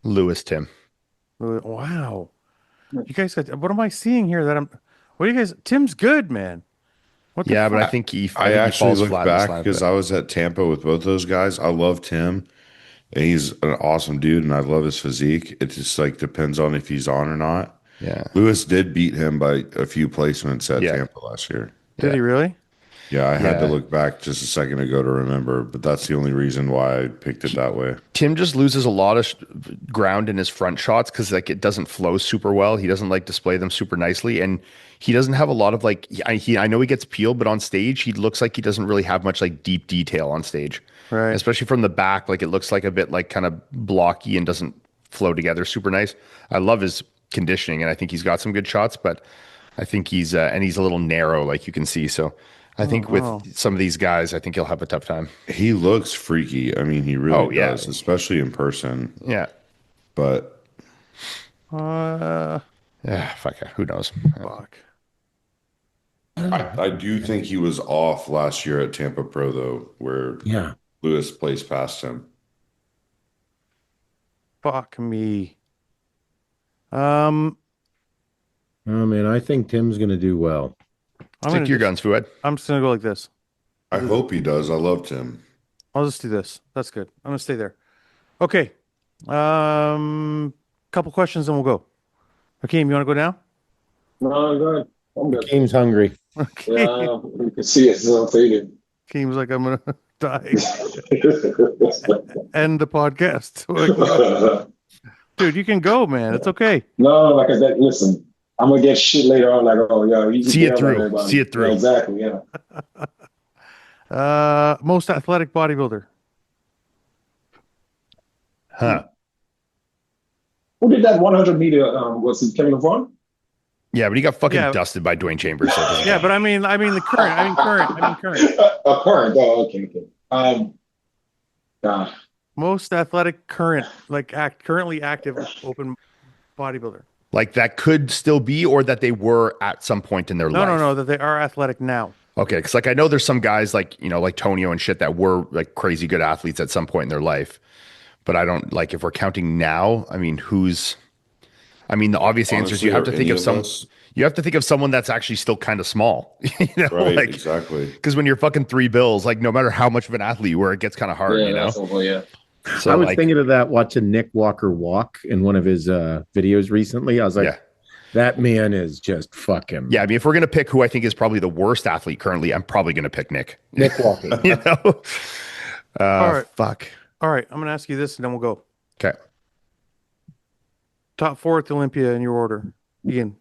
Tim. Wow. You guys got, what am I seeing here that I'm, what do you guys, Tim's good, man. What the Yeah, but I fuck? think I actually looked back because I I was at Tampa with both those guys. I love Tim, and he's an awesome dude, and I love his physique. It just like depends on if he's on or not. Yeah. Lewis did beat him by a few placements at Yeah. Tampa last year. Did he really? Yeah, I had to Yeah. look back just a second ago to remember, but that's the only reason why I picked it that way. Tim just loses a lot of ground in his front shots because like it doesn't flow super well. He doesn't like display them super nicely, and he doesn't have a lot of like. I know he gets peeled, but on stage he looks like he doesn't really have much like deep detail on stage, Right. especially from the back. Like it looks like a bit like kind of blocky and doesn't flow together super nice. I love his conditioning, and I think he's got some good shots, but I think he's and he's a little narrow, like you can see. So I think with some of these guys, I think he'll have a tough time. He looks freaky. I mean, he really yeah. does, especially in person. Yeah. But Uh, Yeah. Fuck it. Who knows? fuck. I do think he was off last year at Tampa Pro, though, where Yeah. Lewis placed past him. Fuck me. Oh man, I think Tim's gonna do well. Stick to your guns, Fouad. I'm just gonna go like this. I hope he does. I loved him. I'll just do this. That's good. I'm gonna stay there. Okay. Couple questions and we'll go. Akim, you want to go now? No, go ahead. I'm good. Team's hungry. Okay. Yeah, you can see it's not faded. Akim's like, I'm gonna die. End the podcast. Dude, you can go, man. It's okay. No, like I said, listen, I'm gonna get shit later on. Like, oh yeah, you See it through. See it through. Yeah, exactly. Yeah. Most athletic bodybuilder. Huh. Who did that 100-meter? Was it Kevin LeVron? Yeah, but he got fucking dusted by Dwayne Chambers. So yeah, but I mean the current. I mean current. Current. Oh, okay. Most athletic current, like currently active open bodybuilder. Like that could still be, or that they were at some point in their life. No, that they are athletic now. Okay, because like I know there's some guys like like Tonio and shit that were like crazy good athletes at some point in their life, but I don't like if we're counting now. I mean, the obvious answer is you have to think of some. You have to think of someone that's actually still kind of small, Right, like, exactly. Because when you're fucking 3 bills, like no matter how much of an athlete you were, it gets kind of hard, Yeah. So I was thinking of that watching Nick Walker walk in one of his videos recently. I was like, that man is just fucking. Yeah, I mean, if we're gonna pick who I think is probably the worst athlete currently, I'm probably gonna pick Nick. Nick Walker. All right. Fuck. All right, I'm gonna ask you this, and then we'll go. Okay. Top 4 at Olympia in your order. Ian.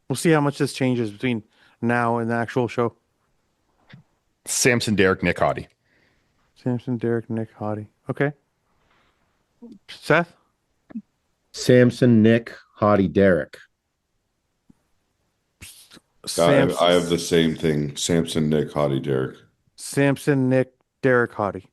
We'll see how much this changes between now and the actual show. Samson, Derek, Nick, Hottie. Samson, Derek, Nick, Hottie. Okay. Seth? Samson, Nick, Hottie, Derek. I have the same thing. Samson, Nick, Hottie, Derek. Samson, Nick, Derek, Hottie.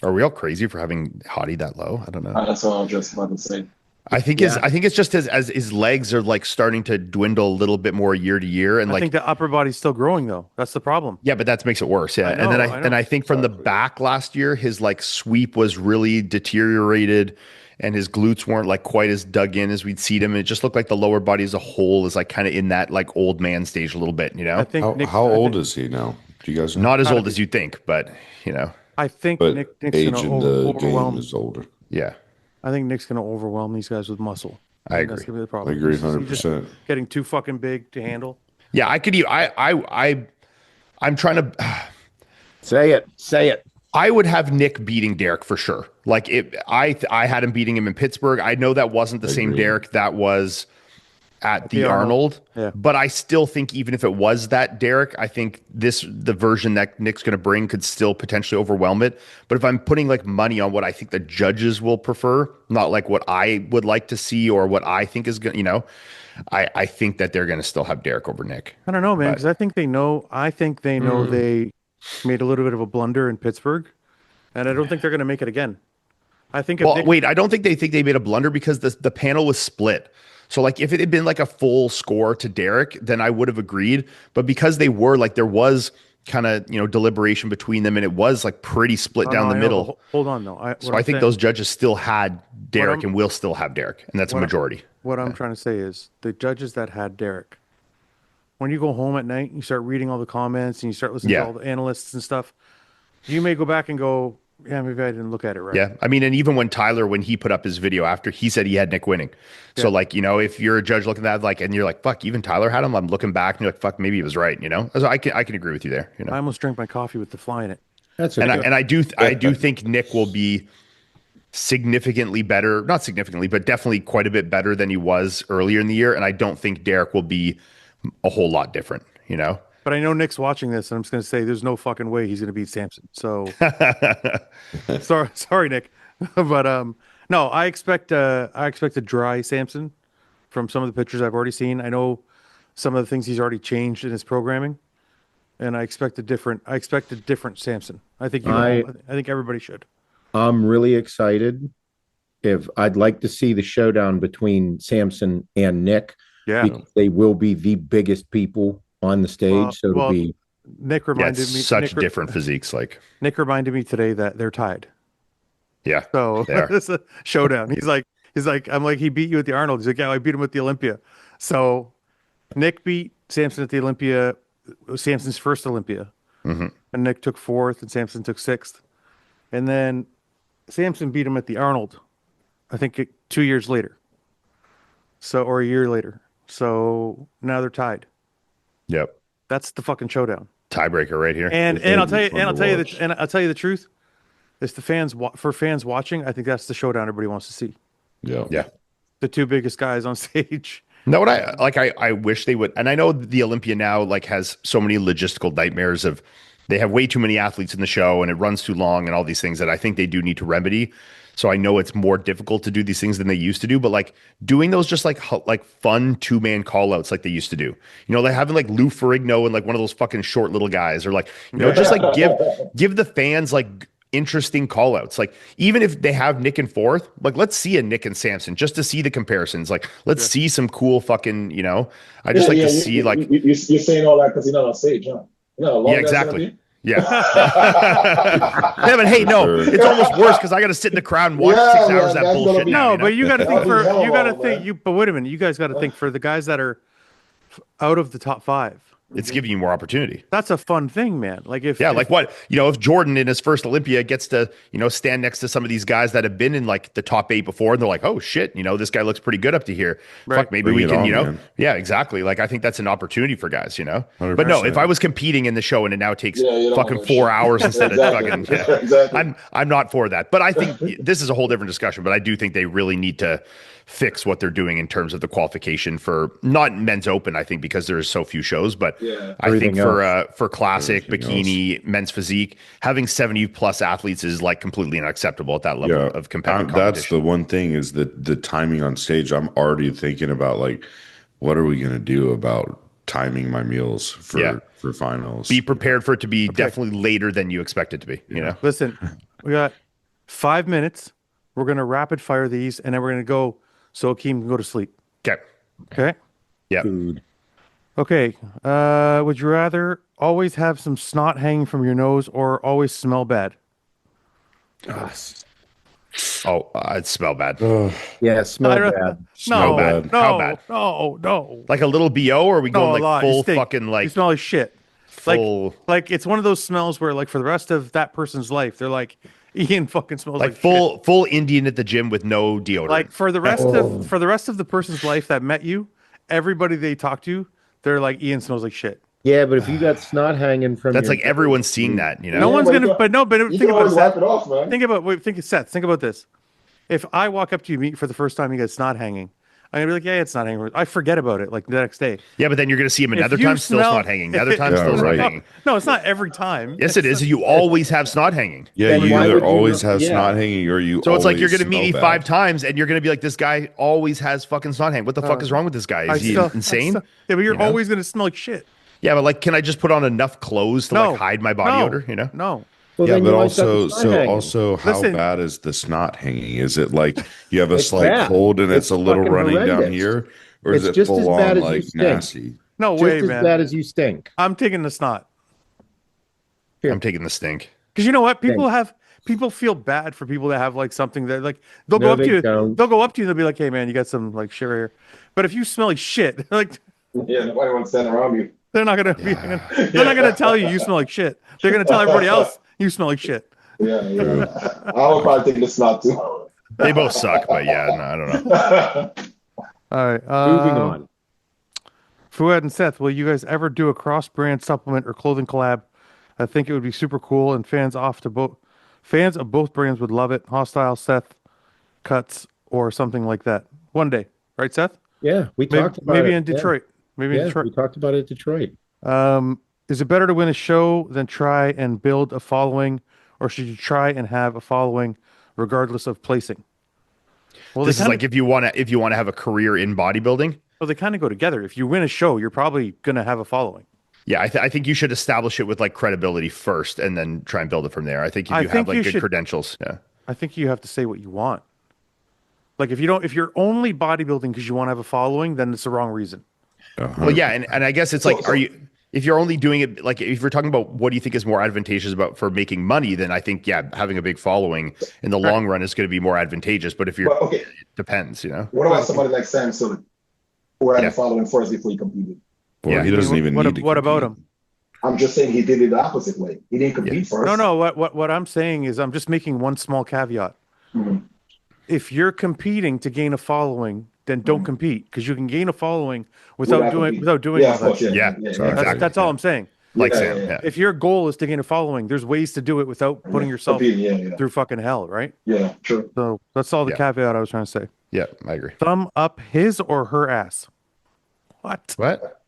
Are we all crazy for having Hottie that low? I don't know. That's what I was just about to say. I think it's just as his legs are like starting to dwindle a little bit more year to year, and I think the upper body's still growing though. That's the problem. Yeah, but that makes it worse. Yeah, and I think from the back last year, his like sweep was really deteriorated, and his glutes weren't like quite as dug in as we'd seen him. And it just looked like the lower body as a whole is like kind of in that like old man stage a little bit. I think how old is he now? Do you guys know? Not as old as you think, but I think but Nick's age gonna in the overwhelm. game is older. Yeah. I think Nick's gonna overwhelm these guys with muscle. I agree. That's gonna be the problem. I agree He's just 100%. Getting too fucking big to handle. Yeah, I could. I'm trying to Say it. I would have Nick beating Derek for sure. Like I had him beating him in Pittsburgh. I know that wasn't the same Derek that was at the Arnold. Yeah. But I still think even if it was that Derek, I think the version that Nick's going to bring could still potentially overwhelm it. But if I'm putting like money on what I think the judges will prefer, not like what I would like to see or what I think is going, I think that they're going to still have Derek over Nick. I don't know, man, because I think they know they made a little bit of a blunder in Pittsburgh, and I don't think they're going to make it again. I think. I don't think they made a blunder because the panel was split. So like if it had been like a full score to Derek, then I would have agreed. But because they were like there was kind of deliberation between them, and it was like pretty split down the middle. Hold on though. I think those judges still had Derek and will still have Derek, and that's a majority. What I'm trying to say is the judges that had Derek, when you go home at night, you start reading all the comments and you start listening to all the analysts and stuff, you may go back and go, yeah, maybe I didn't look at it right. Yeah. I mean, and even when he put up his video after, he said he had Nick winning. So like, if you're a judge looking at that, like, and you're like, fuck, even Tyler had him, I'm looking back and you're like, fuck, maybe he was right. So I can agree with you there. I almost drank my coffee with the fly in it. I do think Nick will be significantly better, not significantly, but definitely quite a bit better than he was earlier in the year. And I don't think Derek will be a whole lot different, But I know Nick's watching this, and I'm just going to say there's no fucking way he's going to beat Samson. So, sorry, Nick, but no, I expect a dry Samson from some of the pictures I've already seen. I know some of the things he's already changed in his programming, and I expect a different Samson. I think I think everybody should. I'm really excited. I'd like to see the showdown between Samson and Nick. Yeah, because they will be the biggest people on the stage. So it'll be. Nick reminded me such different physiques. Like Nick reminded me today that they're tied. Yeah. So it's a showdown. He's like, I'm like, he beat you at the Arnold. He's like, yeah, I beat him at the Olympia. So Nick beat Samson at the Olympia, Samson's first Olympia. and Nick took 4th, and Samson took 6th. And then Samson beat him at the Arnold, I think 2 years later. Or a year later. So now they're tied. Yep. That's the fucking showdown. Tiebreaker right here. And I'll tell you the truth. It's the fans for fans watching. I think that's the showdown everybody wants to see. Yeah. The 2 biggest guys on stage. No, what I wish they would, and I know the Olympia now like has so many logistical nightmares of they have way too many athletes in the show and it runs too long and all these things that I think they do need to remedy. So I know it's more difficult to do these things than they used to do, but like doing those just like fun 2-man call outs like they used to do. You know, like having like Lou Ferrigno and like one of those fucking short little guys, or like, you know, just like give the fans like interesting call outs. Like even if they have Nick in 4th, like let's see a Nick and Samson just to see the comparisons. Like let's see some cool fucking, you know, I just to see like you're saying all that because you're not on stage, huh? Yeah, exactly. Yeah. Yeah, but hey, no, it's almost worse because I got to sit in the crowd and watch 6 hours of that bullshit. No, but you got to think but wait a minute, you guys got to think for the guys that are out of the top 5. It's giving you more opportunity. That's a fun thing, man. Like if what, you know, if Jordan in his first Olympia gets to, you know, stand next to some of these guys that have been in like the top 8 before, and they're like, oh shit, you know, this guy looks pretty good up to here. Right. Fuck, maybe we can, you know, yeah, exactly. Like I think that's an opportunity for guys, you know. 100%. But no, if I was competing in the show and it now takes fucking 4 hours instead of fucking, exactly. I'm not for that. But I think this is a whole different discussion. But I do think they really need to fix what they're doing in terms of the qualification for not men's open, I think, because there's so few shows, but I think for classic bikini men's physique, having 70 plus athletes is like completely unacceptable at that level of competitive competition. That's the one thing is that the timing on stage. I'm already thinking about like, what are we going to do about timing my meals for finals? Be prepared for it to be definitely later than you expect it to be. You know, listen, we got 5 minutes. We're going to rapid fire these, and then we're going to go so Akim can go to sleep. Okay. Yeah. Food. Okay. Would you rather always have some snot hanging from your nose or always smell bad? Oh, I'd smell bad. Yeah, smell bad. Smell bad. How bad? No. Like a little BO, or are we going like full fucking like? You smell like shit. Full. Like it's one of those smells where like for the rest of that person's life, they're like, Iain fucking smells like full Indian at the gym with no deodorant. Like for the rest of the person's life that met you, everybody they talk to, they're like, Iain smells like shit. Yeah, but if you got snot hanging from that's like everyone's seeing that, you know. No one's gonna, but think about wipe it off, man. Seth. Think about this. If I walk up to you, meet for the first time, you got snot hanging. I'm gonna be like, it's not hanging. I forget about it like the next day. Yeah, but then you're gonna see him another time, still snot hanging. Another time, still snot hanging. No, it's not every time. Yes, it is. You always have snot hanging. Yeah, you either always have snot hanging or you. So it's like you're gonna meet me 5 times, and you're gonna be like, this guy always has fucking snot hanging. What the fuck is wrong with this guy? Is he insane? Yeah, but you're always gonna smell like shit. Yeah, but like, can I just put on enough clothes to like hide my body odor? You know? No. Well, yeah, but also, how bad is the snot hanging? Is it like you have a slight cold and it's a little running down here, or is it full on like nasty? No way, man. Just as bad as you stink. I'm taking the snot. I'm taking the stink. Because you know what? People feel bad for people that have like something that like they'll go up to you. They'll go up to you and they'll be like, "Hey, man, you got some like shit right here." But if you smell like shit, like nobody wants to stand around you. They're not gonna they're not gonna tell you smell like shit. They're gonna tell everybody else you smell like shit. Yeah. I would probably take the snot too. They both suck, but I don't know. All right. Moving on. Fouad and Seth, will you guys ever do a cross-brand supplement or clothing collab? I think it would be super cool, and fans of both brands would love it. HOSSTILE, Seth, Cuts, or something like that. One day, right, Seth? Yeah, we talked about maybe it. in Detroit. Maybe in Detroit. We talked about it in Detroit. Is it better to win a show than try and build a following, or should you try and have a following regardless of placing? Well, this is like if you want to have a career in bodybuilding. Well, they kind of go together. If you win a show, you're probably going to have a following. Yeah, I think you should establish it with like credibility first, and then try and build it from there. I think you have like good credentials. Yeah, I think you have to say what you want. Like if you're only bodybuilding because you want to have a following, then it's the wrong reason. Well, yeah, and I guess it's like, if you're only doing it, like if you're talking about what do you think is more advantageous for making money, then I think, having a big following in the long run is going to be more advantageous. But if you're, it depends, you know. What about somebody like Samson who had a following first before he competed? Well, he doesn't even need to What about him? I'm just saying he did it the opposite way. He didn't compete first. No. What I'm saying is I'm just making one small caveat. Mm-hmm. If you're competing to gain a following, then don't compete, because you can gain a following without doing all that shit. That's all I'm saying. Like Sam. Yeah. If your goal is to gain a following, there's ways to do it without putting yourself through fucking hell, right? Yeah, true. So that's all the caveat I was trying to say. Yeah, I agree. Thumb up his or her ass. What?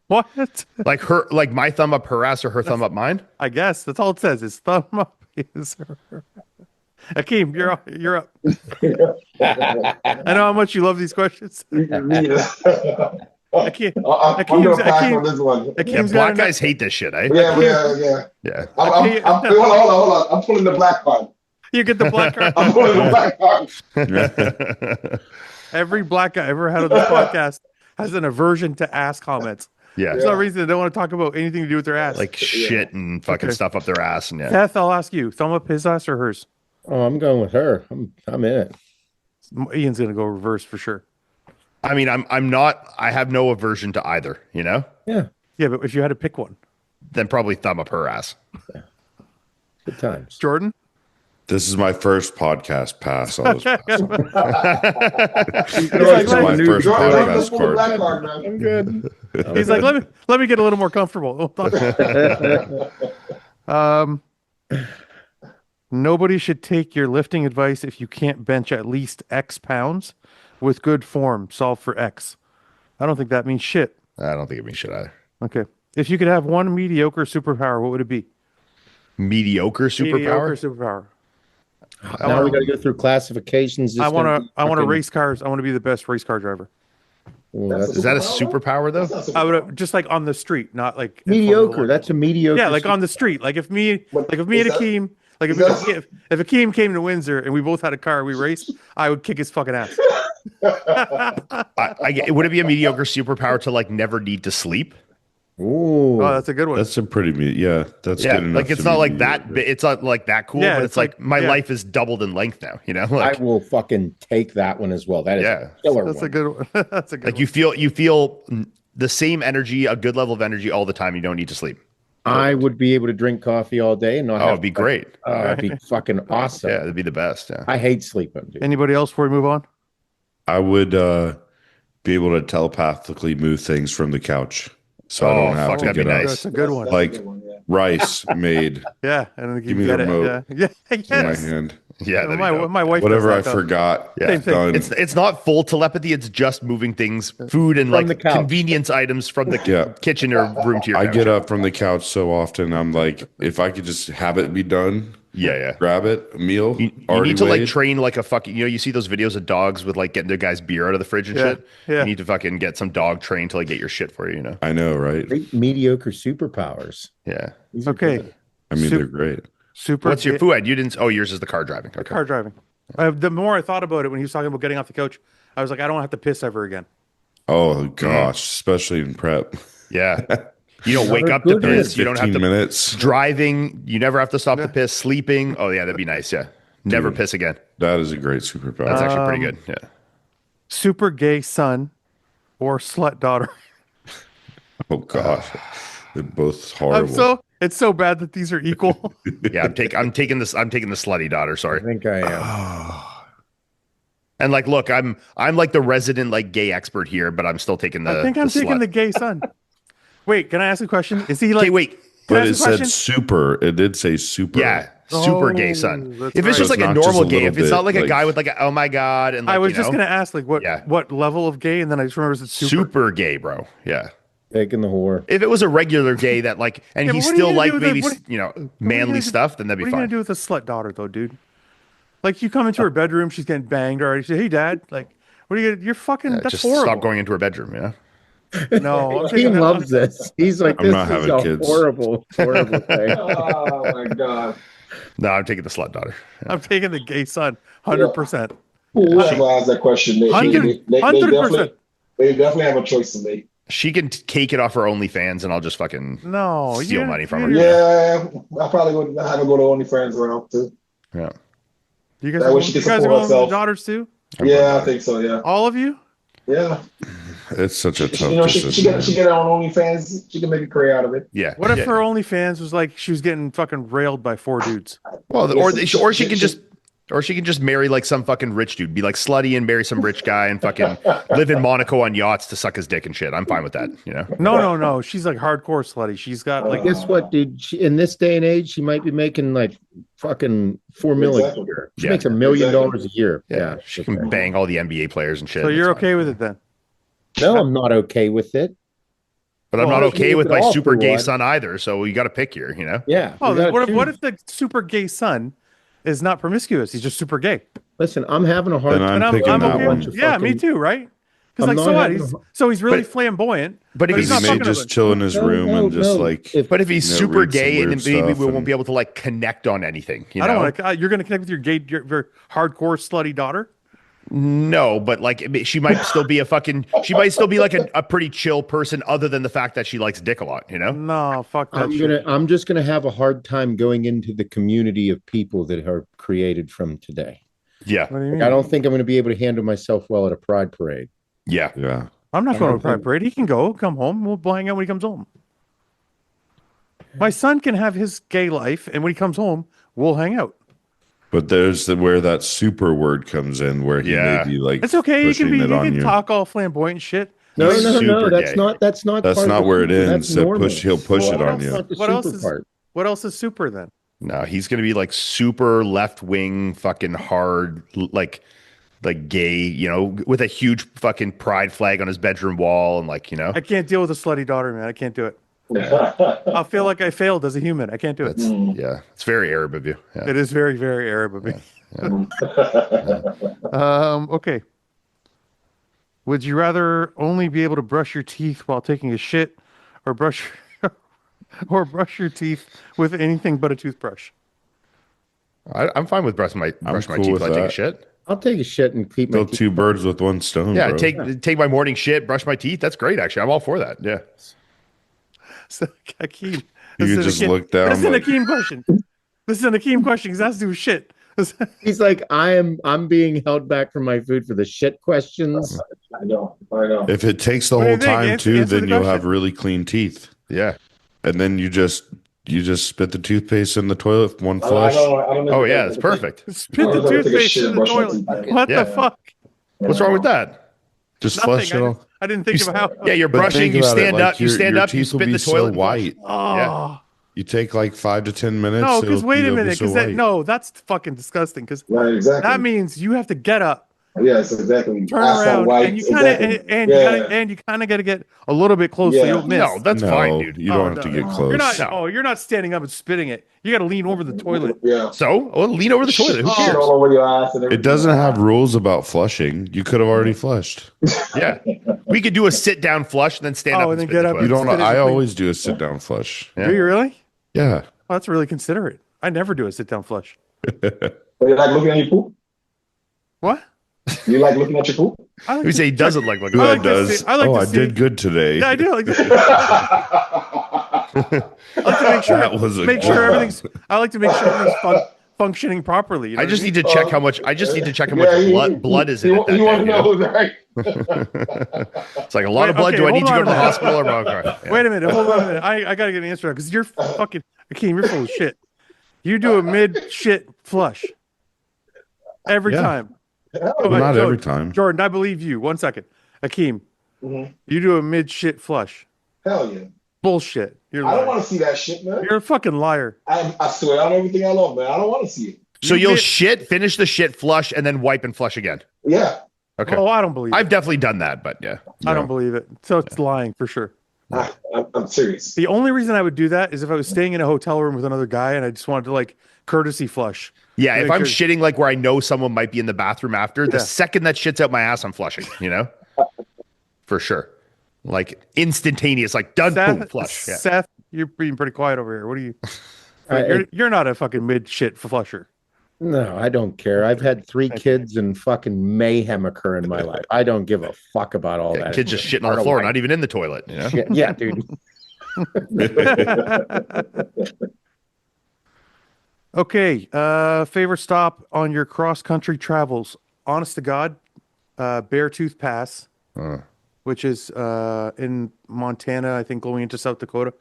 Like my thumb up her ass or her thumb up mine? I guess that's all it says is thumb up his or her. Akim, you're up. I know how much you love these questions. I'm gonna pass on this one. Black guys hate this shit, eh? Yeah. Hold on. I'm pulling the black card. You get the black card. I'm pulling the black card. Every black guy ever had on this podcast has an aversion to ass comments. Yeah. There's no reason they don't want to talk about anything to do with their ass. Like shit and fucking stuff up their ass. And Seth, I'll ask you, thumb up his ass or hers? Oh, I'm going with her. I'm in it. Ian's gonna go reverse for sure. I mean, I'm not. I have no aversion to either. You know. Yeah. Yeah, but if you had to pick one, then probably thumb up her ass. Yeah. Good times. Jordan. This is my first podcast pass. On this He's my first podcast card. I'm good. He's like, let me get a little more comfortable. Nobody should take your lifting advice if you can't bench at least X pounds with good form. Solve for X. I don't think that means shit. I don't think it means shit either. Okay. If you could have one mediocre superpower, what would it be? Mediocre superpower? Now we got to go through classifications. I want to race cars. I want to be the best race car driver. Is that a superpower though? I would just like on the street, not like mediocre. That's a mediocre. Yeah, like on the street. Like if me and Akim, like if Akim came to Windsor and we both had a car, we raced, I would kick his fucking ass. Would it be a mediocre superpower to like never need to sleep? Ooh, oh, that's a good one. That's a pretty that's good enough. Like it's not like that. It's not like that cool. Yeah, but it's like my life is doubled in length now. You know, like, I will fucking take that one as well. That is a killer. That's a good one. That's a good. Like one. you feel the same energy, a good level of energy all the time. You don't need to sleep. I would be able to drink coffee all day and not. Oh, it'd be great. It'd be fucking awesome. Yeah, it'd be the best. Yeah. I hate sleeping. Dude. Anybody else before we move on? I would be able to telepathically move things from the couch, so I don't have to get up. That's a good one. Like rice made. Yeah, and then give me the remote. Yeah, in my hand. Yeah, my wife. Whatever I forgot. Yeah, it's not full telepathy. It's just moving things, food, and from like convenience items from the kitchen or room to your. I get up from the couch so often. I'm like, if I could just have it be done. Yeah. Grab it, a meal. You need to like train like a fucking. You see those videos of dogs with like getting their guy's beer out of the fridge and shit. Yeah. You need to fucking get some dog trained to like get your shit for you. You know. I know, right? Great mediocre superpowers. Yeah. Okay. I mean, they're great. What's your Fouad? You didn't. Oh, yours is the car driving. Okay. Car driving. The more I thought about it when he was talking about getting off the couch, I was like, I don't have to piss ever again. Oh gosh, especially in prep. Yeah. You don't wake up to piss. You don't have to minutes. Driving. You never have to stop to piss. Sleeping. Oh yeah, that'd be nice. Yeah. Never piss again. That is a great superpower. That's actually pretty good. Yeah. Super gay son or slut daughter. Oh gosh, they're both horrible. It's so bad that these are equal. Yeah, I'm taking the slutty daughter. Sorry. I think I am. And like, look, I'm like the resident like gay expert here, but I'm still taking the. I think I'm taking the gay son. Wait, can I ask a question? Is he like? Okay, wait. But it said super. It did say super. Yeah, super gay son. If it's just like a normal gay, if it's not like a guy with like a, oh my god, and like, I was just gonna ask like what level of gay, and then I just remember it's super gay, bro. Yeah. Taking the whore. If it was a regular gay that like, and he still like maybe manly stuff, then that'd be fine. What are you gonna do with a slut daughter though, dude? Like you come into her bedroom, she's getting banged already. She say, "Hey, dad," like, what are you? You're fucking. That's just horrible. Stop going into her bedroom. Yeah. No, he loves this. He's like, this is a kids. horrible thing. Oh my god. No, I'm taking the slut daughter. I'm taking the gay son, 100%. Whoever asked that question, they 100%. definitely have a choice to make. She can cake it off her OnlyFans, and I'll just fucking steal money from her. Yeah, I probably would have to go to OnlyFans around too. Yeah. You guys are going to daughters too? Yeah, I think so. Yeah. All of you? Yeah. It's such a tough she get her own OnlyFans. She can make a career out of it. Yeah. What if her OnlyFans was like she was getting fucking railed by 4 dudes? Well, or she can just marry like some fucking rich dude, be like slutty and marry some rich guy and fucking live in Monaco on yachts to suck his dick and shit. I'm fine with that, you know. No. She's like hardcore slutty. She's got like. Guess what, dude? In this day and age, she might be making like fucking $4 million a year. She makes $1 million a year. Yeah, she can bang all the NBA players and shit. So you're okay with it then? No, I'm not okay with it. But I'm not okay with my super gay son either. So you got to pick here, you know. Yeah. Well, what if the super gay son is not promiscuous? He's just super gay. Listen, I'm having a hard time. I'm okay with, yeah, me too, right? Because like, so what? He's really flamboyant. But if he may just chill in his room and just but if he's super gay and maybe we won't be able to like connect on anything. You know? I don't want to. You're going to connect with your hardcore slutty daughter. No, but like she might still be like a pretty chill person, other than the fact that she likes dick a lot, you know? No, fuck that. I'm just gonna have a hard time going into the community of people that are created from today. Yeah. I don't think I'm gonna be able to handle myself well at a pride parade. Yeah. I'm not going to a pride parade. He can come home. We'll hang out when he comes home. My son can have his gay life, and when he comes home, we'll hang out. But there's where that super word comes in, where he may be like, it's okay. You can talk all flamboyant shit. No. That's not where it ends. He'll push it on you. What else is super then? No, he's gonna be like super left wing, fucking hard, like gay, you know, with a huge fucking pride flag on his bedroom wall, and like, you know. I can't deal with a slutty daughter, man. I can't do it. I'll feel like I failed as a human. I can't do it. Yeah, it's very Arab of you. Yeah. It is very, very Arab of me. Okay. Would you rather only be able to brush your teeth while taking a shit, or brush your teeth with anything but a toothbrush? I'm fine with brushing my teeth while I take a shit. I'll take a shit and keep Kill 2 birds with 1 stone. Yeah, bro. Take my morning shit, brush my teeth. That's great, actually. I'm all for that. Yeah. So, Akim, you just look down. This is an Akim question. This is an Akim question because it has to do with shit. He's like, I'm being held back from my food for the shit questions. I know. If it takes the whole time too, then you'll have really clean teeth. Yeah. And then you just spit the toothpaste in the toilet, one flush. I don't know oh yeah, it's perfect. Spit the toothpaste in the toilet. What the fuck? What's wrong with that? Just flush it all. I didn't think of how. Yeah, you're brushing. You stand up. You stand up. You spit in the toilet. So white. Oh. Yeah. You take like 5 to 10 minutes. No, because wait a minute. Because that's fucking disgusting. Because that means you have to get up. Yes, exactly. Turn around, and you kind of got to get a little bit closer. Yeah. You'll miss. No, that's fine, dude. You don't have to get close. You're not standing up and spitting it. You got to lean over the toilet. Yeah. So, lean over the toilet. Who cares? All over your ass and it doesn't have rules about flushing. You could have already flushed. Yeah, we could do a sit down flush and then stand up and then get up. You don't know. I always do a sit down flush. Yeah. Do you really? Yeah. Well, that's really considerate. I never do a sit down flush. You like looking at your poop? What? You like looking at your poop? We say he doesn't like looking. I does. I did good today. Yeah, I do. Like I like to make sure. Everything's. I like to make sure everything's functioning properly. You know I just need to check how much. Blood is in it. You want to know, right? It's like a lot of blood. Do I need to go to the hospital or not? Wait a minute. Hold on a minute. I gotta get an answer because you're fucking Akim. You're full of shit. You do a mid shit flush every time. Not every time. Jordan, I believe you. 1 second. Akim, you do a mid shit flush. Hell yeah. Bullshit. I don't want to see that shit, man. You're a fucking liar. I swear on everything I love, man. I don't want to see it. So you'll finish the shit flush, and then wipe and flush again. Yeah. Okay. Oh, I don't believe it. I've definitely done that, but yeah. I don't believe it. So it's lying for sure. I'm serious. The only reason I would do that is if I was staying in a hotel room with another guy and I just wanted to like courtesy flush. Yeah, if I'm shitting like where I know someone might be in the bathroom after, the second that shit's out my ass, I'm flushing, you know? For sure. Like instantaneous, like done, boom, flush. Yeah. Seth, you're being pretty quiet over here. What are you? You're not a fucking mid shit flusher. No, I don't care. I've had 3 kids and fucking mayhem occur in my life. I don't give a fuck about all that. Kids just shitting on the floor, not even in the toilet. You know? Yeah, dude. Okay. Favorite stop on your cross country travels? Honest to God, Beartooth Pass. which is in Montana, I think, going into South Dakota.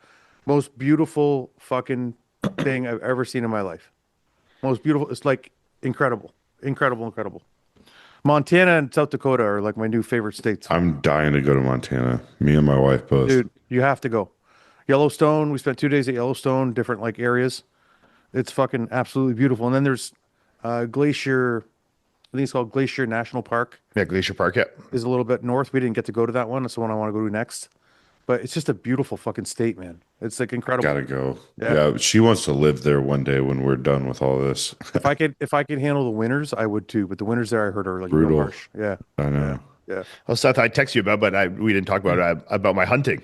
Most beautiful fucking thing I've ever seen in my life. Most beautiful. It's like incredible, incredible, incredible. Montana and South Dakota are like my new favorite states. I'm dying to go to Montana. Me and my wife both. Dude, you have to go. Yellowstone. We spent 2 days at Yellowstone, different like areas. It's fucking absolutely beautiful. And then there's Glacier. I think it's called Glacier National Park. Yeah, Glacier Park. Yeah, is a little bit north. We didn't get to go to that one. That's the one I want to go to next. But it's just a beautiful fucking state, man. It's like incredible. Gotta go. Yeah, she wants to live there one day when we're done with all this. if I could handle the winters, I would too. But the winters there, I heard, are like brutal. real harsh. Yeah, I know. Yeah. Well, Seth, I text you about, but we didn't talk about my hunting.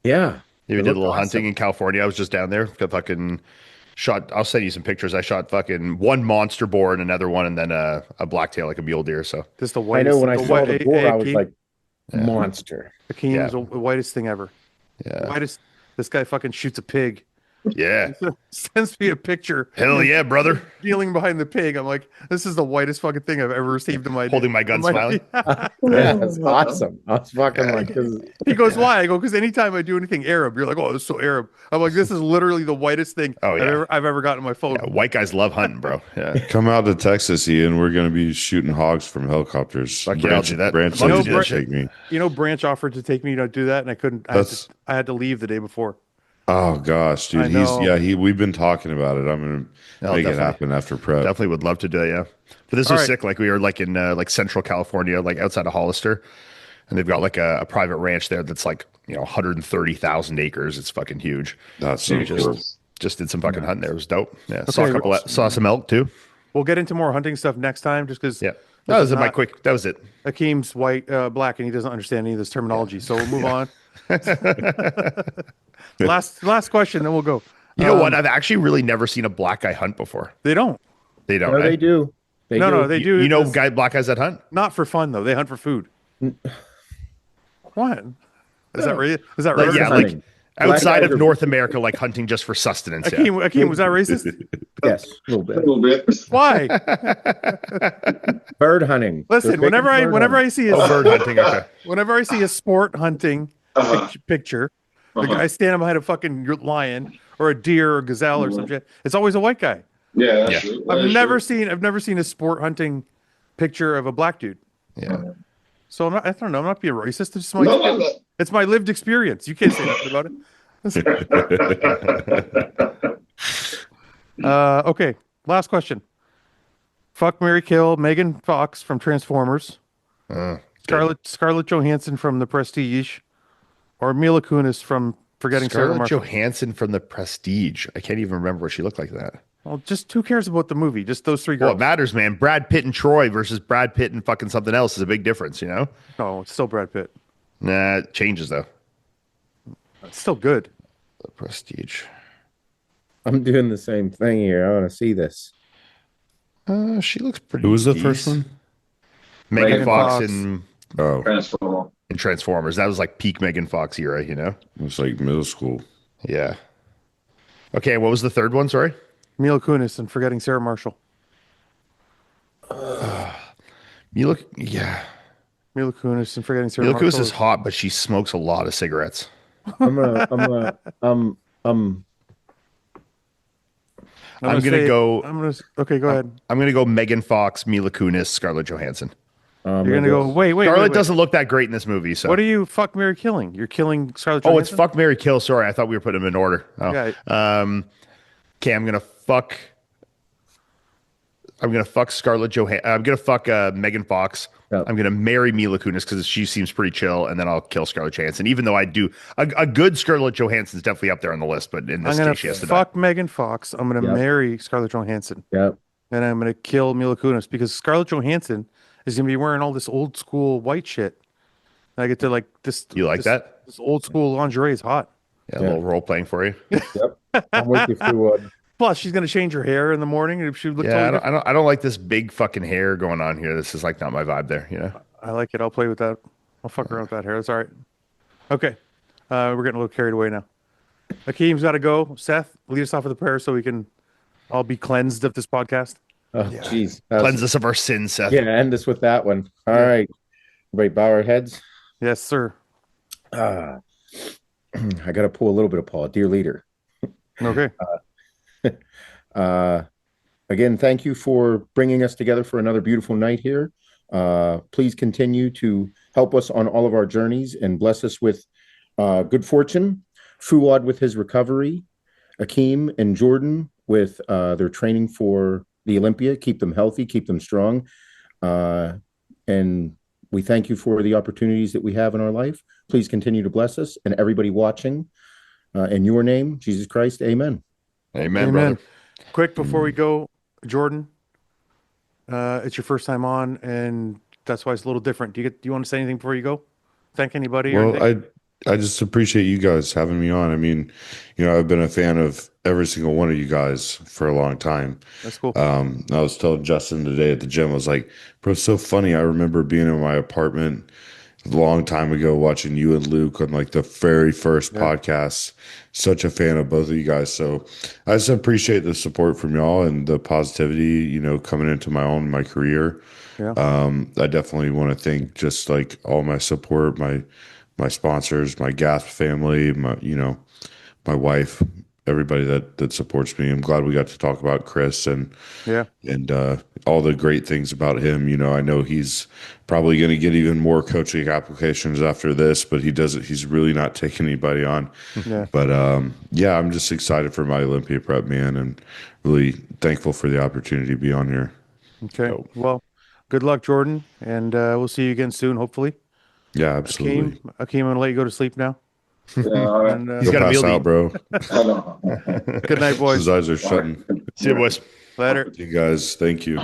Yeah. We did a little hunting in California. I was just down there. Got fucking shot. I'll send you some pictures. I shot fucking one monster boar and another one, and then a blacktail, like a mule deer. So this the whitest. I know when I saw the boar, I was Akim? like, monster. Akim is the whitest thing ever. Yeah. Whitest. This guy fucking shoots a pig. Yeah. Sends me a picture. Hell yeah, brother. Kneeling behind the pig. I'm like, this is the whitest fucking thing I've ever received in my holding my gun, smiling. Yeah, that's awesome. I was fucking like, he goes, why? I go, because anytime I do anything Arab, you're like, oh, it's so Arab. I'm like, this is literally the whitest thing I've ever gotten on my phone. Yeah, white guys love hunting, bro. Yeah. Come out to Texas, Ian. We're gonna be shooting hogs from helicopters. Fuck yeah, I'll do that. Branch take me. Branch offered to take me to do that, and I couldn't. I had to leave the day before. Oh gosh, dude. We've been talking about it. I'm gonna make it happen after prep. Definitely would love to do it, yeah. But this was sick. Like we were like in like central California, like outside of Hollister, and they've got like a private ranch there that's like 130,000 acres. It's fucking huge. That's so cool. Just did some fucking hunting there. It was dope. Yeah, saw some elk too. We'll get into more hunting stuff next time, just because. Yeah, that was it. Akim's black, and he doesn't understand any of this terminology. So we'll move on. Last question, then we'll go. You know what? I've actually really never seen a black guy hunt before. They don't. They don't. No, right? they do. No, they do. You know, black guys that hunt? Not for fun though. They hunt for food. What? Is that right? Is that like, right? Yeah, like outside of North America, like hunting just for sustenance. Akim, was that racist? Yes, a little bit. Why? Bird hunting. Listen, whenever I see bird hunting, okay. Whenever I see a sport hunting picture, the guy standing behind a fucking lion or a deer or gazelle or some shit, it's always a white guy. Yeah, that's true. I've never seen a sport hunting picture of a black dude. Yeah. So I don't know. I'm not being racist. It's my lived experience. You can't say nothing about it. Okay. Last question. Fuck, marry, kill Megan Fox from Transformers. Scarlett Johansson from The Prestige, or Mila Kunis from Forgetting Sarah Marshall. Scarlett Johansson from The Prestige. I can't even remember what she looked like that. Well, just who cares about the movie? Just those three girls. Well, it matters, man. Brad Pitt and Troy versus Brad Pitt and fucking something else is a big difference, No, it's still Brad Pitt. Nah, it changes though. It's still good. The Prestige. I'm doing the same thing here. I want to see this. She looks pretty. Who was the first one? Megan Fox in Transformers. That was like peak Megan Fox era, It was like middle school. Yeah. Okay, what was the third one? Sorry. Mila Kunis and Forgetting Sarah Marshall. Mila Kunis and Forgetting Sarah Mila Marshall. Kunis is hot, but she smokes a lot of cigarettes. I'm gonna Okay, go ahead. I'm gonna go Megan Fox, Mila Kunis, Scarlett Johansson. You're gonna go. Wait. Scarlett doesn't look that great in this movie. So what are you fuck, marry, killing? You're killing Scarlett Johansson. Oh, it's fuck, marry, kill. Sorry, I thought we were putting them in order. Oh. Yeah. Okay, I'm gonna fuck Scarlett Johansson. I'm gonna fuck Megan Fox. Yep. I'm gonna marry Mila Kunis because she seems pretty chill, and then I'll kill Scarlett Johansson. Even though I do a good Scarlett Johansson's definitely up there on the list, but in this case, she has to fuck Megan Fox. I'm gonna marry Scarlett Johansson. Yep. And I'm gonna kill Mila Kunis because Scarlett Johansson is gonna be wearing all this old school white shit. And I get to like this. You like that? This old school lingerie is hot. Yeah, a little role playing for you. Yep. I'm with you, Fouad. Plus, she's gonna change her hair in the morning, and she look. Yeah, I don't like this big fucking hair going on here. This is like not my vibe there. I like it. I'll play with that. I'll fuck around with that hair. That's all right. Okay, we're getting a little carried away now. Akim's got to go. Seth, lead us off with a prayer so we can all be cleansed of this podcast. Oh, jeez. Cleanse us of our sins, Seth. Yeah, end us with that one. All right. Everybody bow our heads. Yes, sir. I got to pull a little bit of Paul, dear leader. Okay. Again, thank you for bringing us together for another beautiful night here. Please continue to help us on all of our journeys and bless us with good fortune. Fouad with his recovery, Akim and Jordan with their training for the Olympia. Keep them healthy, keep them strong. And we thank you for the opportunities that we have in our life. Please continue to bless us and everybody watching. In your name, Jesus Christ, amen. Amen, brother. Quick before we go, Jordan, it's your first time on, and that's why it's a little different. Do you want to say anything before you go? Thank anybody? Well, I just appreciate you guys having me on. I mean, I've been a fan of every single one of you guys for a long time. That's cool. I was telling Justin today at the gym, I was like, bro, it's so funny. I remember being in my apartment a long time ago watching you and Luke on like the very first podcast. Such a fan of both of you guys. So I just appreciate the support from y'all and the positivity, coming into my career. Yeah. I definitely want to thank just like all my support, my sponsors, my Gasp family, my wife, everybody that supports me. I'm glad we got to talk about Chris and all the great things about him. I know he's probably going to get even more coaching applications after this, but he's really not taking anybody on. Yeah. But I'm just excited for my Olympia prep, man, and really thankful for the opportunity to be on here. Okay. Well, good luck, Jordan, and we'll see you again soon, hopefully. Yeah, absolutely. Akim, I'm going to let you go to sleep now. Yeah, all right. And, He's got a meal out, bro. Good night, boys. His eyes are shutting. See you, boys. Later. You guys, thank you.